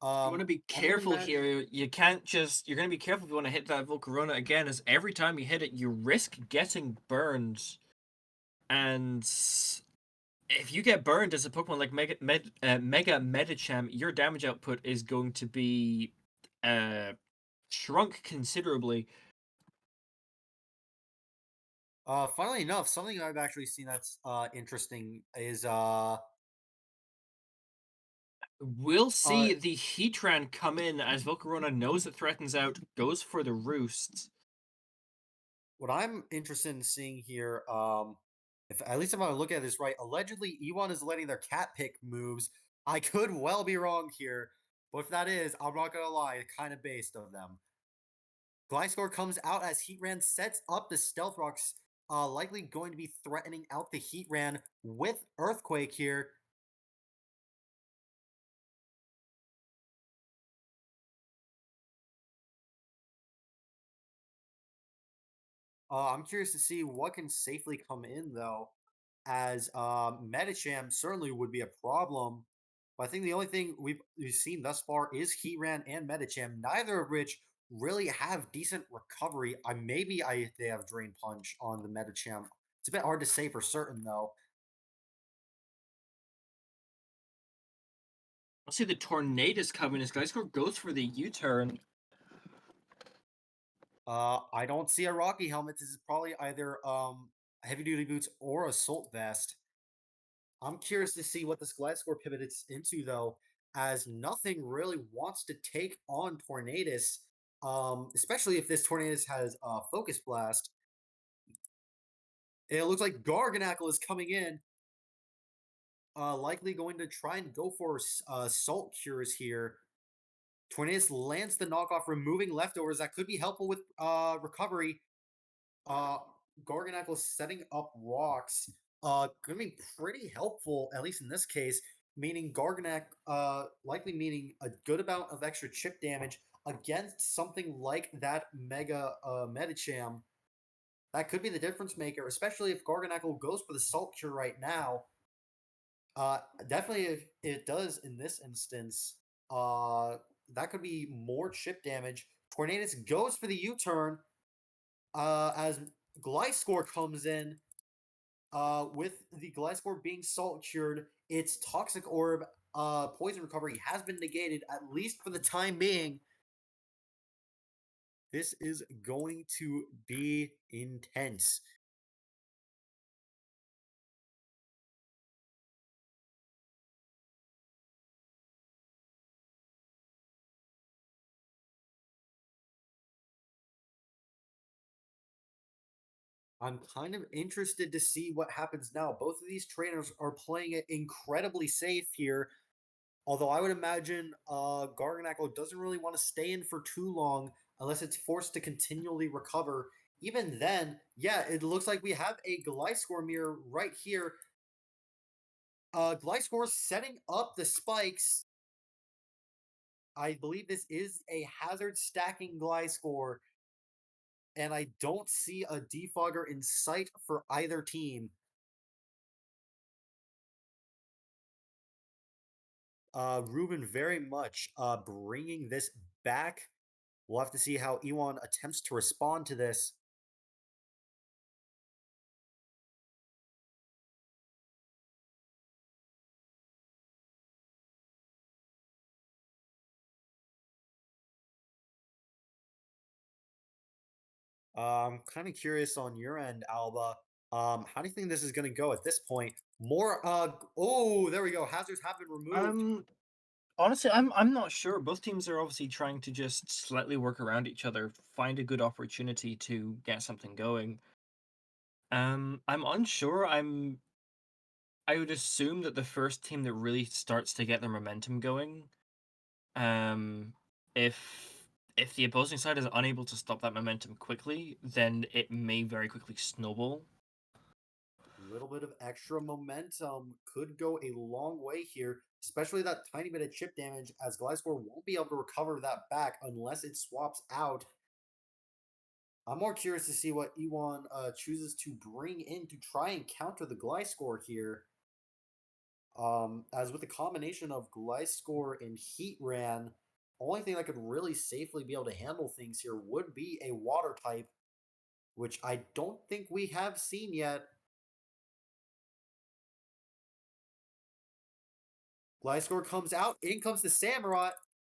You want to be careful here. You can't just. You're going to be careful if you want to hit that Volcarona again, as every time you hit it, you risk getting burned. And if you get burned as a Pokemon like Mega Medicham, your damage output is going to be shrunk considerably. Funnily enough, something I've actually seen that's interesting is We'll see the Heatran come in as Volcarona knows it threatens out, goes for the roost. what I'm interested in seeing here, if at least if I look at this right, allegedly Ewan is letting their cat pick moves. I could well be wrong here, but if that is, I'm not gonna lie, kind of based of them. Gliscor comes out as Heatran sets up the Stealth Rocks, likely going to be threatening out the Heatran with Earthquake here. I'm curious to see what can safely come in though, as Medicham certainly would be a problem. But I think the only thing we've seen thus far is Heatran and Medicham, neither of which really have decent recovery. They have Drain Punch on the Medicham. It's a bit hard to say for certain though. I'll see the Tornadus coming as Gliscor goes for the U-turn. I don't see a Rocky helmet. This is probably either heavy duty boots or assault vest. I'm curious to see what this Gliscor pivots into though, as nothing really wants to take on Tornadus. Especially if this Tornadus has Focus Blast. It looks like Garganackle is coming in. Likely going to try and go for Salt Cures here. Tornadus lands the knockoff, removing leftovers that could be helpful with recovery. Garganackle setting up rocks. Gonna be pretty helpful, at least in this case, meaning likely meaning a good amount of extra chip damage against something like that Mega Medicham. That could be the difference maker, especially if Garganackle goes for the Salt Cure right now. Definitely if it does in this instance, that could be more chip damage. Tornadus goes for the U-turn, as Gliscor comes in, with the Gliscor being Salt Cured, its Toxic Orb poison recovery has been negated, at least for the time being. This is going to be intense. I'm kind of interested to see what happens now. Both of these trainers are playing it incredibly safe here. Although I would imagine Garganackle doesn't really want to stay in for too long unless it's forced to continually recover. Even then, yeah, it looks like we have a Gliscor mirror right here. Gliscor setting up the spikes. I believe this is a hazard stacking Gliscor, and I don't see a defogger in sight for either team. Ruben very much bringing this back. We'll have to see how Ewan attempts to respond to this. I'm kind of curious on your end, Alba. How do you think this is going to go at this point? More, oh, there we go. Hazards have been removed. Honestly, I'm not sure. Both teams are obviously trying to just slightly work around each other, find a good opportunity to get something going. I'm unsure. I would assume that the first team that really starts to get their momentum going, um, if the opposing side is unable to stop that momentum quickly, then it may very quickly snowball. A little bit of extra momentum could go a long way here, especially that tiny bit of chip damage, as Gliscor won't be able to recover that back unless it swaps out. I'm more curious to see what Ewan chooses to bring in to try and counter the Gliscor here. As with the combination of Gliscor and Heatran, only thing that could really safely be able to handle things here would be a water type, which I don't think we have seen yet. Gliscor comes out. In comes the Samurott.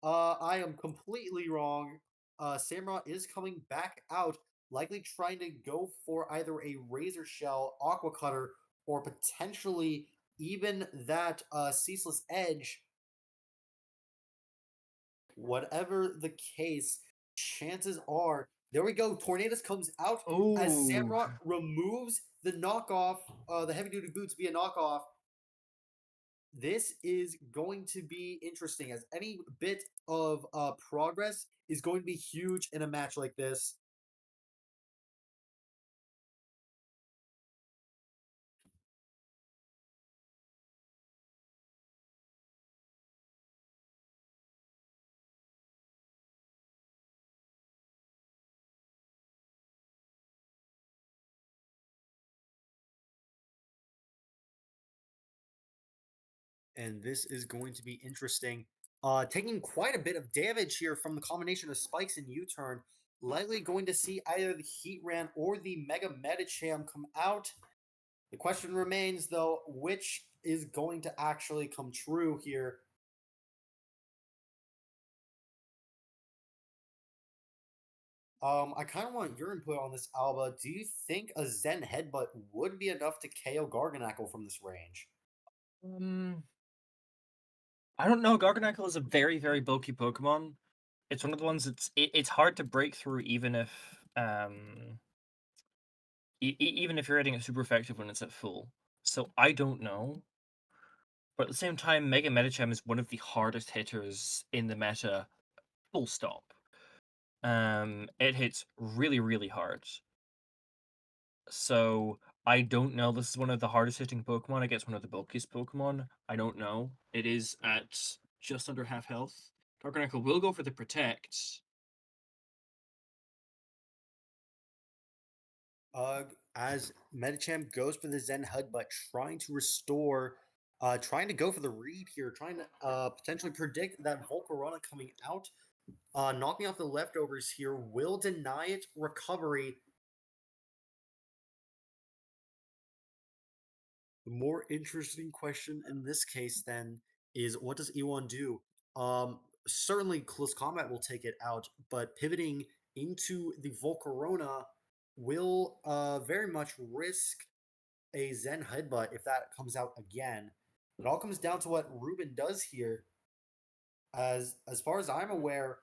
I am completely wrong. Samurott is coming back out, likely trying to go for either a Razor Shell, Aqua Cutter, or potentially even that Ceaseless Edge. Whatever the case, chances are, there we go. Tornadus comes out as Samurott removes the knockoff, the heavy duty boots via knockoff. This is going to be interesting, as any bit of progress is going to be huge in a match like this. And this is going to be interesting. Taking quite a bit of damage here from the combination of spikes and U-turn. Likely going to see either the Heatran or the Mega Medicham come out. The question remains, though, which is going to actually come true here? I kind of want your input on this, Alba. Do you think a Zen Headbutt would be enough to KO Garganacl from this range? I don't know. Garganacl is a very, very bulky Pokemon. It's one of the ones it's hard to break through, even if even if you're hitting it super effective when it's at full. So I don't know. But at the same time, Mega Medicham is one of the hardest hitters in the meta. Full stop. It hits really, really hard. So I don't know. This is one of the hardest hitting Pokemon. I guess one of the bulkiest Pokemon. I don't know. It is at just under half health. Garganacl will go for the protect. As Medicham goes for the Zen Headbutt, trying to restore, trying to go for the read here, trying to potentially predict that Volcarona coming out, knocking off the leftovers here, will deny it recovery. The more interesting question in this case then is, what does Ewan do? Certainly close combat will take it out, but pivoting into the Volcarona will very much risk a Zen Headbutt if that comes out again. It all comes down to what Ruben does here. As far as I'm aware,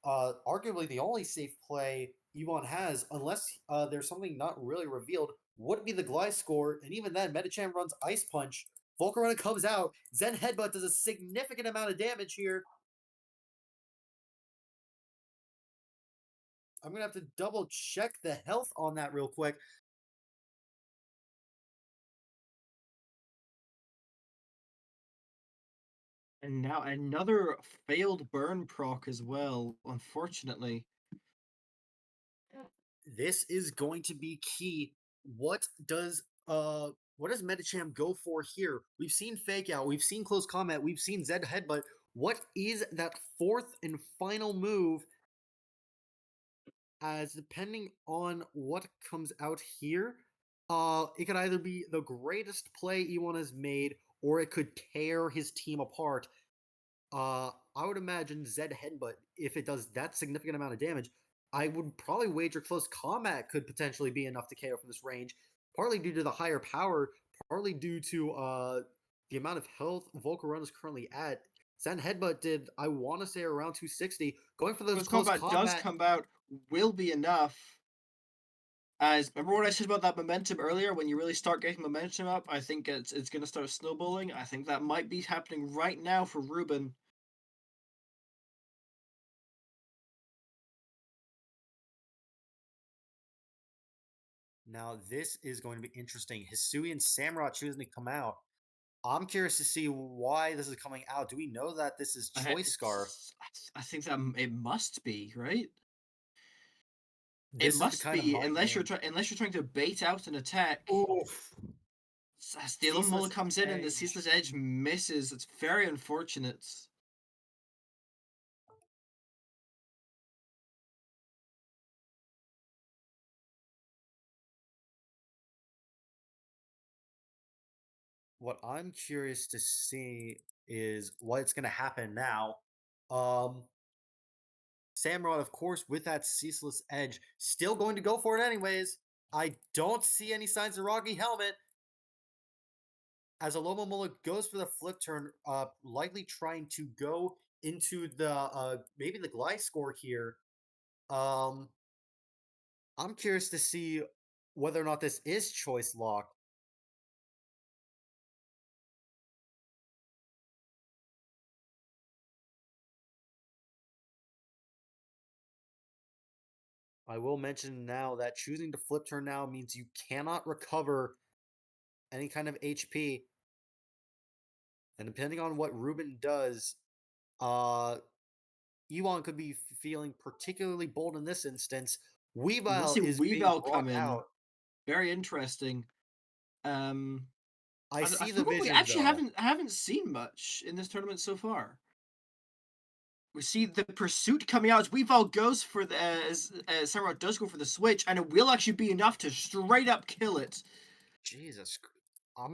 arguably the only safe play Ewan has, unless there's something not really revealed, would be the Gliscor, and even then, Medicham runs Ice Punch. Volcarona comes out. Zen Headbutt does a significant amount of damage here. I'm going to have to double check the health on that real quick. And now another failed burn proc as well, unfortunately. This is going to be key. What does Medicham go for here? We've seen Fake Out, we've seen Close Combat, we've seen Zen Headbutt. What is that fourth and final move? As depending on what comes out here, it could either be the greatest play Ewan has made, or it could tear his team apart. I would imagine Zed Headbutt, if it does that significant amount of damage, I would probably wager Close Combat could potentially be enough to KO from this range, partly due to the higher power, partly due to the amount of health Volcarona is currently at. Zen Headbutt did, I want to say, around 260. Going for those Close combat does come out, will be enough. As remember what I said about that momentum earlier? When you really start getting momentum up, I think it's going to start snowballing. I think that might be happening right now for Ruben. Now, this is going to be interesting. Hisui and Samurott choosing to come out. I'm curious to see why this is coming out. Do we know that this is Choice Scar? I think that it must be, right? This it must be, unless you're trying to bait out an attack. Oof. Steel Mullet Ceaseless comes in and the Edge. Ceaseless Edge misses. It's very unfortunate. What I'm curious to see is what's going to happen now. Um, Samrod, of course, with that Ceaseless Edge, still going to go for it anyways. I don't see any signs of Rocky Helmet. As Alomomola goes for the flip turn, likely trying to go into the maybe the glide score here. I'm curious to see whether or not this is choice lock. I will mention now that choosing to flip turn now means you cannot recover any kind of HP. And depending on what Ruben does, Ewan could be feeling particularly bold in this instance. We'll Weavile see is being Weavile brought come in. out. Very interesting. I see the feel like we vision actually though. haven't seen much in this tournament so far. We see the pursuit coming out as Weavile goes for the as Samurott does go for the switch, and it will actually be enough to straight up kill it. Jesus, I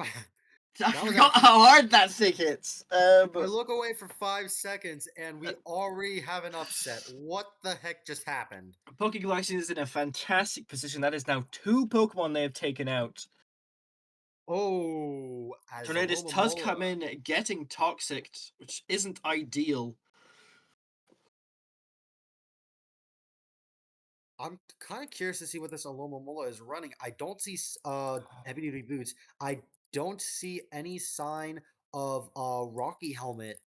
That was forgot actually- how hard that thing hits. I look away for 5 seconds and we already have an upset. What the heck just happened? PokeGalaxia is in a fantastic position. That is now 2 Pokemon they have taken out. Oh, as Tornadus does Alomomola- come in getting toxic, which isn't ideal. I'm kind of curious to see what this Alomomola is running. I don't see heavy duty boots. I don't see any sign of Rocky Helmet.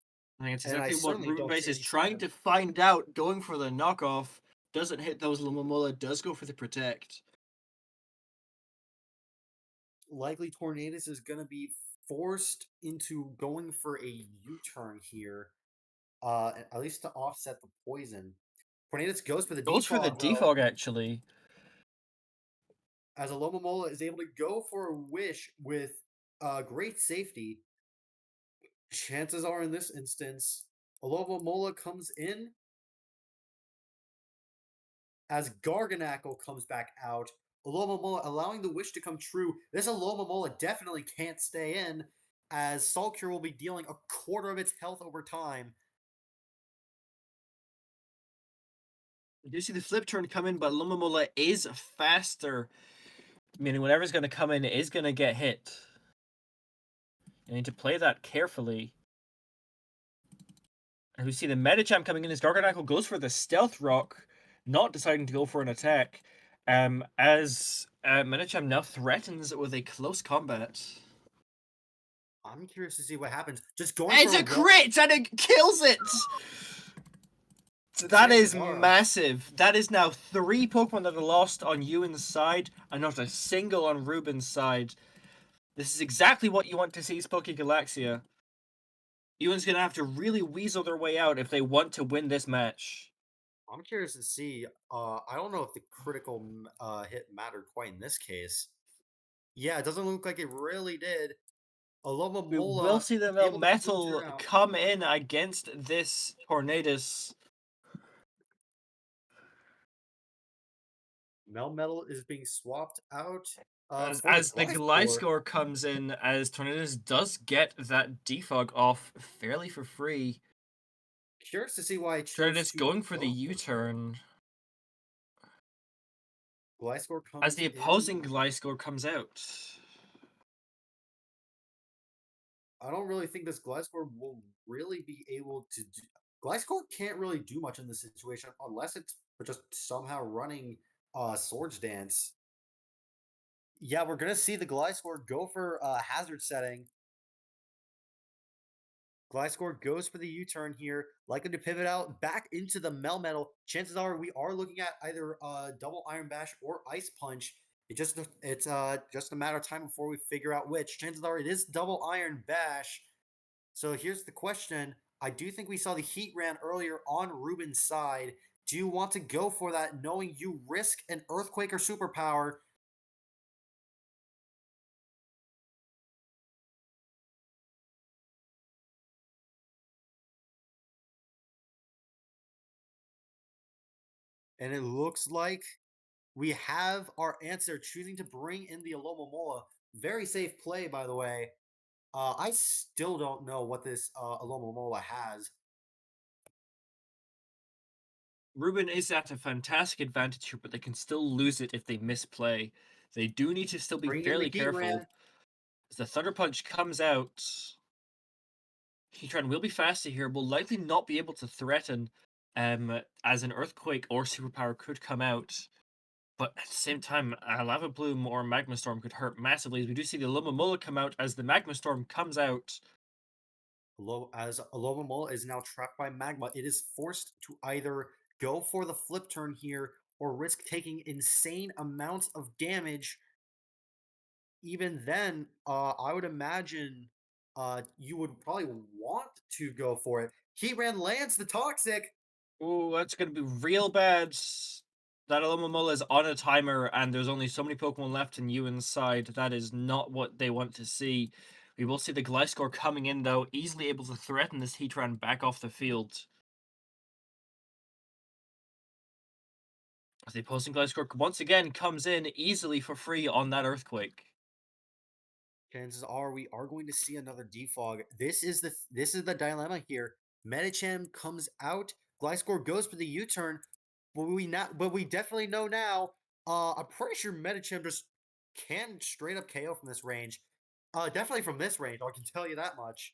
I think it's And I exactly what certainly Ruben don't Base see is any trying sign to of- find out. Going for the knockoff doesn't hit those. Lumomola does go for the protect. Likely Tornadus is going to be forced into going for a U-turn here, at least to offset the poison. Tornadus goes for the Goes for the defog, though, defog actually. as Alomomola is able to go for a wish with great safety. Chances are in this instance, Alomomola comes in as Garganackle comes back out. Alomomola allowing the wish to come true. This Alomomola definitely can't stay in, as Salt Cure will be dealing a quarter of its health over time. You do see the flip turn come in, but Lumomola is faster. Meaning whatever's going to come in is going to get hit. You need to play that carefully. And we see the Medicham coming in as Garganackle goes for the Stealth Rock, not deciding to go for an attack. As Medicham now threatens it with a close combat. I'm curious to see what happens. Just going It's for a crit and it kills it! So that is Chances are- massive. That is now 3 Pokemon that are lost on Ewan's side and not a single on Ruben's side. This is exactly what you want to see as PokeGalaxia. Ewan's going to have to really weasel their way out if they want to win this match. I'm curious to see. I don't know if the critical hit mattered quite in this case. Yeah, it doesn't look like it really did. Alomomola We will see the able to Metal filter out. come in against this Tornadus. Melmetal is being swapped out. As the Gliscor comes in, as Tornadus does get that defog off fairly for free. Curious to see why it chose Tornadus to going for the go U-turn. Gliscor comes As the in. opposing Gliscor comes out. I don't really think this Gliscor will really be able to do. Gliscor can't really do much in this situation unless it's just somehow running Swords Dance. Yeah, we're gonna see the Gliscor go for hazard setting. Gliscor goes for the U-turn here, likely to pivot out back into the Melmetal. Chances are we are looking at either double Iron Bash or Ice Punch. It's just a matter of time before we figure out which. Chances are it is double Iron Bash. So here's the question. I do think we saw the Heat Ran earlier on Ruben's side. Do you want to go for that knowing you risk an Earthquake or Superpower? And it looks like we have our answer, choosing to bring in the Alomomola. Very safe play, by the way. I still don't know what this Alomomola has. Ruben is at a fantastic advantage here, but they can still lose it if they misplay. They do need to still be Bring in the fairly careful. Heatran. As the Thunder Punch comes out, Heatran will be faster here, will likely not be able to threaten, as an Earthquake or Superpower could come out. But at the same time, a Lava Bloom or Magma Storm could hurt massively. As we do see the Alomomola come out as the Magma Storm comes out. As Alomomola is now trapped by Magma, it is forced to either go for the flip turn here or risk taking insane amounts of damage. Even then, I would imagine you would probably want to go for it. Heatran lands the Toxic. Oh, that's going to be real bad. That Alomomola is on a timer, and there's only so many Pokemon left in you inside. That is not what they want to see. We will see the Gliscor coming in, though, easily able to threaten this Heatran back off the field. As the opposing Gliscor once again comes in easily for free on that Earthquake. Chances are we are going to see another defog. This is the dilemma here. Medicham comes out. Gliscor goes for the U-turn, but we definitely know now. I'm pretty sure Medicham just can straight up KO from this range. Definitely from this range. I can tell you that much.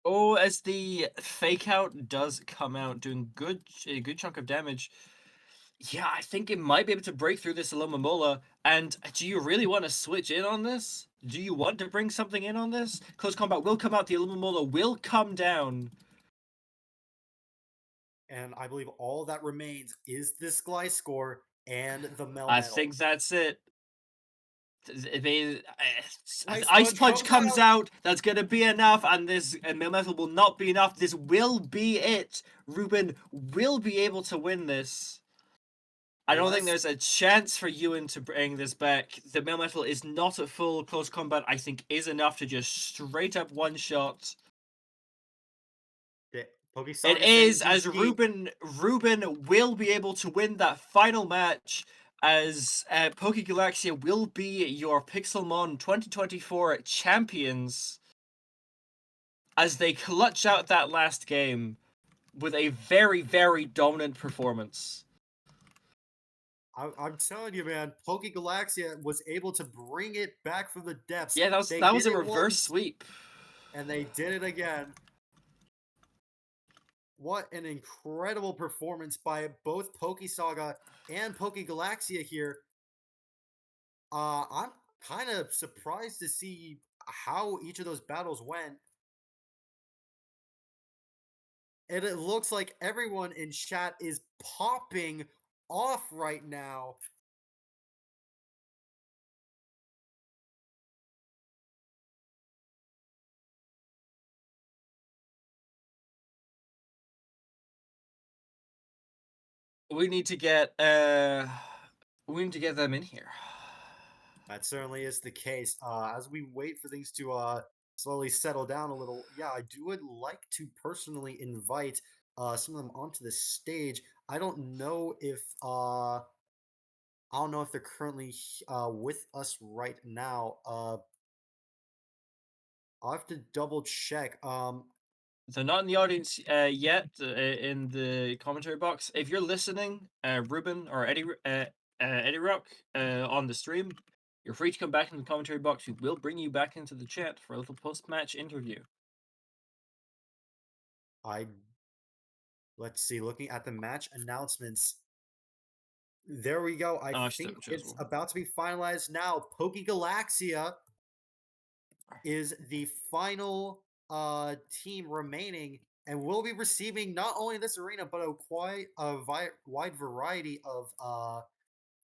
Oh, as the fake out does come out, doing a good chunk of damage. Yeah, I think it might be able to break through this Alomomola. And do you really want to switch in on this? Do you want to bring something in on this? Close combat will come out. The Alomomola will come down. And I believe all that remains is this Gliscor and the Melmetal. I think that's it. They, Ice Ice Punch Punch comes out. That's going to be enough. And this Melmetal will not be enough. This will be it. Ruben will be able to win this. I don't think there's a chance for Ewan to bring this back. The Melmetal is not at full close combat. I think is enough to just straight up one shot. PokeSaga It is, saying as Ruben will be able to win that final match, as PokeGalaxia will be your Pixelmon 2024 champions, as they clutch out that last game with a very, very dominant performance. I'm telling you, man, PokeGalaxia was able to bring it back from the depths. Yeah, that was a reverse sweep. And they did it again. What an incredible performance by both PokeSaga and PokeGalaxia here. I'm kind of surprised to see how each of those battles went. And it looks like everyone in chat is popping off right now. We need to get them in here. That certainly is the case. As we wait for things to slowly settle down a little, yeah, would like to personally invite some of them onto the stage. I don't know if they're currently with us right now. I'll have to double check. They're not in the audience yet in the commentary box. If you're listening, Ruben or Eddie Rock on the stream, you're free to come back in the commentary box. We will bring you back into the chat for a little post-match interview. Let's see. Looking at the match announcements. There we go. I think it's about to be finalized now. PokeGalaxia is the final team remaining, and will be receiving not only this arena but a wide variety of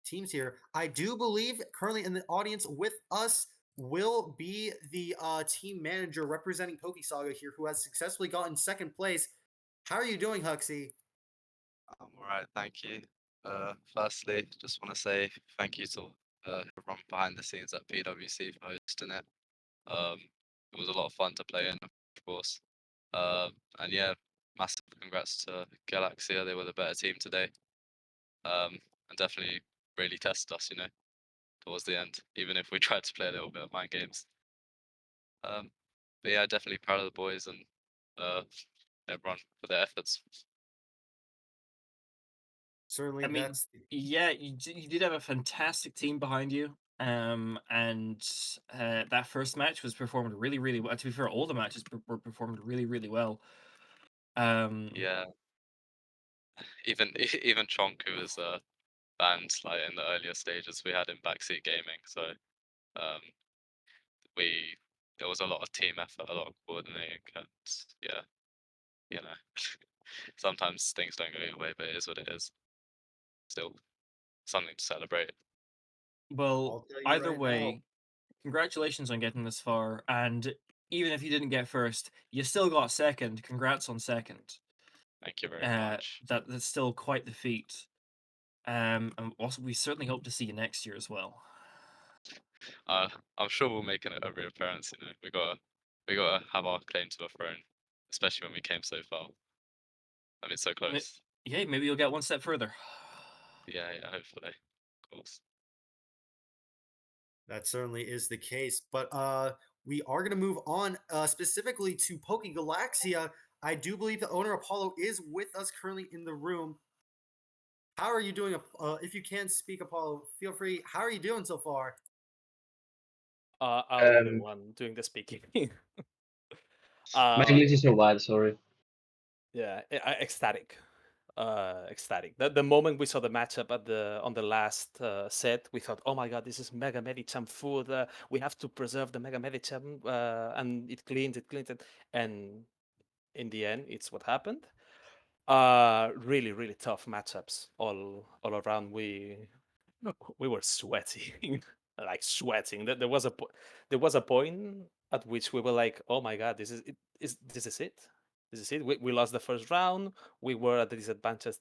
teams here. I do believe currently in the audience with us will be the team manager representing PokeSaga here, who has successfully gotten second place. How are you doing, Huxley? I'm all right, thank you. Firstly, just want to say thank you to everyone behind the scenes at PwC for hosting it. It was a lot of fun to play in, of course. And yeah, massive congrats to Galaxia. They were the better team today. And definitely really tested us, towards the end, even if we tried to play a little bit of mind games. But yeah, definitely proud of the boys and everyone for their efforts. Certainly, I mean, that's yeah, you did have a fantastic team behind you. And that first match was performed really, really well. To be fair, all the matches were performed really, really well. Yeah, even even Chonk, who was banned like in the earlier stages, we had him backseat gaming. So um, we there was a lot of team effort, a lot of coordinating, and yeah, sometimes things don't go your way, but it is what it is. Still something to celebrate. Well, I'll tell you either right now. way, congratulations on getting this far. And even if you didn't get first, you still got second. Congrats on second. Thank you very much. That's still quite the feat. And also, we certainly hope to see you next year as well. I'm sure we'll make a reappearance. We gotta have our claim to the throne, especially when we came so far. I mean, so close. Yeah, maybe you'll get one step further. Yeah, hopefully, of course. That certainly is the case. But we are going to move on specifically to PokeGalaxia. I do believe the owner Apollo is with us currently in the room. How are you doing? If you can speak, Apollo, feel free. How are you doing so far? I'll be the one doing the speaking. My English is so bad, sorry. Yeah, ecstatic. Ecstatic. The moment we saw the matchup on the last set, we thought, oh my god, this is Mega Medicham food. We have to preserve the Mega Medicham, and it cleaned it, and in the end, it's what happened. Really, really tough matchups all around. We were sweating, like sweating. There was a point at which we were like, oh my god, this is it. This is it. This is it. We lost the first round. We were at the disadvantage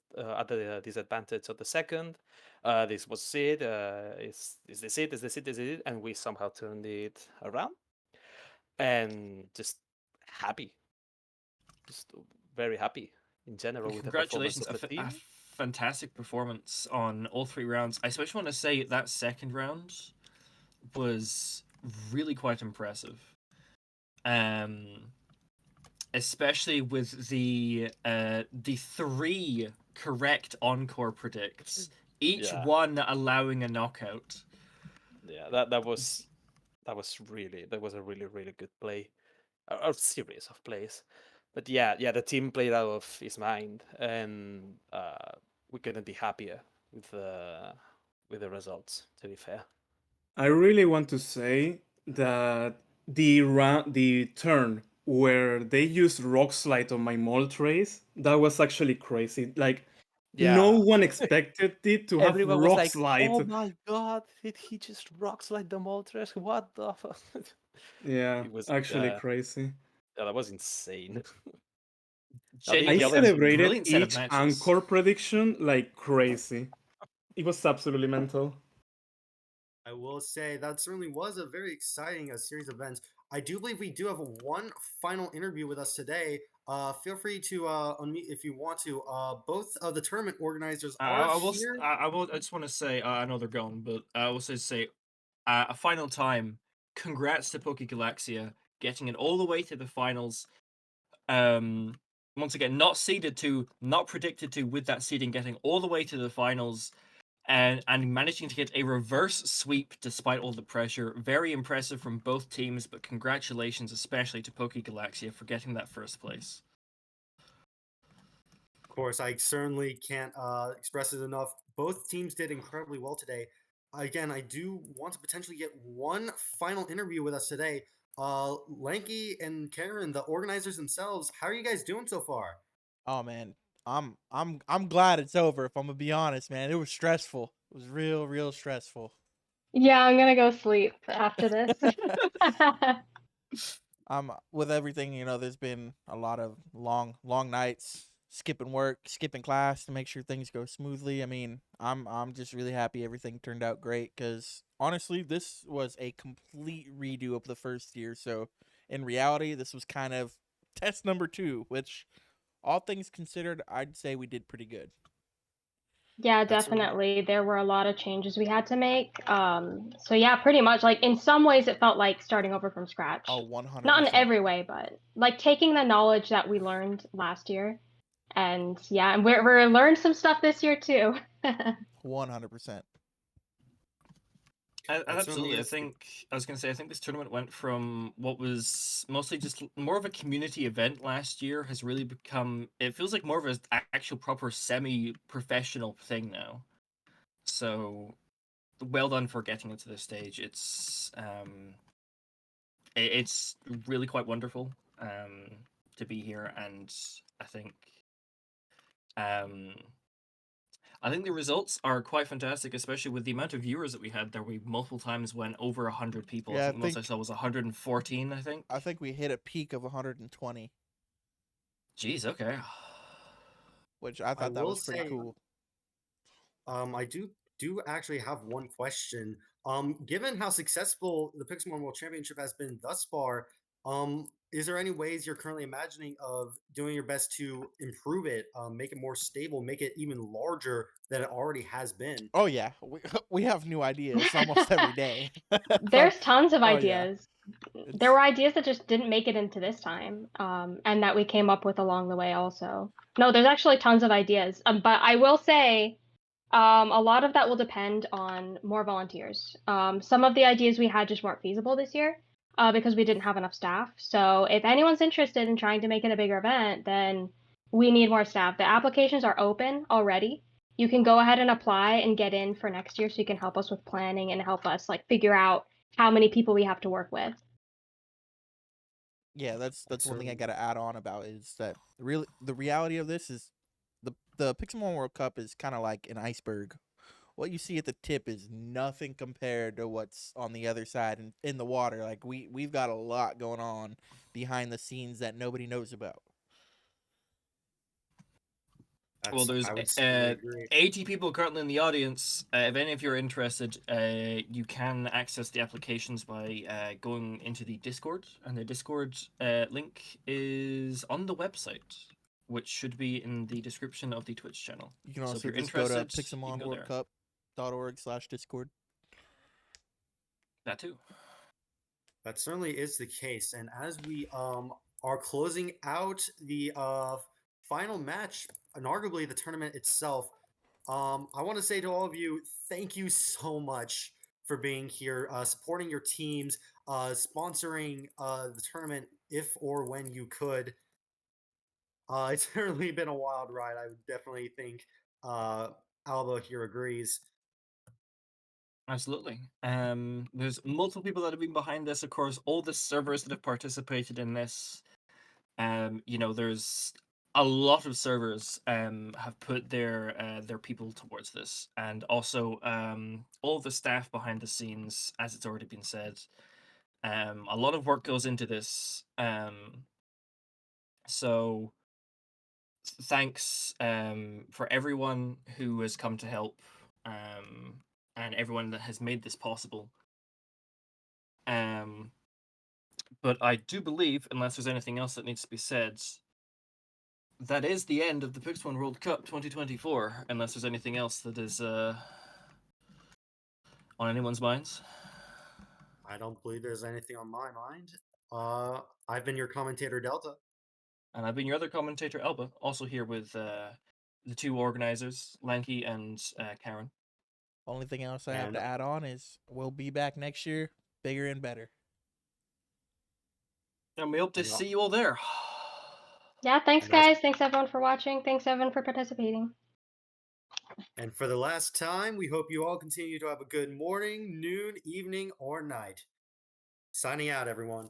of the second. This was it. Is this it? Is this it? Is this it? And we somehow turned it around, and just happy, just very happy in general with the performance Congratulations, of the team. a fantastic performance on all 3 rounds. I especially want to say that second round was really quite impressive. Especially with the 3 correct encore predicts, each Yeah. one allowing a knockout. Yeah, that was a really really good play, a series of plays. But yeah, the team played out of his mind, and we couldn't be happier with the results. To be fair, I really want to say that the turn where they used rock slide on my Moltres, that was actually crazy. Like no yeah, one expected it to have everyone was rock like, slide. "Oh my god, did he just rocks like the Moltres? What the?" Fuck? Yeah, It was actually crazy. yeah, that was insane. I The other celebrated brilliant set of each matches. encore prediction like crazy. It was absolutely mental. I will say that certainly was a very exciting series of events. I do believe we do have one final interview with us today. Feel free to unmute if you want to. Both of the tournament organizers are here. I just want to say, I know they're gone, but I will say, a final time, congrats to PokeGalaxia getting it all the way to the finals. Once again, not seeded to, not predicted to, with that seeding getting all the way to the finals, and managing to get a reverse sweep despite all the pressure. Very impressive from both teams, but congratulations especially to PokeGalaxia for getting that first place. Of course, I certainly can't express it enough. Both teams did incredibly well today. Again, I do want to potentially get one final interview with us today. Lanky and Karen, the organizers themselves, how are you guys doing so far? Oh man, I'm glad it's over. If I'm gonna be honest, man, it was stressful. It was real stressful. Yeah, I'm gonna go sleep after this. With everything, there's been a lot of long nights, skipping work, skipping class to make sure things go smoothly. I mean, I'm just really happy everything turned out great because honestly, this was a complete redo of the first year. So in reality, this was kind of test number 2, which all things considered, I'd say we did pretty good. Yeah, That's really- definitely. There were a lot of changes we had to make. So yeah, pretty much like in some ways it felt like starting over from scratch. Oh, 100%. Not in every way, but like taking the knowledge that we learned last year. And yeah, and we're learned some stuff this year too. 100%. Absolutely. I was going to say, I think this tournament went from what was mostly just more of a community event last year has really become, it feels like more of an actual proper semi-professional thing now. So well done for getting it to this stage. It's really quite wonderful to be here, and I think the results are quite fantastic, especially with the amount of viewers that we had. There we multiple times went over 100 people. Yeah, I think the most I saw was 114, I think. I think we hit a peak of 120. Jeez, okay. Which I thought that will was pretty say, cool. I do actually have one question. Given how successful the Pixelmon World Championship has been thus far, is there any ways you're currently imagining of doing your best to improve it, make it more stable, make it even larger than it already has been? Oh yeah, we have new ideas almost every day. There's tons of oh, yeah. ideas. There were ideas that just didn't make it into this time, and that we came up with along the way also. No, there's actually tons of ideas. But I will say, a lot of that will depend on more volunteers. Some of the ideas we had just weren't feasible this year, because we didn't have enough staff. So if anyone's interested in trying to make it a bigger event, then we need more staff. The applications are open already. You can go ahead and apply and get in for next year, so you can help us with planning and help us like figure out how many people we have to work with. Yeah, that's one thing I got to add on about is that the reality of this is the Pixelmon World Cup is kind of like an iceberg. What you see at the tip is nothing compared to what's on the other side in the water. Like we've got a lot going on behind the scenes that nobody knows about. Well, there's I would certainly agree. 80 people currently in the audience. If any of you are interested, you can access the applications by going into the Discord, and the Discord link is on the website, which should be in the description of the Twitch channel. You can also if you're just go to interested, you can go there. pixelmonworldcup.org/discord. That too. That certainly is the case. And as we are closing out the final match, and arguably the tournament itself, I want to say to all of you, thank you so much for being here, supporting your teams, sponsoring the tournament if or when you could. It's certainly been a wild ride. I would definitely think Alba here agrees. Absolutely. There's multiple people that have been behind this. Of course, all the servers that have participated in this. There's a lot of servers have put their people towards this, and also all the staff behind the scenes, as it's already been said. A lot of work goes into this. So thanks for everyone who has come to help, and everyone that has made this possible. But I do believe, unless there's anything else that needs to be said, that is the end of the Pixelmon World Cup 2024, unless there's anything else that is on anyone's minds. I don't believe there's anything on my mind. I've been your commentator, Delta. And I've been your other commentator, Elba, also here with the two organizers, Lanky and Karen. Only thing else I have to add on is we'll be back next year, bigger and better. And we hope to see you all there. Yeah, thanks guys. Thanks everyone for watching. Thanks everyone for participating. And for the last time, we hope you all continue to have a good morning, noon, evening, or night. Signing out, everyone.